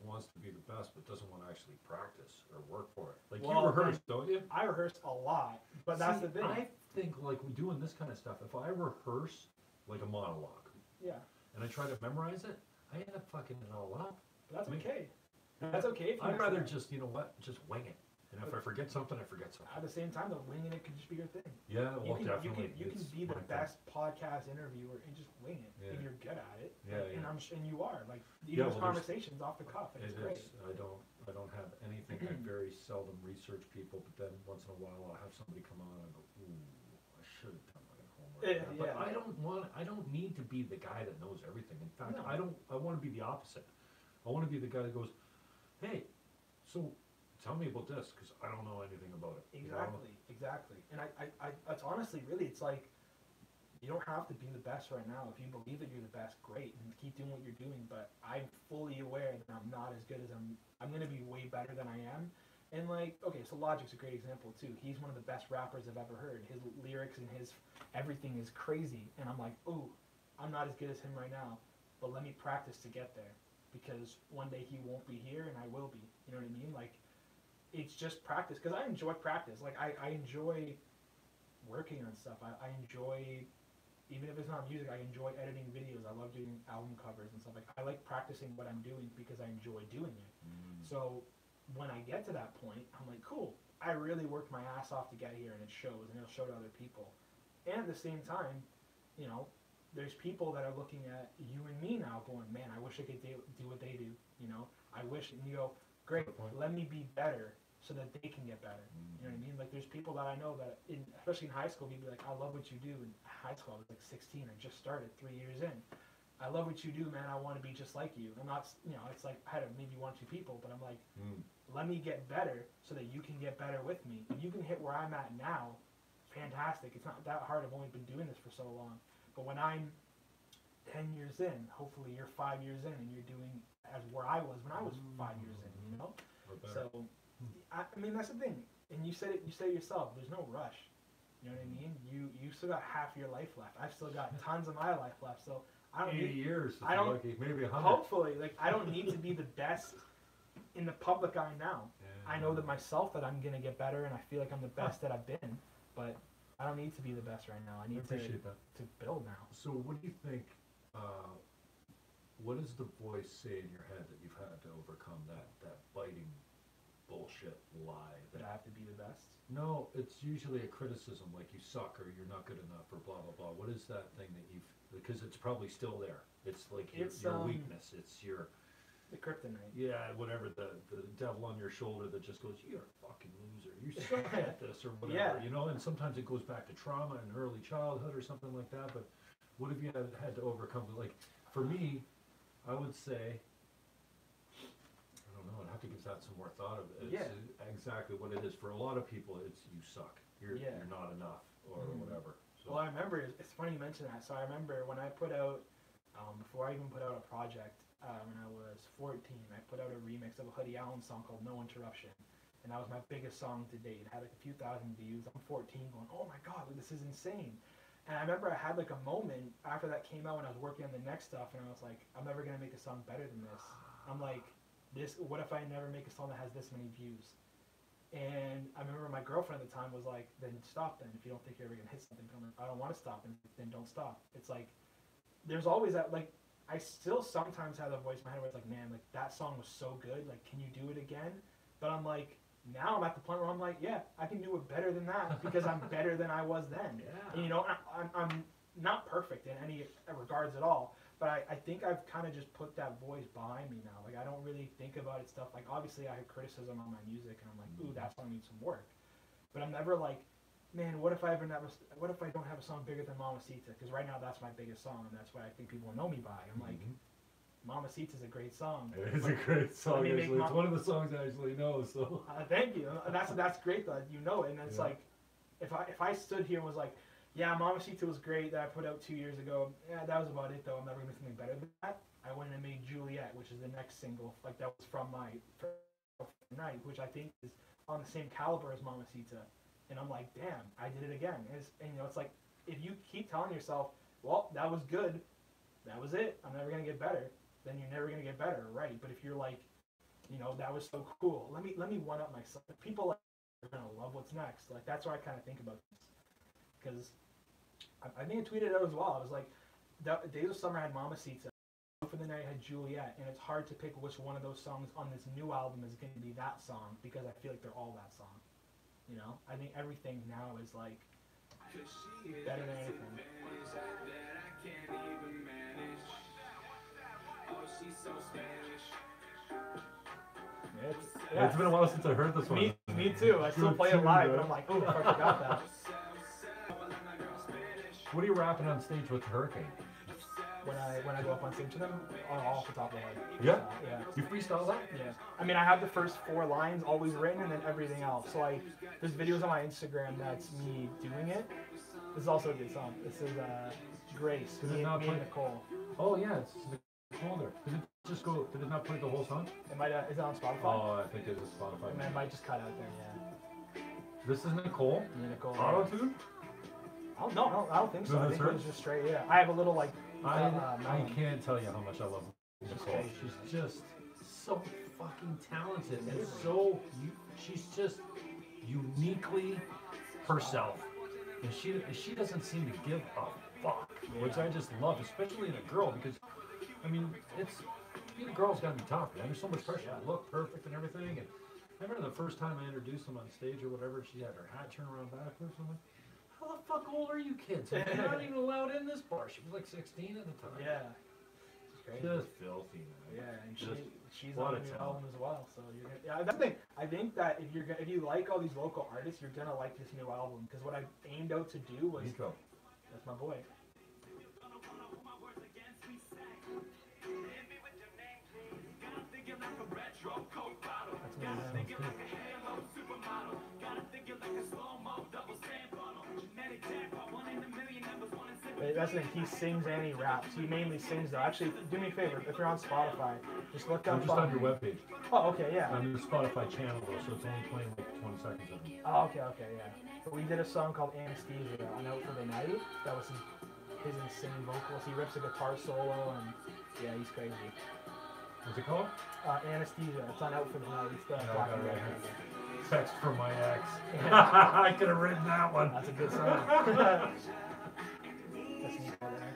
wants to be the best but doesn't want to actually practice or work for it? Like, you rehearse, don't you? I rehearse a lot, but that's the thing. I think doing this kind of stuff, if I rehearse like a monologue, and I try to memorize it, I end up fucking it all up. But that's okay. That's okay. If I'd rather just just wing it. And if I forget something, I forget something. At the same time, though, winging it could just be your thing. Yeah, well, definitely. You can be the best podcast interviewer and just wing it, and you're good at it. Yeah, and you are those conversations off the cuff. And it's great. I don't have anything. I very seldom research people, but then once in a while I'll have somebody come on and I go, ooh, I should have done my homework. But I don't need to be the guy that knows everything. In fact, I want to be the opposite. I want to be the guy that goes, hey, so tell me about this, because I don't know anything about it. Exactly. And it's honestly, really, it's like, you don't have to be the best right now. If you believe that you're the best, great, and keep doing what you're doing. But I'm fully aware that I'm not as good as I'm going to be way better than I am. And so Logic's a great example too. He's one of the best rappers I've ever heard. His lyrics and his everything is crazy. And I'm like, ooh, I'm not as good as him right now, but let me practice to get there, because one day he won't be here and I will be. You know what I mean? Like, it's just practice, because I enjoy practice. Like, I enjoy working on stuff. I enjoy, even if it's not music, I enjoy editing videos. I love doing album covers and stuff. Like, I like practicing what I'm doing because I enjoy doing it. So when I get to that point, I'm like, cool, I really worked my ass off to get here, and it shows, and it'll show to other people. And at the same time, there's people that are looking at you and me now going, man, I wish I could do what they do. I wish, and you go, great, let me be better so that they can get better. You know what I mean? Like, there's people that I know that, especially in high school, people be like, I love what you do. In high school, I was like 16. I just started 3 years in. I love what you do, man. I want to be just like you. I'm not, it's like I had maybe 1 or 2 people, but I'm like, let me get better so that you can get better with me. If you can hit where I'm at now, fantastic. It's not that hard. I've only been doing this for so long. But when I'm 10 years in, hopefully you're 5 years in, and you're doing as where I was when I was 5 years in, So, I mean, that's the thing. And you said it yourself, there's no rush. You know what I mean? You still got half your life left. I've still got tons of my life left. So I don't 80 need, years, I don't, lucky, maybe 100. hopefully, I don't need to be the best in the public eye now. I know that myself that I'm gonna get better, and I feel like I'm the best that I've been, but I don't need to be the best right now. I need to build now. So what do you think? What does the voice say in your head that you've had to overcome that biting bullshit lie? That I have to be the best? No, it's usually a criticism, like you suck or you're not good enough or blah blah blah. What is that thing that you've? Because it's probably still there. It's like your weakness. It's your the kryptonite. Yeah, whatever the devil on your shoulder that just goes, you're a fucking loser. You suck at this or whatever. You know. And sometimes it goes back to trauma and early childhood or something like that. But what have you had to overcome? Like for me. I would say, I don't know, I'd have to give that some more thought of it. It's exactly what it is. For a lot of people, it's you suck. You're not enough or whatever. So. Well, I remember, it's funny you mention that. So I remember when I put out, before I even put out a project, when I was 14, I put out a remix of a Hoodie Allen song called No Interruption. And that was my biggest song to date. It had like a few thousand views. I'm 14 going, oh my God, this is insane. And I remember I had like a moment after that came out when I was working on the next stuff, and I was like, I'm never gonna make a song better than this. I'm like, what if I never make a song that has this many views? And I remember my girlfriend at the time was like, then stop then, if you don't think you're ever gonna hit something. I'm like, I don't wanna stop, and then don't stop. It's like, there's always that, like, I still sometimes have that voice in my head where it's like, man, like that song was so good, like can you do it again? But I'm like, now I'm at the point where I'm like, yeah, I can do it better than that because I'm better than I was then. Yeah. And, you know, I'm not perfect in any regards at all, but I think I've kind of just put that voice behind me now. Like, I don't really think about it stuff. Like, obviously I have criticism on my music, and I'm like, ooh, that song needs some work. But I'm never like, man, what if I don't have a song bigger than Mamacita? Because right now that's my biggest song, and that's what I think people know me by. I'm like, Mamacita's a great song. It is a great song. Actually, it's one of the songs I actually know. So thank you. That's great that you know it. And it's like, if I stood here and was like, yeah, Mamacita was great that I put out 2 years ago. Yeah, that was about it though. I'm never gonna make something better than that. I went and made Juliet, which is the next single. Like that was from my night, which I think is on the same caliber as Mamacita. And I'm like, damn, I did it again. And you know, it's like if you keep telling yourself, well, that was good, that was it. I'm never gonna get better. Then you're never gonna get better, right? But if you're like, you know, that was so cool. Let me one up myself. People are gonna love what's next. Like that's why I kind of think about this, because I think I tweeted it out as well. I was like, Days of Summer had Mamacita, for the Night had Juliet, and it's hard to pick which one of those songs on this new album is going to be that song because I feel like they're all that song. You know, I think everything now is like better than anything. It's been a while since I heard this one. Me too. I still play it live, but I'm like, oh, I forgot that. What are you rapping on stage with Hurricane? When I go up on stage to them, off the top of my head. Yeah? Yeah. You freestyle that? Yeah. I mean, I have the first 4 lines always written and then everything else. So like, there's videos on my Instagram that's me doing it. This is also a good song. This is Grace, me and Nicole. Oh yeah, it's Nicole there. Did it not play the whole song? It might, is it on Spotify? Oh, I think it is Spotify. It might just cut out there, yeah. This is Nicole? Yeah, Nicole. Auto-tune? No, I don't think so. No, I think it was just straight, yeah. I have a little like... I can't tell you how much I love Nicole. She's just so fucking talented and she's just uniquely herself. And she doesn't seem to give a fuck, which I just love, especially in a girl, because, I mean, being a girl's gotta be tough, man. There's so much pressure to look perfect and everything. And I remember the first time I introduced them on stage or whatever, she had her hat turned around backwards. I'm like, how the fuck old are you kids? You're not even allowed in this bar. She was like 16 at the time. Yeah. It's crazy. Just filthy, man. Yeah, and she's on the new album as well. So I think that if you like all these local artists, you're gonna like this new album, because what I aimed out to do was that's my boy. That's me, man. That's the thing, he sings and he raps. He mainly sings though. Actually, do me a favor, if you're on Spotify, just look up... I'm just on your webpage. Oh, okay, yeah. On your Spotify channel though, so it's only playing like 20 seconds of it. Oh, okay, yeah. But we did a song called Anesthesia on Out for the Night. That was his insane vocals. He rips a guitar solo and yeah, he's crazy. What's it called? Anesthesia. It's on Out for the Night. It's the Yeah, I black got and it red right version. here. Text from my ex. Yeah. I could have written that one. That's a good song. That's neat right there.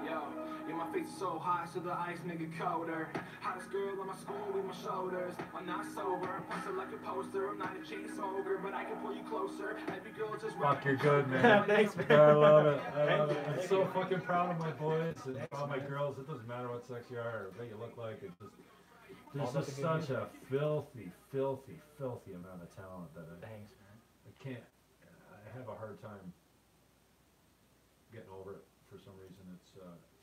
Yo, yeah, my face is so hot, so the ice nigga colder. Hottest girl on my school with my shoulders. I'm not sober, posted like a poster. I'm not a chain smoker, but I can pull you closer. Every girl just Fuck, you're good, man. Thanks, man. I love it. I love it. Thank I'm you. so fucking proud of my boys and Thanks, all my man. girls. It doesn't matter what sex you are or what you look like. It just All there's about just the good such a filthy, filthy, filthy amount of talent that Thanks, man. I can't. I have a hard time getting over it for some reason. It's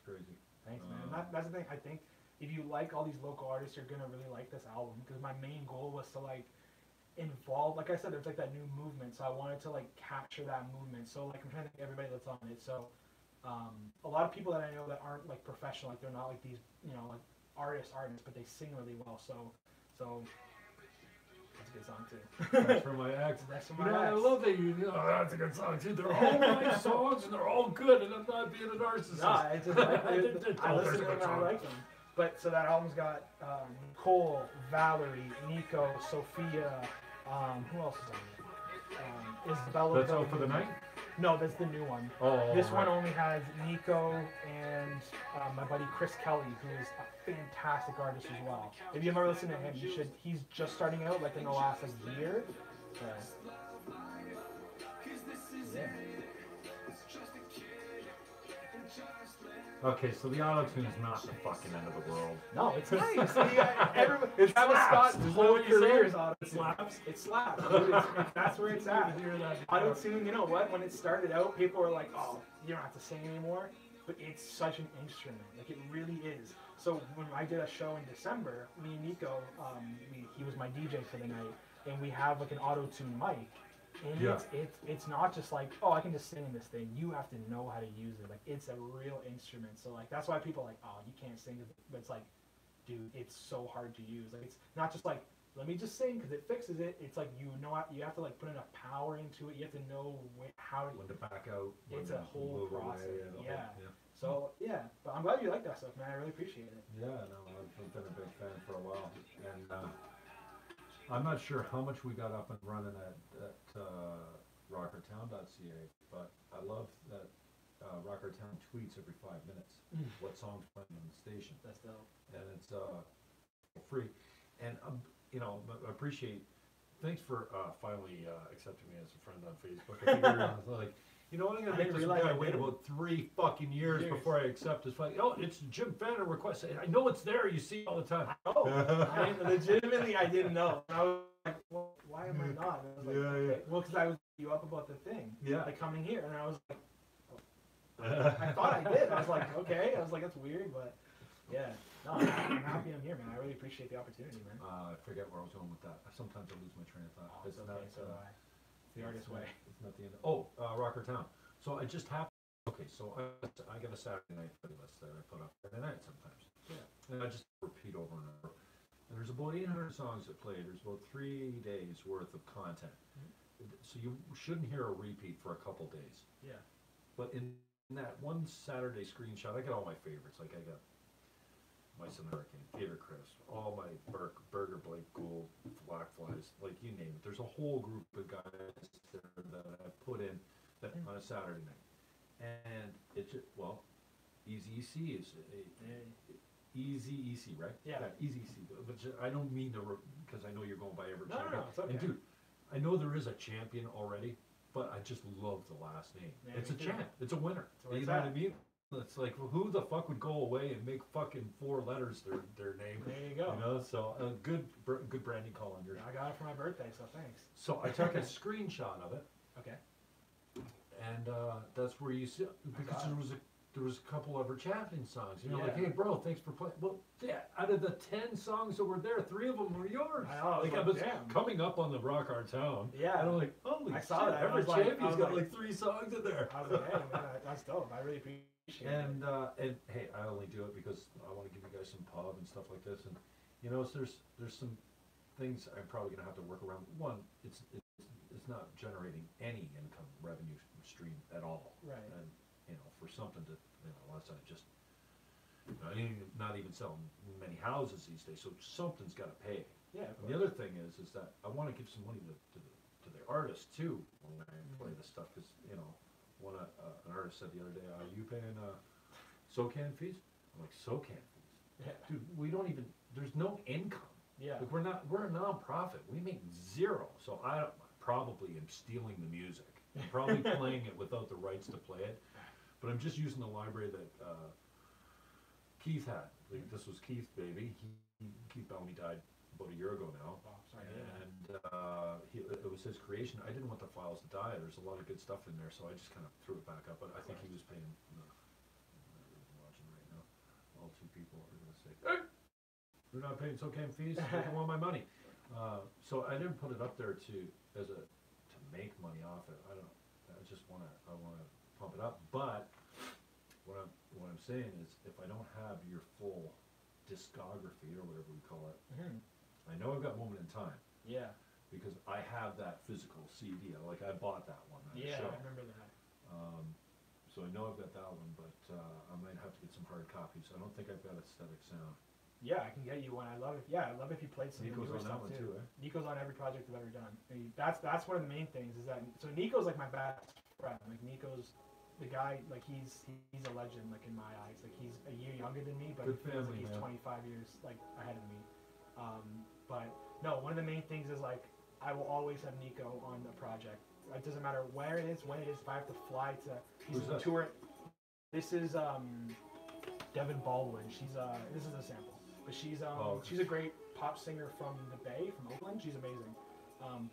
crazy. Thanks, man. That's the thing. I think if you like all these local artists, you're gonna really like this album. Because my main goal was to like involve, like I said, there's like that new movement. So I wanted to like capture that movement. So like I'm trying to think of everybody that's on it. So a lot of people that I know that aren't like professional, like they're not like these, like artists, but they sing really well. So that's a good song too. That's for my ex. That's for You my know, I ex. love that you. That's a good song too. They're all my songs and they're all good, and I'm not being a narcissist. No, I just I Oh, listen there's to a them good and I song. like them. But so that album's got Nicole, Valerie, Nico, Sophia. Who else is on it? Isabella. That's all for the night. No, that's the new one. Oh, This right. one only has Nico and my buddy Chris Kelly, who is a fantastic artist as well. If you've never listened to him, you should. He's just starting out, like in the last year. So, yeah. Okay, so the auto tune's not the fucking end of the world. No, it's nice. Everybody, It Travis slaps. Scott's Is that whole what you career said? is auto It slaps? It slaps. Dude. That's where it's at. Auto tune, you know what? When it started out, people were like, "Oh, you don't have to sing anymore." But it's such an instrument. Like it really is. So when I did a show in December, me and Nico, he was my DJ for the night, and we have like an auto tune mic. And Yeah. it's not just like, oh, I can just sing this thing. You have to know how to use it. Like it's a real instrument. So like that's why people are like, oh, you can't sing. But it's like, dude, it's so hard to use. Like it's not just like, let me just sing because it fixes it. It's like you have to like put enough power into it. You have to know how When to back out. when It's to a whole move away, process. the whole- Yeah. So yeah, but I'm glad you like that stuff, man. I really appreciate it. Yeah, no, I've been a big fan for a while, and I'm not sure how much we got up and running at rockertown.ca, but I love that Rockertown tweets every 5 minutes what songs playing on the station, That's dope. and it's free, and I appreciate. Thanks for finally accepting me as a friend on Facebook. I figured I was like, you know what, I'm gonna I make didn't this realize guy I wait did. about 3 fucking years before I accept his fucking. Oh, it's Jim Fannon request. I know it's there. You see it all the time. Oh, legitimately, I didn't know. I was like, well, why am I not? And I was like, Yeah, okay. yeah. Well, because I was you up about the thing, Yeah. like coming here, and I was like, I thought I did. I was like, okay. I was like, that's weird, but yeah. No, I'm happy I'm here, man. I really appreciate the opportunity, man. I forget where I was going with that. Sometimes I lose my train of thought. Oh, it's okay. So do I. The artist way. It's not the end. Oh, Rocker Town. So I just happened. Okay, so I got a Saturday night playlist that I put up every night sometimes. Yeah. And I just repeat over and over. And there's about 800 songs that play. There's about 3 days worth of content. So you shouldn't hear a repeat for a couple days. Yeah. But in that one Saturday screenshot, I got all my favorites. Like I got Mice and Hurricane, Theater Chris, all my Burger Blake Gould, Black Flies, like you name it. There's a whole group of guys there that I put in that on a Saturday night. And it's Easy EC is Easy EC, right? Yeah. Easy EC. But I don't mean to, because I know you're going by Everett No, Champion. it's okay. And dude, I know there is a champion already, but I just love the last name. Yeah, It's a me too. champ. It's a winner. That's where You it's know what I at. mean? It's like, well, who the fuck would go away and make fucking 4 letters their name? There you go. You know, so good branding call on yours. I got it for my birthday, so thanks. So I took a screenshot of it, Okay. and that's where you see because got there was a couple Everett Champion songs. You know, like, Yeah. hey bro, thanks for playing. Well, yeah, out of the 10 songs that were there, 3 of them were yours. I know, I was I like, was damn. coming up on the Rock Our Town. Yeah. And I'm like, holy I shit, saw that. I Everett was like- I Champion's was got like- like 3 songs in there. I was like, hey, man, that's dope. I really appreciate it. And hey, I only do it because I want to give you guys some pub and stuff like this. And you know, so there's some things I'm probably gonna have to work around. One, it's it's not generating any income revenue stream at all. Right. And, you know, for something to, you know, unless I just, you know, not even selling many houses these days, so something's gotta pay. Yeah. And the other thing is that I wanna give some money to the artists too when I play this stuff, cause, you know, an artist said the other day, are you paying, SOCAN fees? I'm like, SOCAN fees? Yeah. Dude, we don't even, there's no income. Yeah. Like, we're a non-profit, we make zero, so I probably am stealing the music. I'm probably playing it without the rights to play it, but I'm just using the library that, Keith had. Like, this was Keith's baby. Keith Bellamy died about a year ago now. Oh, sorry to hear that. And it was his creation. I didn't want the files to die. There's a lot of good stuff in there, so I just kind of threw it back up. But I think he was paying. Watching right now, all two people are going to say, "We're not paying SOCAN fees. I want my money." So I didn't put it up there to make money off it. I just want to pump it up. But what I'm saying is, if I don't have your full discography or whatever we call it, I know I've got Moment in Time. Yeah. Because I have that physical CD. Like, I bought that one. Yeah, show. I remember that. So I know I've got that one, but I might have to get some hard copies. I don't think I've got Aesthetic Sound. Yeah, I can get you one. I love it. Yeah, I love if you played some Nico's newer on that stuff one too, eh? Nico's on every project I've ever done. And that's one of the main things is that. So Nico's like my best friend. Like Nico's the guy. Like he's a legend. Like in my eyes. Like he's a year younger than me, but Good he feels family, like he's man. 25 years like ahead of me. But no, one of the main things is like I will always have Nico on the project. It doesn't matter where it is, when it is. If I have to fly to, he's Who's on that? tour. This is Devin Baldwin. This is a sample, but she's a great pop singer from the Bay, from Oakland. She's amazing.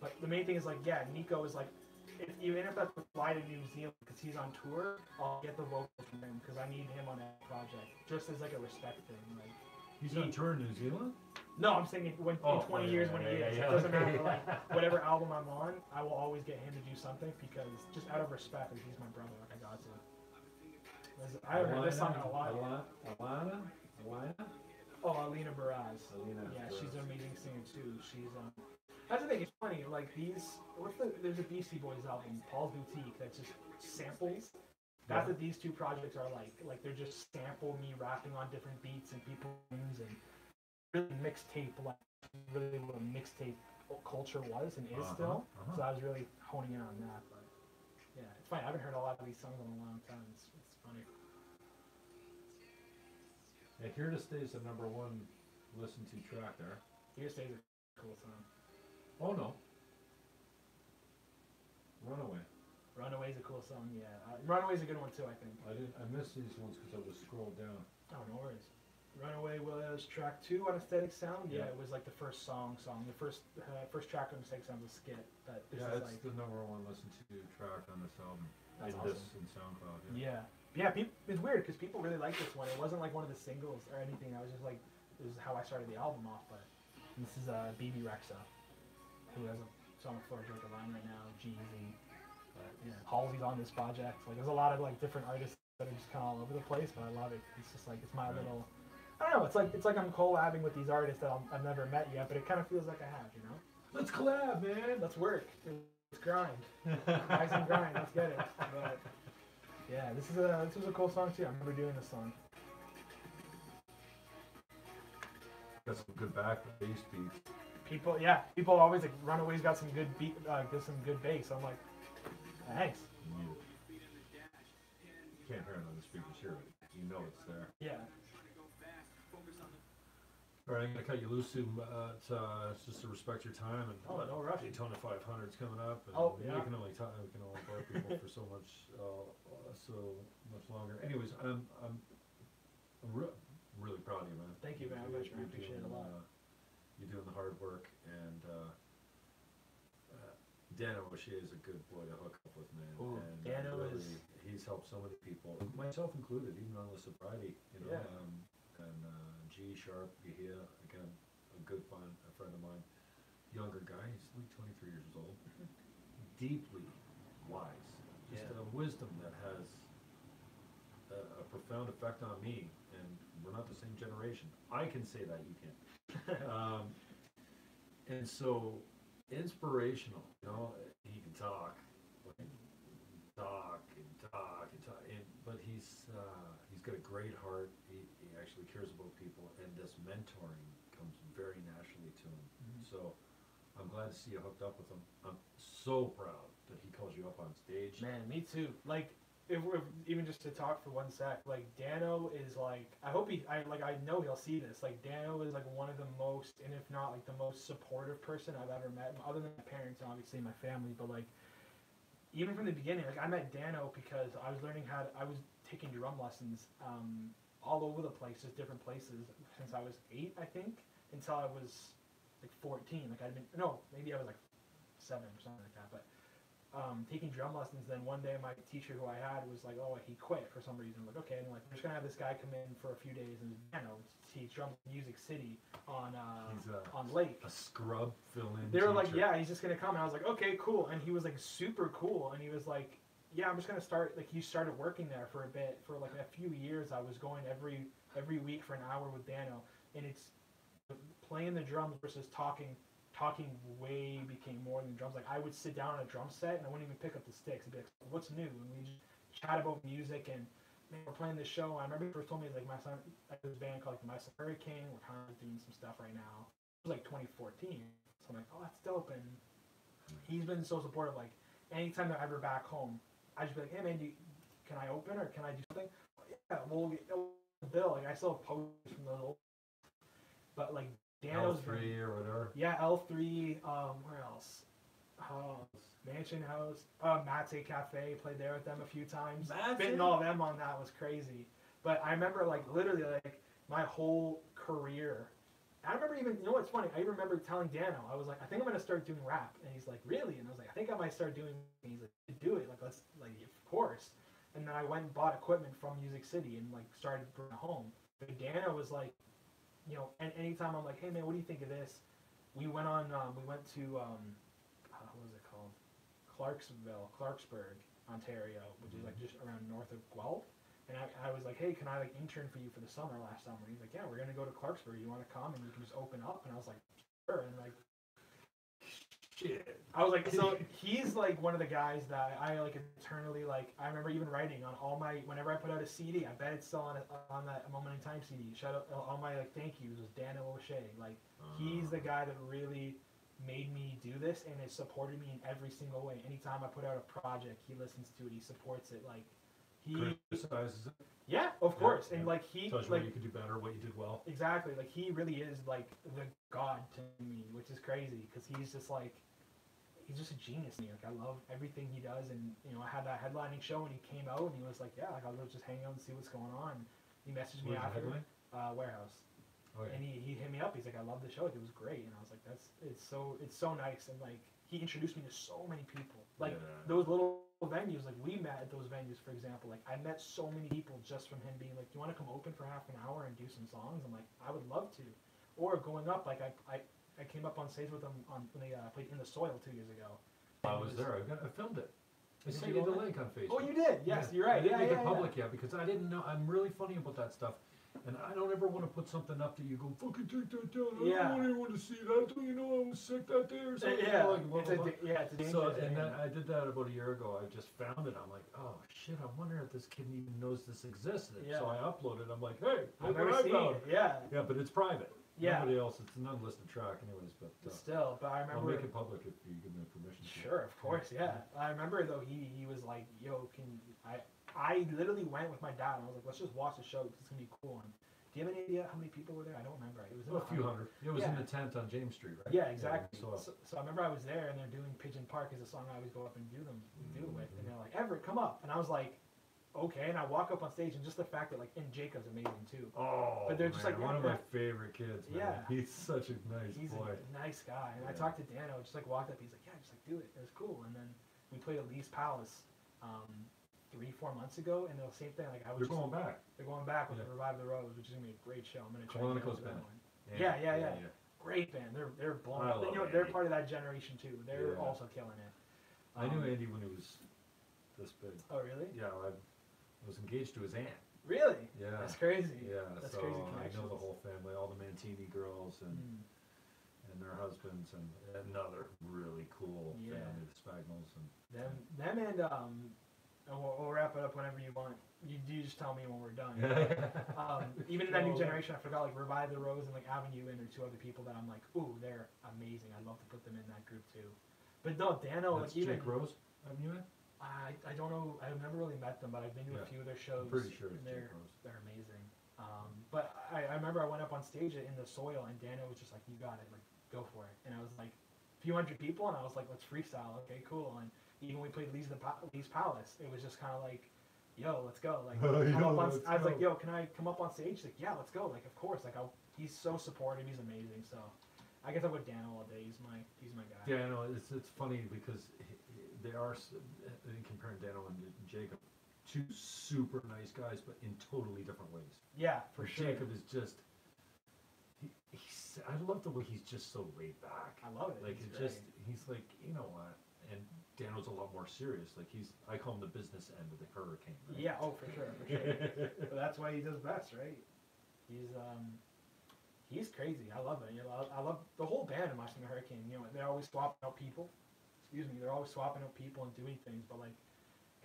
But the main thing is like, yeah, Nico is like, even if I have to fly to New Zealand because he's on tour, I'll get the vocals from him because I need him on that project, just as like a respect thing. Like, He's on tour in New Zealand? no, I'm saying in 20 years when he is, it doesn't matter. Like, whatever album I'm on, I will always get him to do something because just out of respect, like, he's my brother. Like I got to. I haven't heard this song in a while. Alana? Oh, Alina Baraz. Yeah, Baraz. she's an amazing singer too. She's that's the thing. It's funny. Like there's a Beastie Boys album, Paul's Boutique, that's just samples. That's what these two projects are like. Like they're just sample me rapping on different beats and people's names and really mixtape, like really what a mixtape culture was and is still. So I was really honing in on that. But yeah, it's funny. I haven't heard a lot of these songs in a long time. It's funny. Yeah, Here to Stay is the #1 listened to track there. Here Stays a cool song. Oh no. Runaway. Runaway's a cool song, yeah. Runaway's a good one too, I think. I missed these ones because I was scrolled down. Oh, no worries. Runaway was track 2 on Aesthetic Sound. Yeah, Yeah. it was like the first song. The first track on Aesthetic Sound was a skit. But this Yeah, is it's like, the #1 listened to track on this album. That's This awesome. in SoundCloud. yeah. It's weird because people really like this one. It wasn't like one of the singles or anything. I was just like, this is how I started the album off. But this is BB Rexa, who has a song with Florida Drake Line right now, Jeezy. But yeah, Halsey's on this project. Like, there's a lot of like different artists that are just kind of all over the place, but I love it. It's just like it's my little. I don't know. It's like I'm collabing with these artists that I've never met yet, but it kind of feels like I have, you know. Let's collab, man. Let's work. Let's grind. Rise and grind. Let's get it. But yeah, this was a cool song too. I remember doing this song. Got some good bass beats. People always like Runaway's got some good beat, some good bass. I'm like, thanks. You can't hear it on the speakers here, but you know it's there. Yeah. All right, I'm gonna cut you loose soon. It's just to respect your time and No rush. Daytona 500's coming up, and we can only bore people for so much longer. Anyways, I'm really proud of you, man. Thank you very much, man. I appreciate it a lot. You're doing the hard work, and Dan O'Shea is a good boy to hook up with, man. Ooh, and Dano really, he's helped so many people, myself included, even on the sobriety, you know. Yeah. And G Sharp Yahia, again, a good friend of mine, younger guy, he's like 23 years old, deeply wise, just a wisdom that has a profound effect on me, and we're not the same generation. I can say that, you can't. And so, inspirational, you know, he can talk, but he's got a great heart. He actually cares about people, and this mentoring comes very naturally to him. So I'm glad to see you hooked up with him. I'm so proud that he calls you up on stage. Man, me too. Like, if even just to talk for 1 sec, like Dano is like, I know he'll see this. Like Dano is like one of the most, and if not like the most supportive person I've ever met, other than my parents and obviously my family. But like, even from the beginning, like I met Dano because I was taking drum lessons all over the place, just different places since I was 8, I think, until I was like 14. Like maybe I was like 7 or something like that, but. Taking drum lessons, then one day my teacher who I had was like, oh, he quit for some reason. I'm like, okay, and I'm like, we're just gonna have this guy come in for a few days and teach drums in Music City on Lake. A scrub fill-in. They were like, yeah, he's just gonna come, and I was like, okay, cool. And he was like super cool, and he was like, yeah, I'm just gonna start. Like he started working there for a bit, for like a few years. I was going every week for an hour with Dano, and it's playing the drums versus talking way became more than drums. Like I would sit down on a drum set and I wouldn't even pick up the sticks. I'd be like, what's new? And we just chat about music, and man, we're playing this show. I remember he first told me like my son, like this band called My Son Hurricane. We're kind of doing some stuff right now. It was like 2014. So I'm like, oh, that's dope. And he's been so supportive. Like anytime I'm ever back home, I just be like, hey man, can I open or can I do something? Yeah, we'll get the bill. Like I still have posters from those old, but like Dano's L3 or whatever. Yeah, L3. Where else? Mansion House. Mate Cafe. Played there with them a few times. Fitting all of them on that was crazy. But I remember like literally like my whole career. I remember even, you know what's funny? I remember telling Dano, I was like, I think I'm gonna start doing rap, and he's like, really? And I was like, I think I might start doing. And he's like, do it. Like let's like of course. And then I went and bought equipment from Music City and like started bringing it home. But Dano was like. You know, and anytime I'm like, hey man, what do you think of this? We went to, what was it called? Clarksburg, Ontario, which is like just around north of Guelph. And I was like, hey, can I like intern for you for the summer last summer? And he's like, yeah, we're gonna go to Clarksburg. You want to come and you can just open up? And I was like, sure. And like, shit. I was like, so he's like one of the guys that I like eternally like. I remember even writing on all my whenever I put out a CD. I bet it's still on that Moment in Time CD. Shout out all my like thank yous was Dano O'Shea. Like he's the guy that really made me do this and has supported me in every single way. Anytime I put out a project, he listens to it. He supports it. Like he criticizes it. Yeah, of course. And like he tells you like what you could do better, what you did well. Exactly. Like he really is like the god to me, which is crazy because he's just like. He's just a genius to me. Like I love everything he does, and you know I had that headlining show, and he came out, and he was like, "Yeah, like I'll just hang out and see what's going on." And he messaged me after Warehouse, and he hit me up. He's like, "I love the show. Like, it was great," and I was like, it's so nice." And like he introduced me to so many people, like those little venues. Like we met at those venues, for example. Like I met so many people just from him being like, "Do you want to come open for half an hour and do some songs?" I'm like, "I would love to," or going up like I came up on stage with them when they played In the Soil 2 years ago. I was there. I filmed it. I sent you the link on Facebook. Oh, you did? Yes, you're right. I didn't make it public yet because I didn't know. I'm really funny about that stuff. And I don't ever want to put something up that you go, fucking take that down. I don't want anyone to see that. Don't you know I was sick that day or something? Yeah, like, blah, blah, blah. It's a dangerous So, and then I did that about a year ago. I just found it. I'm like, oh, shit, I wonder if this kid even knows this existed. Yeah. So I uploaded it. I'm like, hey, I've never seen it. Yeah. Yeah, but it's private. Yeah. Nobody else. It's an unlisted track anyways. But still, but I remember. I'll make it public if you give me permission. Sure, of course, yeah. I remember though he was like, yo, I literally went with my dad and I was like, let's just watch the show because it's gonna be cool. And do you have any idea how many people were there? I don't remember. It was a few hundred. It was in the tent on James Street, right? Yeah, exactly. Yeah, so I remember I was there and they're doing Pigeon Park is a song I always go up and do it with, and they're like, Everett, come up, and I was like, okay, and I walk up on stage, and just the fact that like, and Jacob's amazing too. Oh, but they're just like one of my favorite kids. Man. Yeah, he's such a nice boy. He's a nice guy, and I talked to Dano, just like walked up, he's like, yeah, just like do it. It was cool, and then we played at Lee's Palace 3-4 months ago, and the same thing. Like I was. They're going back. They're going back with Revive the Rose, which is gonna be a great show. I'm gonna try. Colonico's band. Yeah. Great band. They're blowing. You know, they're part of that generation too. They're also killing it. I knew Andy when he was this big. Oh really? Yeah. I was engaged to his aunt. Really? Yeah. That's crazy. Yeah. That's so crazy I know the whole family, all the Mantini girls, and and their husbands, and another really cool Yeah. family, the Spagnolls, and Them and we'll wrap it up whenever you want. You just tell me when we're done. Even in that new generation, I forgot like Revive the Rose and like Avenue In are two other people that I'm like, ooh, they're amazing. I'd love to put them in that group too. But no, Dano, that's like even Jake Rose. Have you met? I don't know. I've never really met them, but I've been to a few of their shows. I'm pretty sure it's and Jake Rose. they're amazing. But I remember I went up on stage in the Soil, and Dano was just like, "You got it, like go for it." And I was like, a few hundred people, and I was like, "Let's freestyle." Okay, cool. And even when we played Lee's Palace, it was just kind of like, "Yo, let's go!" Like, I was like, "Yo, can I come up on stage?" He's like, "Yeah, let's go!" Like, of course. Like, he's so supportive. He's amazing. So, I guess I'm with Dano all day. He's my guy. Yeah, I know. It's funny because they are comparing Dano and Jacob, two super nice guys, but in totally different ways. Yeah, for sure. Jacob is just. I love the way he's just so laid back. I love it. Like he's like, you know what? And Dano's a lot more serious. Like I call him the business end of the hurricane. Right? Yeah. Oh, for sure. But that's why he does best, right? He's crazy. I love it. You know, I love the whole band in Watching the Hurricane. You know, they're always swapping out people. Excuse me. They're always swapping out people and doing things. But like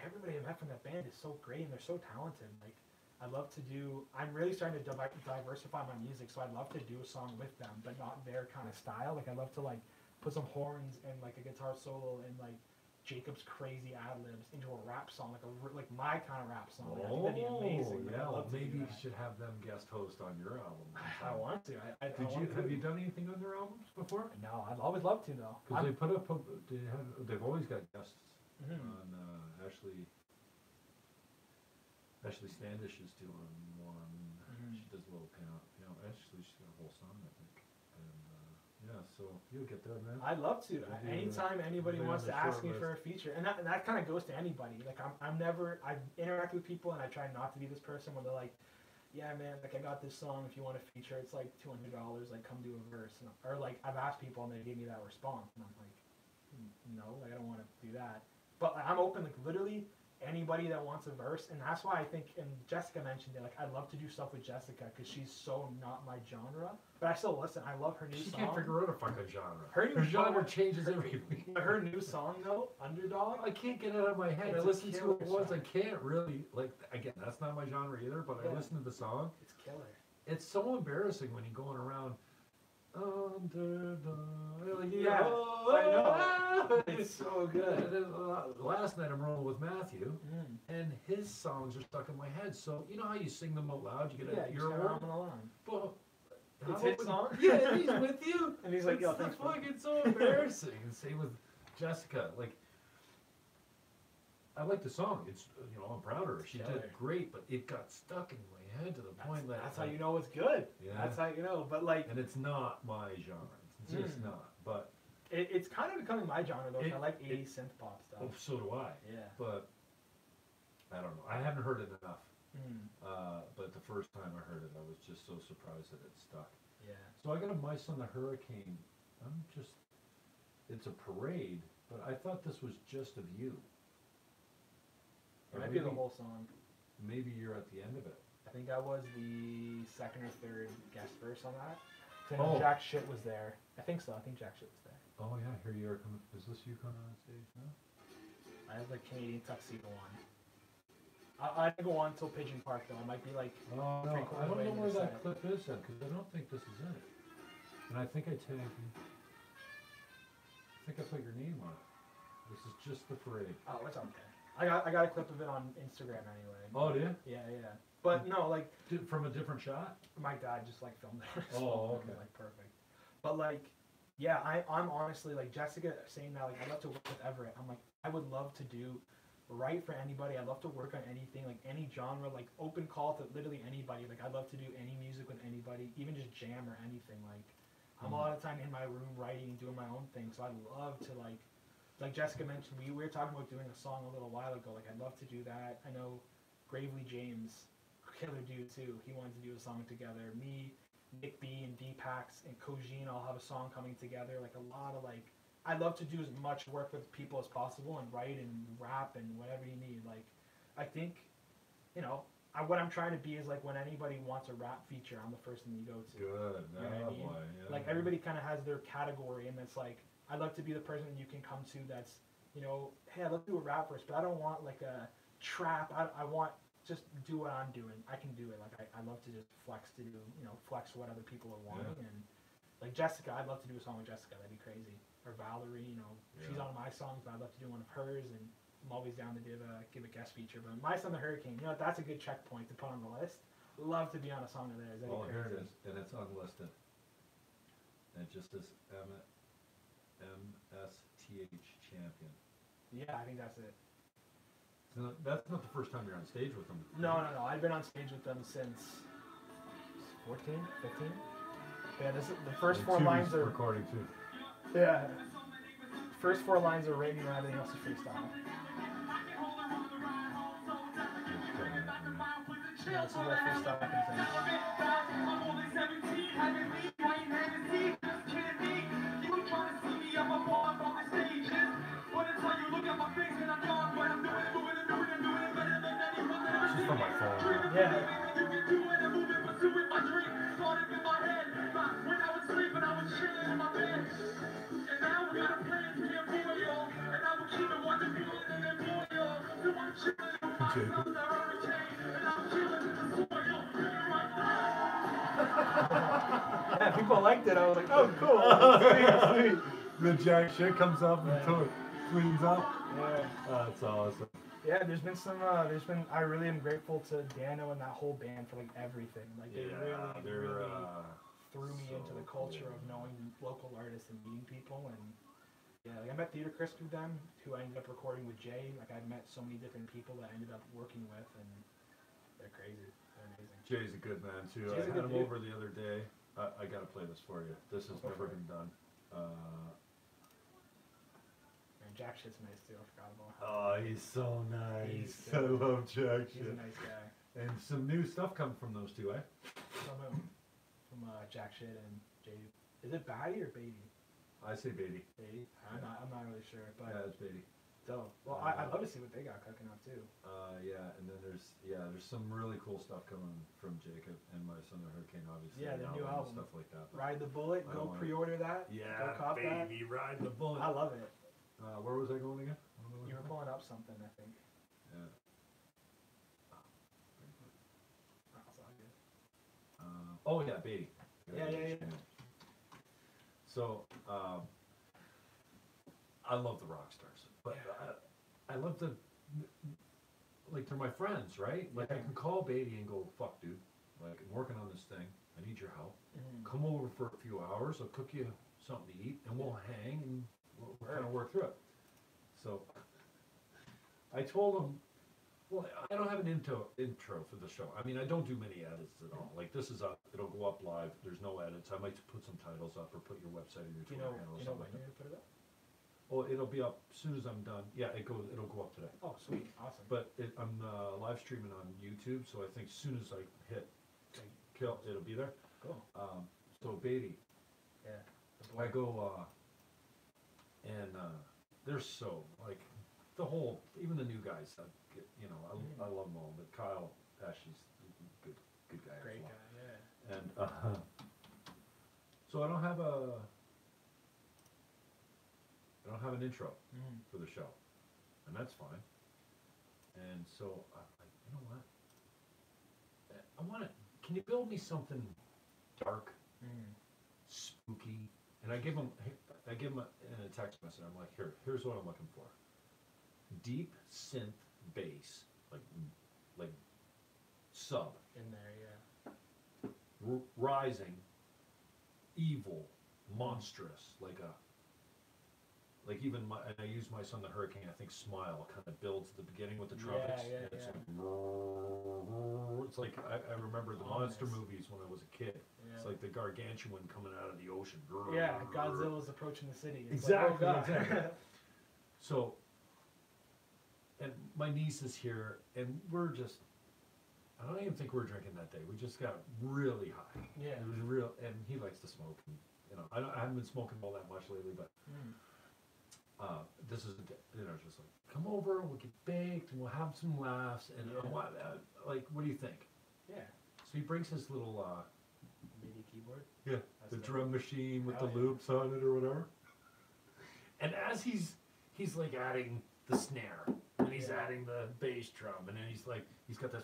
everybody I met from that band is so great and they're so talented. Like I'd love to do. I'm really starting to diversify my music, so I'd love to do a song with them, but not their kind of style. Like I'd love to like put some horns and like a guitar solo and like Jacob's crazy ad libs into a rap song, like my kind of rap song. I think that'd be amazing. Yeah, well, maybe you should have them guest host on your album. I want to. Have you done anything on their albums before? No, I'd always love to though. Because they've always got guests on Ashley Standish is doing one. She does a little piano. Actually, she's got a whole song, I think. And yeah, so you'll get there, man. I'd love to. Anytime anybody wants to ask me for a feature, and that kind of goes to anybody. Like I interact with people, and I try not to be this person when they're like, "Yeah, man, like I got this song. If you want to feature, it's like $200. Like come do a verse." Or like I've asked people, and they gave me that response, and I'm like, "No, like I don't want to do that." But like, I'm open, like literally. Anybody that wants a verse, and that's why I think, and Jessica mentioned it, like I'd love to do stuff with Jessica because she's so not my genre, but I still listen. I love her new song. She can't figure out a fucking genre. Her genre changes every week. Her new song though, Underdog. I can't get it out of my head. I listened to it once. I can't really like. Again, that's not my genre either. But I listened to the song. It's killer. It's so embarrassing when you're going around. Underdog. Yeah, I know. It's so good. Last night I'm rolling with Matthew, and his songs are stuck in my head. So you know how you sing them out loud, you get an earworm. Well, it's his song. Yeah, and he's with you, and he's like, "Yo, thanks." It's so embarrassing. And same with Jessica. Like, I like the song. It's I'm proud of her. She did great, but it got stuck in my head to the point that that's how you know it's good. Yeah, that's how you know. But like, and it's not my genre. It's just not. But it's kind of becoming my genre though. I like 80s synth pop stuff. Oh, so do I. Yeah. But I don't know. I haven't heard it enough. But the first time I heard it, I was just so surprised that it stuck. Yeah. So I got a Mice on the Hurricane. It's a parade, but I thought this was just of you. It might be the whole song. Maybe you're at the end of it. I think I was the second or third guest verse on that. So Jack Shit was there. I think so. I think Jack Shit was there. Oh yeah, here you are coming. Is this you coming on stage now? I have the Canadian tuxedo on. I didn't go on until Pigeon Park though. I might be like. Oh no, I don't know where that clip is at because I don't think this is it. And I think I tagged you. I think I put your name on it. This is just the parade. Oh, it's okay. I got a clip of it on Instagram anyway. Oh, do you? Yeah. But no, like from a different shot. My dad just like filmed it. Oh, okay. Like perfect. But like, yeah, I'm honestly like Jessica saying that like I'd love to work with Everett. I'm like I would love to write for anybody. I'd love to work on anything, like any genre, like open call to literally anybody. Like I'd love to do any music with anybody, even just jam or anything. Like I'm a lot of time in my room writing and doing my own thing. So I'd love to like Jessica mentioned, we were talking about doing a song a little while ago. Like, I'd love to do that. I know Gravely James, killer dude too, he wanted to do a song together. Me, Nick B, and D-Pax, and Kojin all have a song coming together. Like, a lot of, like, I'd love to do as much work with people as possible and write and rap and whatever you need. Like, I think, what I'm trying to be is like when anybody wants a rap feature, I'm the first thing you go to. Good. You know what I mean? Boy, yeah. Like everybody kind of has their category, and it's like I'd love to be the person you can come to that's, you know, hey, I'd love to do a rap verse, but I don't want like a trap. I want just do what I'm doing. I can do it. Like I love to just flex what other people are wanting. Yeah. And like Jessica, I'd love to do a song with Jessica. That'd be crazy. Or Valerie, you know, she's on my songs, but I'd love to do one of hers. And I'm always down to give a guest feature. But My Son the Hurricane, you know, that's a good checkpoint to put on the list. Love to be on a song of theirs. Oh, here it is, and it's unlisted. And it just says MSTH Champion. Yeah, I think that's it. So that's not the first time you're on stage with them. No. I've been on stage with them since 14, 15. Yeah, this is, the first four lines are recording too. Yeah. First four lines are written and everything else is freestyle. Yeah, this is where freestyle comes in. This is from my phone. Yeah. Yeah, people liked it. I was like, oh, cool. Sweet. The jack shit comes up and cleans up. Yeah. That's awesome. Yeah, I really am grateful to Dano and that whole band for like everything. Like they really threw me into the culture of knowing local artists and meeting people. And yeah, like I met Theater Chris through them, who I ended up recording with Jay. Like I've met so many different people that I ended up working with, and they're crazy. They're amazing. Jay's a good man too. Jay's I had him over the other day. I gotta play this for you. This has never been done. And Jack Shit's nice too. I forgot about him. Oh, he's so nice. I love Jack He's Shit. a nice guy. And some new stuff coming from those two, eh? From Jack Shit and Jay. Is it Batty or Beatty? I say Beatty. Beatty? I'm not really sure, but Yeah, it's Beatty. dope. Well, I'd love to see what they got cooking up too. Yeah, and then there's some really cool stuff coming from Jacob and My Son the Hurricane, obviously. Yeah, the new and album. stuff like that. But Ride the Bullet. I Go don't wanna- pre-order that. yeah, Go cop baby, ride the bullet. that. I love it. Where was I going again? You were pulling up something, I think. Yeah. Oh, it's all good. Oh yeah, Beatty. Yeah. So, I love the rock stars, but I love the, like, they're my friends, right? Like, I can call Beatty and go, fuck, dude, like, I'm working on this thing, I need your help. Come over for a few hours, I'll cook you something to eat, and we'll hang, and we'll kind of work through it. So, I told him, well, I don't have an intro for the show. I mean, I don't do many edits at all. Like, this is up, it'll go up live, there's no edits. I might put some titles up or put your website or your Twitter handle or something like when that. you're gonna put it up? Well, it'll be up as soon as I'm done. Yeah, it'll go up today. Oh, sweet, awesome. But I'm live streaming on YouTube, so I think as soon as I hit kill, it'll be there. Cool. So Beatty, Yeah. I go, and they're so, like, the whole, even the new guys, I love them all, but Kyle Pesci's a good guy Great as well. guy, yeah. And so I don't have an intro for the show, and that's fine. And so you know what? I want to. Can you build me something dark, spooky? And I give him in a text message. I'm like, here's what I'm looking for. Deep synth bass, like sub In there, yeah. rising, evil, monstrous, like even and I use My Son the Hurricane. I think Smile kind of builds the beginning with the trumpets. Yeah. It's like I remember the monster movies when I was a kid. Yeah. It's like the gargantuan coming out of the ocean. Yeah, Godzilla's approaching the city. It's Exactly. like, oh, God. So, and my niece is here, and we're just. I don't even think we were drinking that day. We just got really high. Yeah. It was real, and he likes to smoke. And, I haven't been smoking all that much lately, but. this is, just like, come over, we'll get baked, and we'll have some laughs, and what do you think? Yeah. So he brings his little, MIDI keyboard. the dope. drum machine with Hell the yeah. loops on it or whatever. And as he's like adding the snare, and he's adding the bass drum, and then he's got this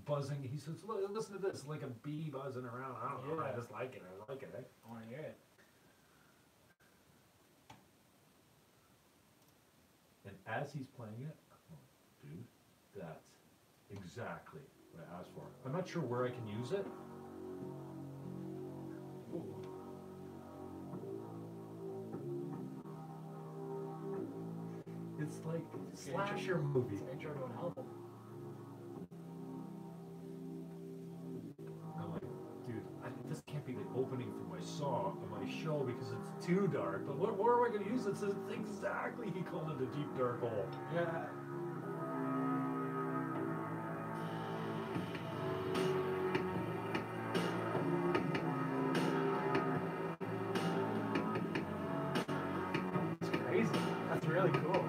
buzzing. He says, listen to this, like a bee buzzing around. I don't know, I just like it. I like it. Eh? I want to hear it. And as he's playing it, dude, that's exactly what I asked for. I'm not sure where I can use it. Ooh. It's like a slasher movie. It's an intro to an album. I'm like, dude, this can't be the opening for my song, of my show, because it's too dark. But where am I going to use it? It's exactly, he called it a deep dark hole. Yeah. It's crazy. That's really cool.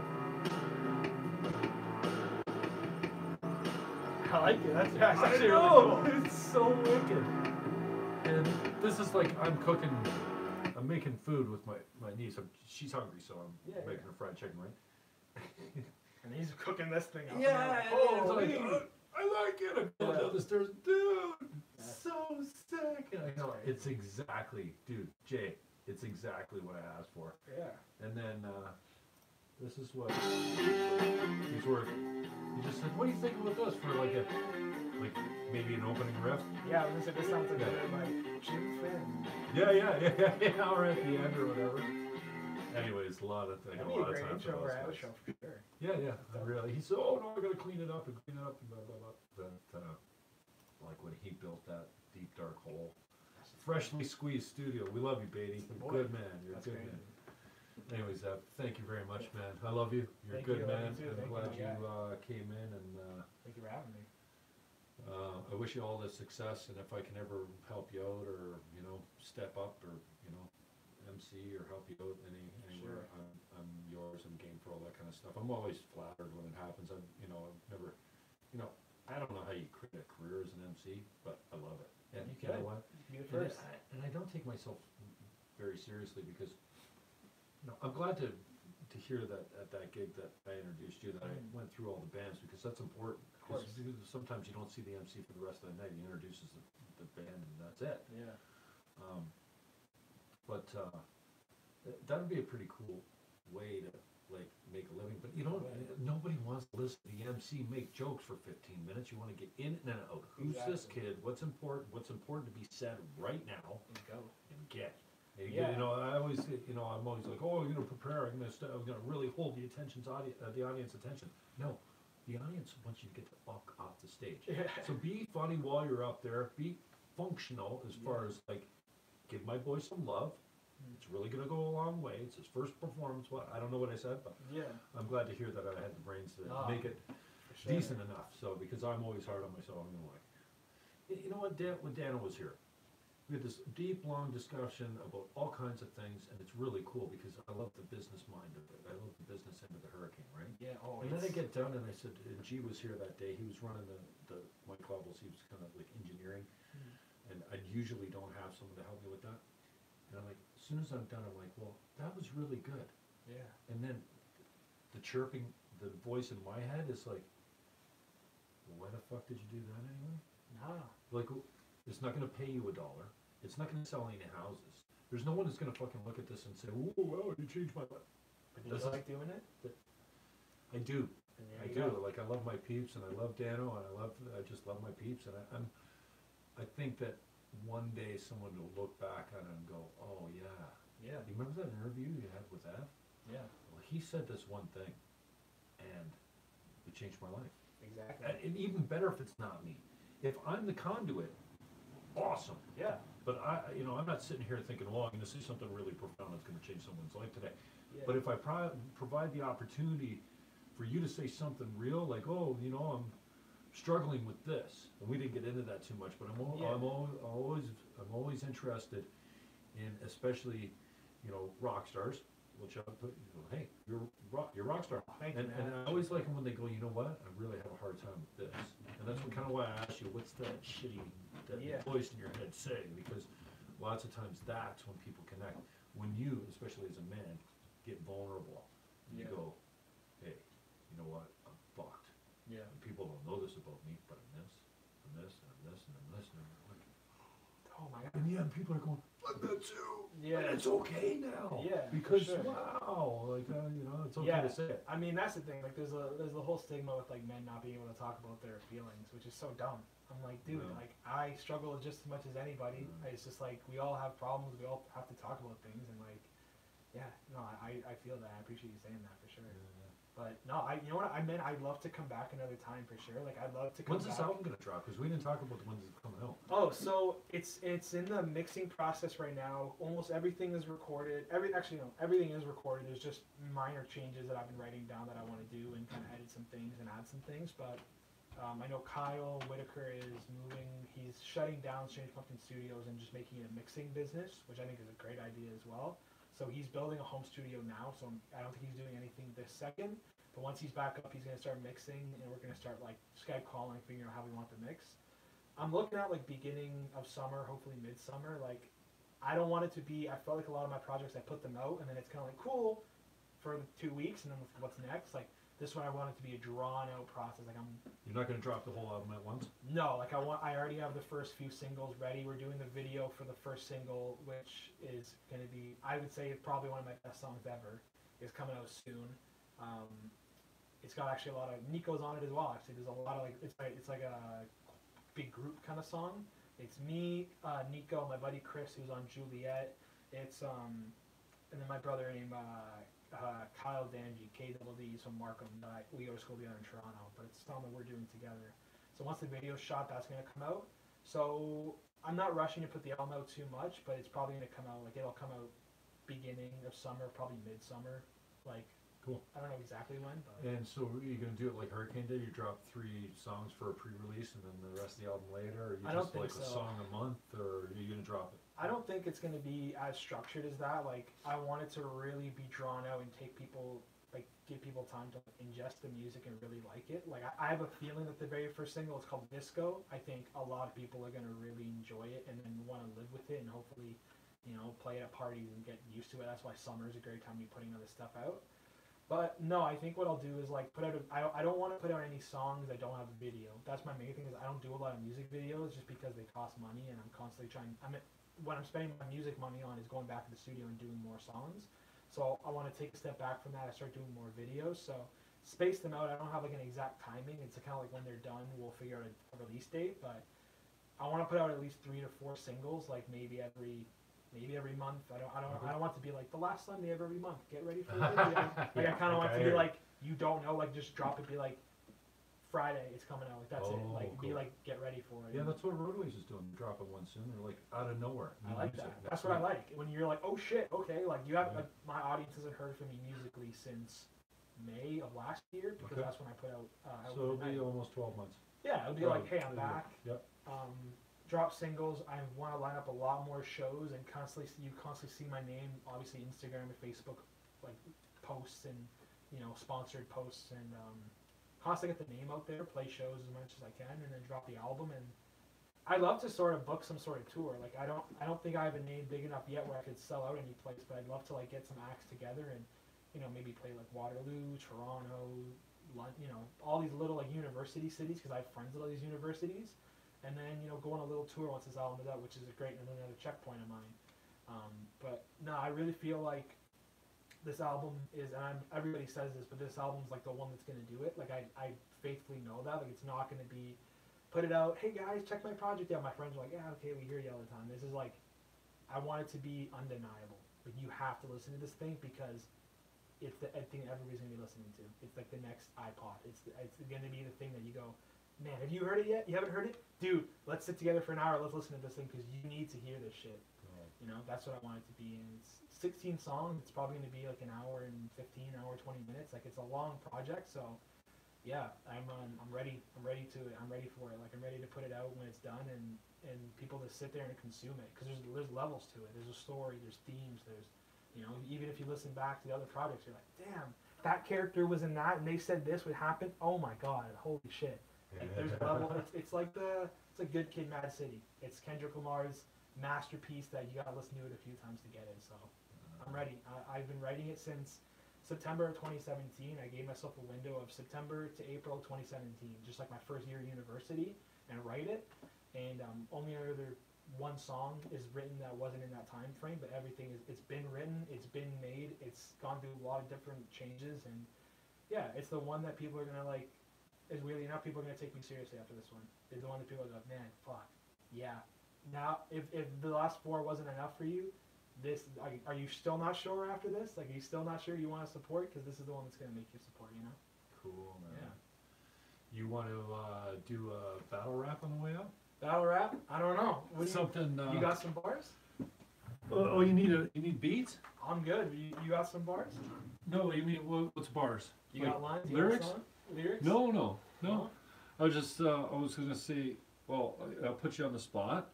I like it. That's actually really cool. It's so wicked. And this is like, I'm making food with my niece. She's hungry, so I'm making her fried chicken, right? And he's cooking this thing up. Yeah, Oh, it's like, I like it. I go down the stairs, dude. So sick. And I know it's exactly, dude, Jay. It's exactly what I asked for. Yeah. And then this is what he's worth. He just said, "What do you think about this for like maybe an opening riff?" Yeah, I was gonna say this sounds like like Jim Finn. Yeah, or at the end or whatever. Anyways, a lot of things. That'd be a great intro or out show for sure. Yeah. Really. He said, "Oh no, I gotta clean it up and blah blah blah." But like when he built that deep dark hole, freshly squeezed studio. We love you, Beatty. You're a good man. You're a good man. Anyways, thank you very much, man. I love you. You're a good man. I'm glad you came in, and thank you for having me. I wish you all the success, and if I can ever help you out, or step up, or MC or help you out anywhere, sure. I'm yours. I'm game for all that kind of stuff. I'm always flattered when it happens. I've never, I don't know how you create a career as an MC, but I love it. And you know what? Be the first. And I don't take myself very seriously, because I'm glad to hear that at that gig that I introduced you, that I went through all the bands, because that's important. Because sometimes you don't see the MC for the rest of the night. He introduces the band, and that's it. Yeah. But that would be a pretty cool way to make a living. But nobody wants to listen to the MC make jokes for 15 minutes. You want to get in and out. Who's this kid? What's important? What's important to be said right now? And go. And get. I always, I'm always like, oh, prepare. I'm gonna really hold the audience attention. No, the audience wants you to get the fuck off the stage. Yeah. So be funny while you're up there. Be functional as far as give my boy some love. It's really gonna go a long way. It's his first performance. I don't know what I said, but I'm glad to hear that I had the brains to make it decent enough. So because I'm always hard on myself, I'm gonna you know what, when Dana was here, we had this deep, long discussion about all kinds of things, and it's really cool because I love the business mind of it. I love the business end of the hurricane, right? Yeah. Oh. And then I get done, and I said, and G was here that day. He was running the mic levels. He was kind of like engineering, and I usually don't have someone to help me with that. And I'm like, as soon as I'm done, I'm like, well, that was really good. Yeah. And then the chirping, the voice in my head is like, well, why the fuck did you do that anyway? Nah. Like, it's not going to pay you $1. It's not going to sell any houses. There's no one that's going to fucking look at this and say, "Oh, wow, you changed my life." But do you like doing it? I do. I do. Go. Like, I love my peeps, and I love Dano, and I just love my peeps, and I think that one day someone will look back on it and go, "Oh yeah, yeah." You remember that interview you had with F? Yeah. Well, he said this one thing, and it changed my life. Exactly. And even better if it's not me. If I'm the conduit, awesome. Yeah. But I'm not sitting here thinking, "Oh, I'm going to say something really profound that's going to change someone's life today." Yeah. But if I provide the opportunity for you to say something real, like, "Oh, I'm struggling with this," and we didn't get into that too much, but I'm always interested in, especially, rock stars, will chat, but you know, hey, you're rock star. Thank you, And man. I always like them when they go, you know what, I really have a hard time with this. And that's kind of why I asked you, what's that shitty, that Yeah. voice in your head say? Because lots of times that's when people connect. When you, especially as a man, get vulnerable, and you Yeah. go, hey, you know what, I'm fucked. Yeah. And people don't know this about me, but I'm this, and this, and I'm this, and I'm this, and I'm like, Oh my god. and yeah, and people are going, I'm that too. Yeah. And it's okay now. Yeah, for Because sure. wow, like you know, it's okay Yeah. to say it. I mean, that's the thing. Like, there's the whole stigma with like men not being able to talk about their feelings, which is so dumb. I'm like, dude, Yeah. like I struggle just as much as anybody. Yeah. It's just like we all have problems. We all have to talk about things, and like, yeah, no, I feel that. I appreciate you saying that for sure. But no, you know what? I'd love to come back another time for sure. Like, I'd love to come When's back. this album gonna drop? Because we didn't talk about the ones that's coming out. Oh, so it's in the mixing process right now. Almost everything is recorded. Everything is recorded. There's just minor changes that I've been writing down that I want to do and kind of edit some things and add some things. But I know Kyle Whitaker is moving. He's shutting down Strange Pumpkin Studios and just making it a mixing business, which I think is a great idea as well. So he's building a home studio now. So I don't think he's doing anything this second. But once he's back up, he's going to start mixing, and we're going to start like Skype calling, figuring out how we want the mix. I'm looking at like beginning of summer, hopefully midsummer. Like, I don't want it to be. I felt like a lot of my projects, I put them out, and then it's kind of like cool for 2 weeks, and then what's next? Like, this one I want it to be a drawn out process. Like, You're not gonna drop the whole album at once? no, like I already have the first few singles ready. We're doing the video for the first single, which is going to be, I would say, probably one of my best songs ever. Is coming out soon. It's got actually a lot of Nico's on it as well. Actually, there's a lot of like it's like a big group kind of song. It's me, Nico, my buddy Chris, who's on Juliet. It's and then my brother named Kyle Danji, KWD, he's from Markham. We go to school together in Toronto, but it's a song that we're doing together. So once the video's shot, that's gonna come out. So I'm not rushing to put the album out too much, but it's probably gonna come out like it'll come out beginning of summer, probably midsummer, like. Cool. I don't know exactly when, but And so are you gonna do it like Hurricane did? You drop 3 songs for a pre-release and then the rest of the album later? Or you I don't just like think a so. song a month, or are you gonna drop it? I don't think it's going to be as structured as that. Like, I want it to really be drawn out and take people, like, give people time to ingest the music and really like it. Like, I have a feeling that the very first single is called Disco. I think a lot of people are going to really enjoy it and then want to live with it and hopefully, you know, play it at parties and get used to it. That's why summer is a great time to be putting other stuff out. But no, I think what I'll do is like put out. I don't want to put out any songs I don't have a video. That's my main thing. Is I don't do a lot of music videos just because they cost money, and I'm constantly trying. What I'm spending my music money on is going back to the studio and doing more songs. So I want to take a step back from that. I start doing more videos. So space them out. I don't have like an exact timing. It's kind of like when they're done, we'll figure out a release date. But I want to put out at least 3 to 4 singles, like maybe every month. I don't want to be like the last Sunday of every month. Get ready for the video. Like I kind of want it to be like you don't know, like just drop it. Be like Friday, it's coming out. Like that's it. Like cool. be like get ready for it. Yeah, that's what Roadways is doing. They're dropping one soon. They're like out of nowhere. I like that. That's what I like. When you're like, oh shit, okay. Like you have my audience hasn't heard from me musically since May of last year because that's when I put out. So it'll be almost 12 months. Yeah, it'll be like, hey, I'm back. Yep. Drop singles. I want to line up a lot more shows and constantly see my name, obviously Instagram and Facebook, like posts and sponsored posts and constantly get the name out there, play shows as much as I can, and then drop the album. And I'd love to sort of book some sort of tour. Like I don't think I have a name big enough yet where I could sell out any place, but I'd love to like get some acts together and maybe play like Waterloo, Toronto, London, all these little like university cities because I have friends at all these universities. And then, go on a little tour once this album is out, which is another checkpoint of mine. But no, I really feel like this album is, and everybody says this, but this album's like the one that's going to do it. Like I faithfully know that. Like it's not going to be, put it out, hey guys, check my project out. My friends are like, yeah, okay, we hear you all the time. This is like, I want it to be undeniable. Like you have to listen to this thing because it's the thing everybody's going to be listening to. It's like the next iPod. It's going to be the thing that you go, man, have you heard it yet? You haven't heard it? Dude, let's sit together for an hour. Let's listen to this thing because you need to hear this shit. That's what I want it to be. And it's 16 songs. It's probably going to be like an hour and 15, hour 20 minutes. Like it's a long project. So yeah, I'm ready. I'm ready for it. Like I'm ready to put it out when it's done and people to sit there and consume it because there's levels to it. There's a story. There's themes. There's You know, even if you listen back to the other projects, you're like, damn, that character was in that, and they said this would happen. Oh my god, holy shit! Like, there's a level. It's like Good Kid, Mad City. It's Kendrick Lamar's masterpiece that you gotta listen to it a few times to get it. So I'm ready. I've been writing it since September of 2017. I gave myself a window of September to April 2017, just like my first year of university, and write it. And only other one song is written that wasn't in that time frame, but everything it's been written, it's been made, it's gone through a lot of different changes, and yeah, it's the one that people are gonna like. Is weirdly enough, people are gonna take me seriously after this one. It's the one that people are like, man, fuck, yeah. Now, if the last 4 wasn't enough for you, this are you still not sure after this? Like, are you still not sure you want to support? Because this is the one that's gonna make you support. You know. Cool, man. Yeah. You want to do a battle rap on the way out? Battle rap? I don't know. Something. You got some bars? Oh, you need beats? I'm good. You got some bars? No, you mean what's bars? You like got lines? You lyrics? got lyrics? No. I was just I was gonna say, well, I'll put you on the spot,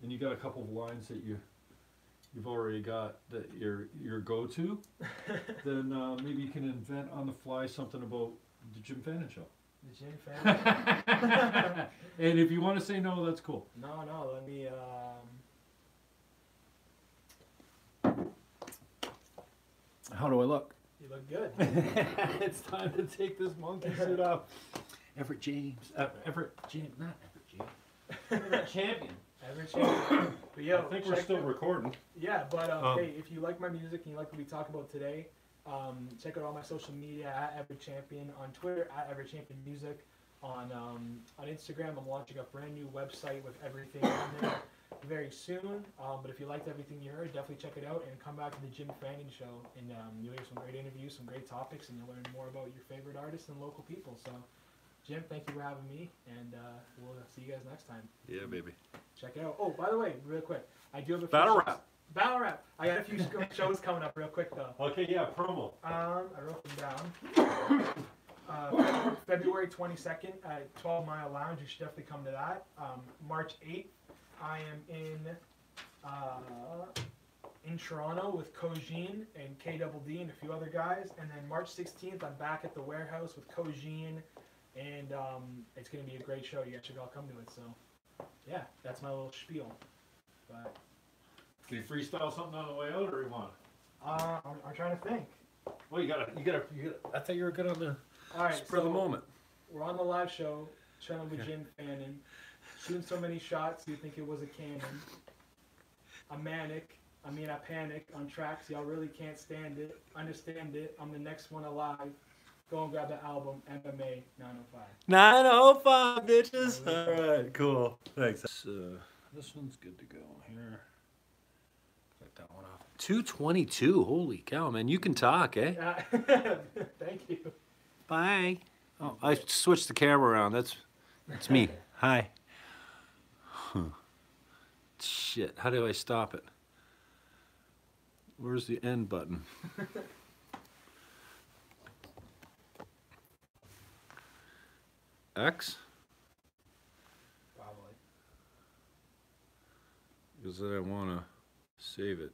and you got a couple of lines that you've already got that your go-to. Then maybe you can invent on the fly something about the Jim Fannon show. The Jim Fannon. And if you want to say no, that's cool. No. Let me. How do I look? You look good. It's time to take this monkey suit off. Everett James. Everett Champion. Everett Champion. But yo, I think we're still recording. Yeah, but hey, if you like my music and you like what we talk about today, check out all my social media at Everett Champion, on Twitter at Everett Champion Music, on Instagram. I'm launching a brand new website with everything on there very soon. But if you liked everything you heard, definitely check it out and come back to the Jim Fannon show, and you'll hear some great interviews, some great topics, and you'll learn more about your favorite artists and local people. So, Jim, thank you for having me, and we'll see you guys next time. Yeah, baby. Check it out. Oh, by the way, real quick, I do have a few Battle shows. rap. Battle rap. I got a few shows coming up real quick though. Okay, yeah, promo. I wrote them down. February 22nd at 12 Mile Lounge. You should definitely come to that. March 8th, I am in Toronto with Kojin and KDD and a few other guys. And then March 16th, I'm back at the Warehouse with Kojin, and it's going to be a great show. You guys should all come to it. So, yeah, that's my little spiel. But Can you freestyle something on the way out, or you want? I'm trying to think. Well, you gotta. I thought you were good on the All right, spur of the moment. We're on the live show, chilling with Jim Fannon, shooting so many shots you'd think it was a cannon. I'm manic. I panic on tracks. Y'all really can't stand it. Understand it. I'm the next one alive. Go and grab the album, MMA 905. 905, bitches. All right, cool. Thanks. This one's good to go here. Cut that one off. 222. Holy cow, man. You can talk, eh? Thank you. Bye. Oh, I switched the camera around. That's me. Hi. Shit. How do I stop it? Where's the end button? X? Probably. Because then I want to save it.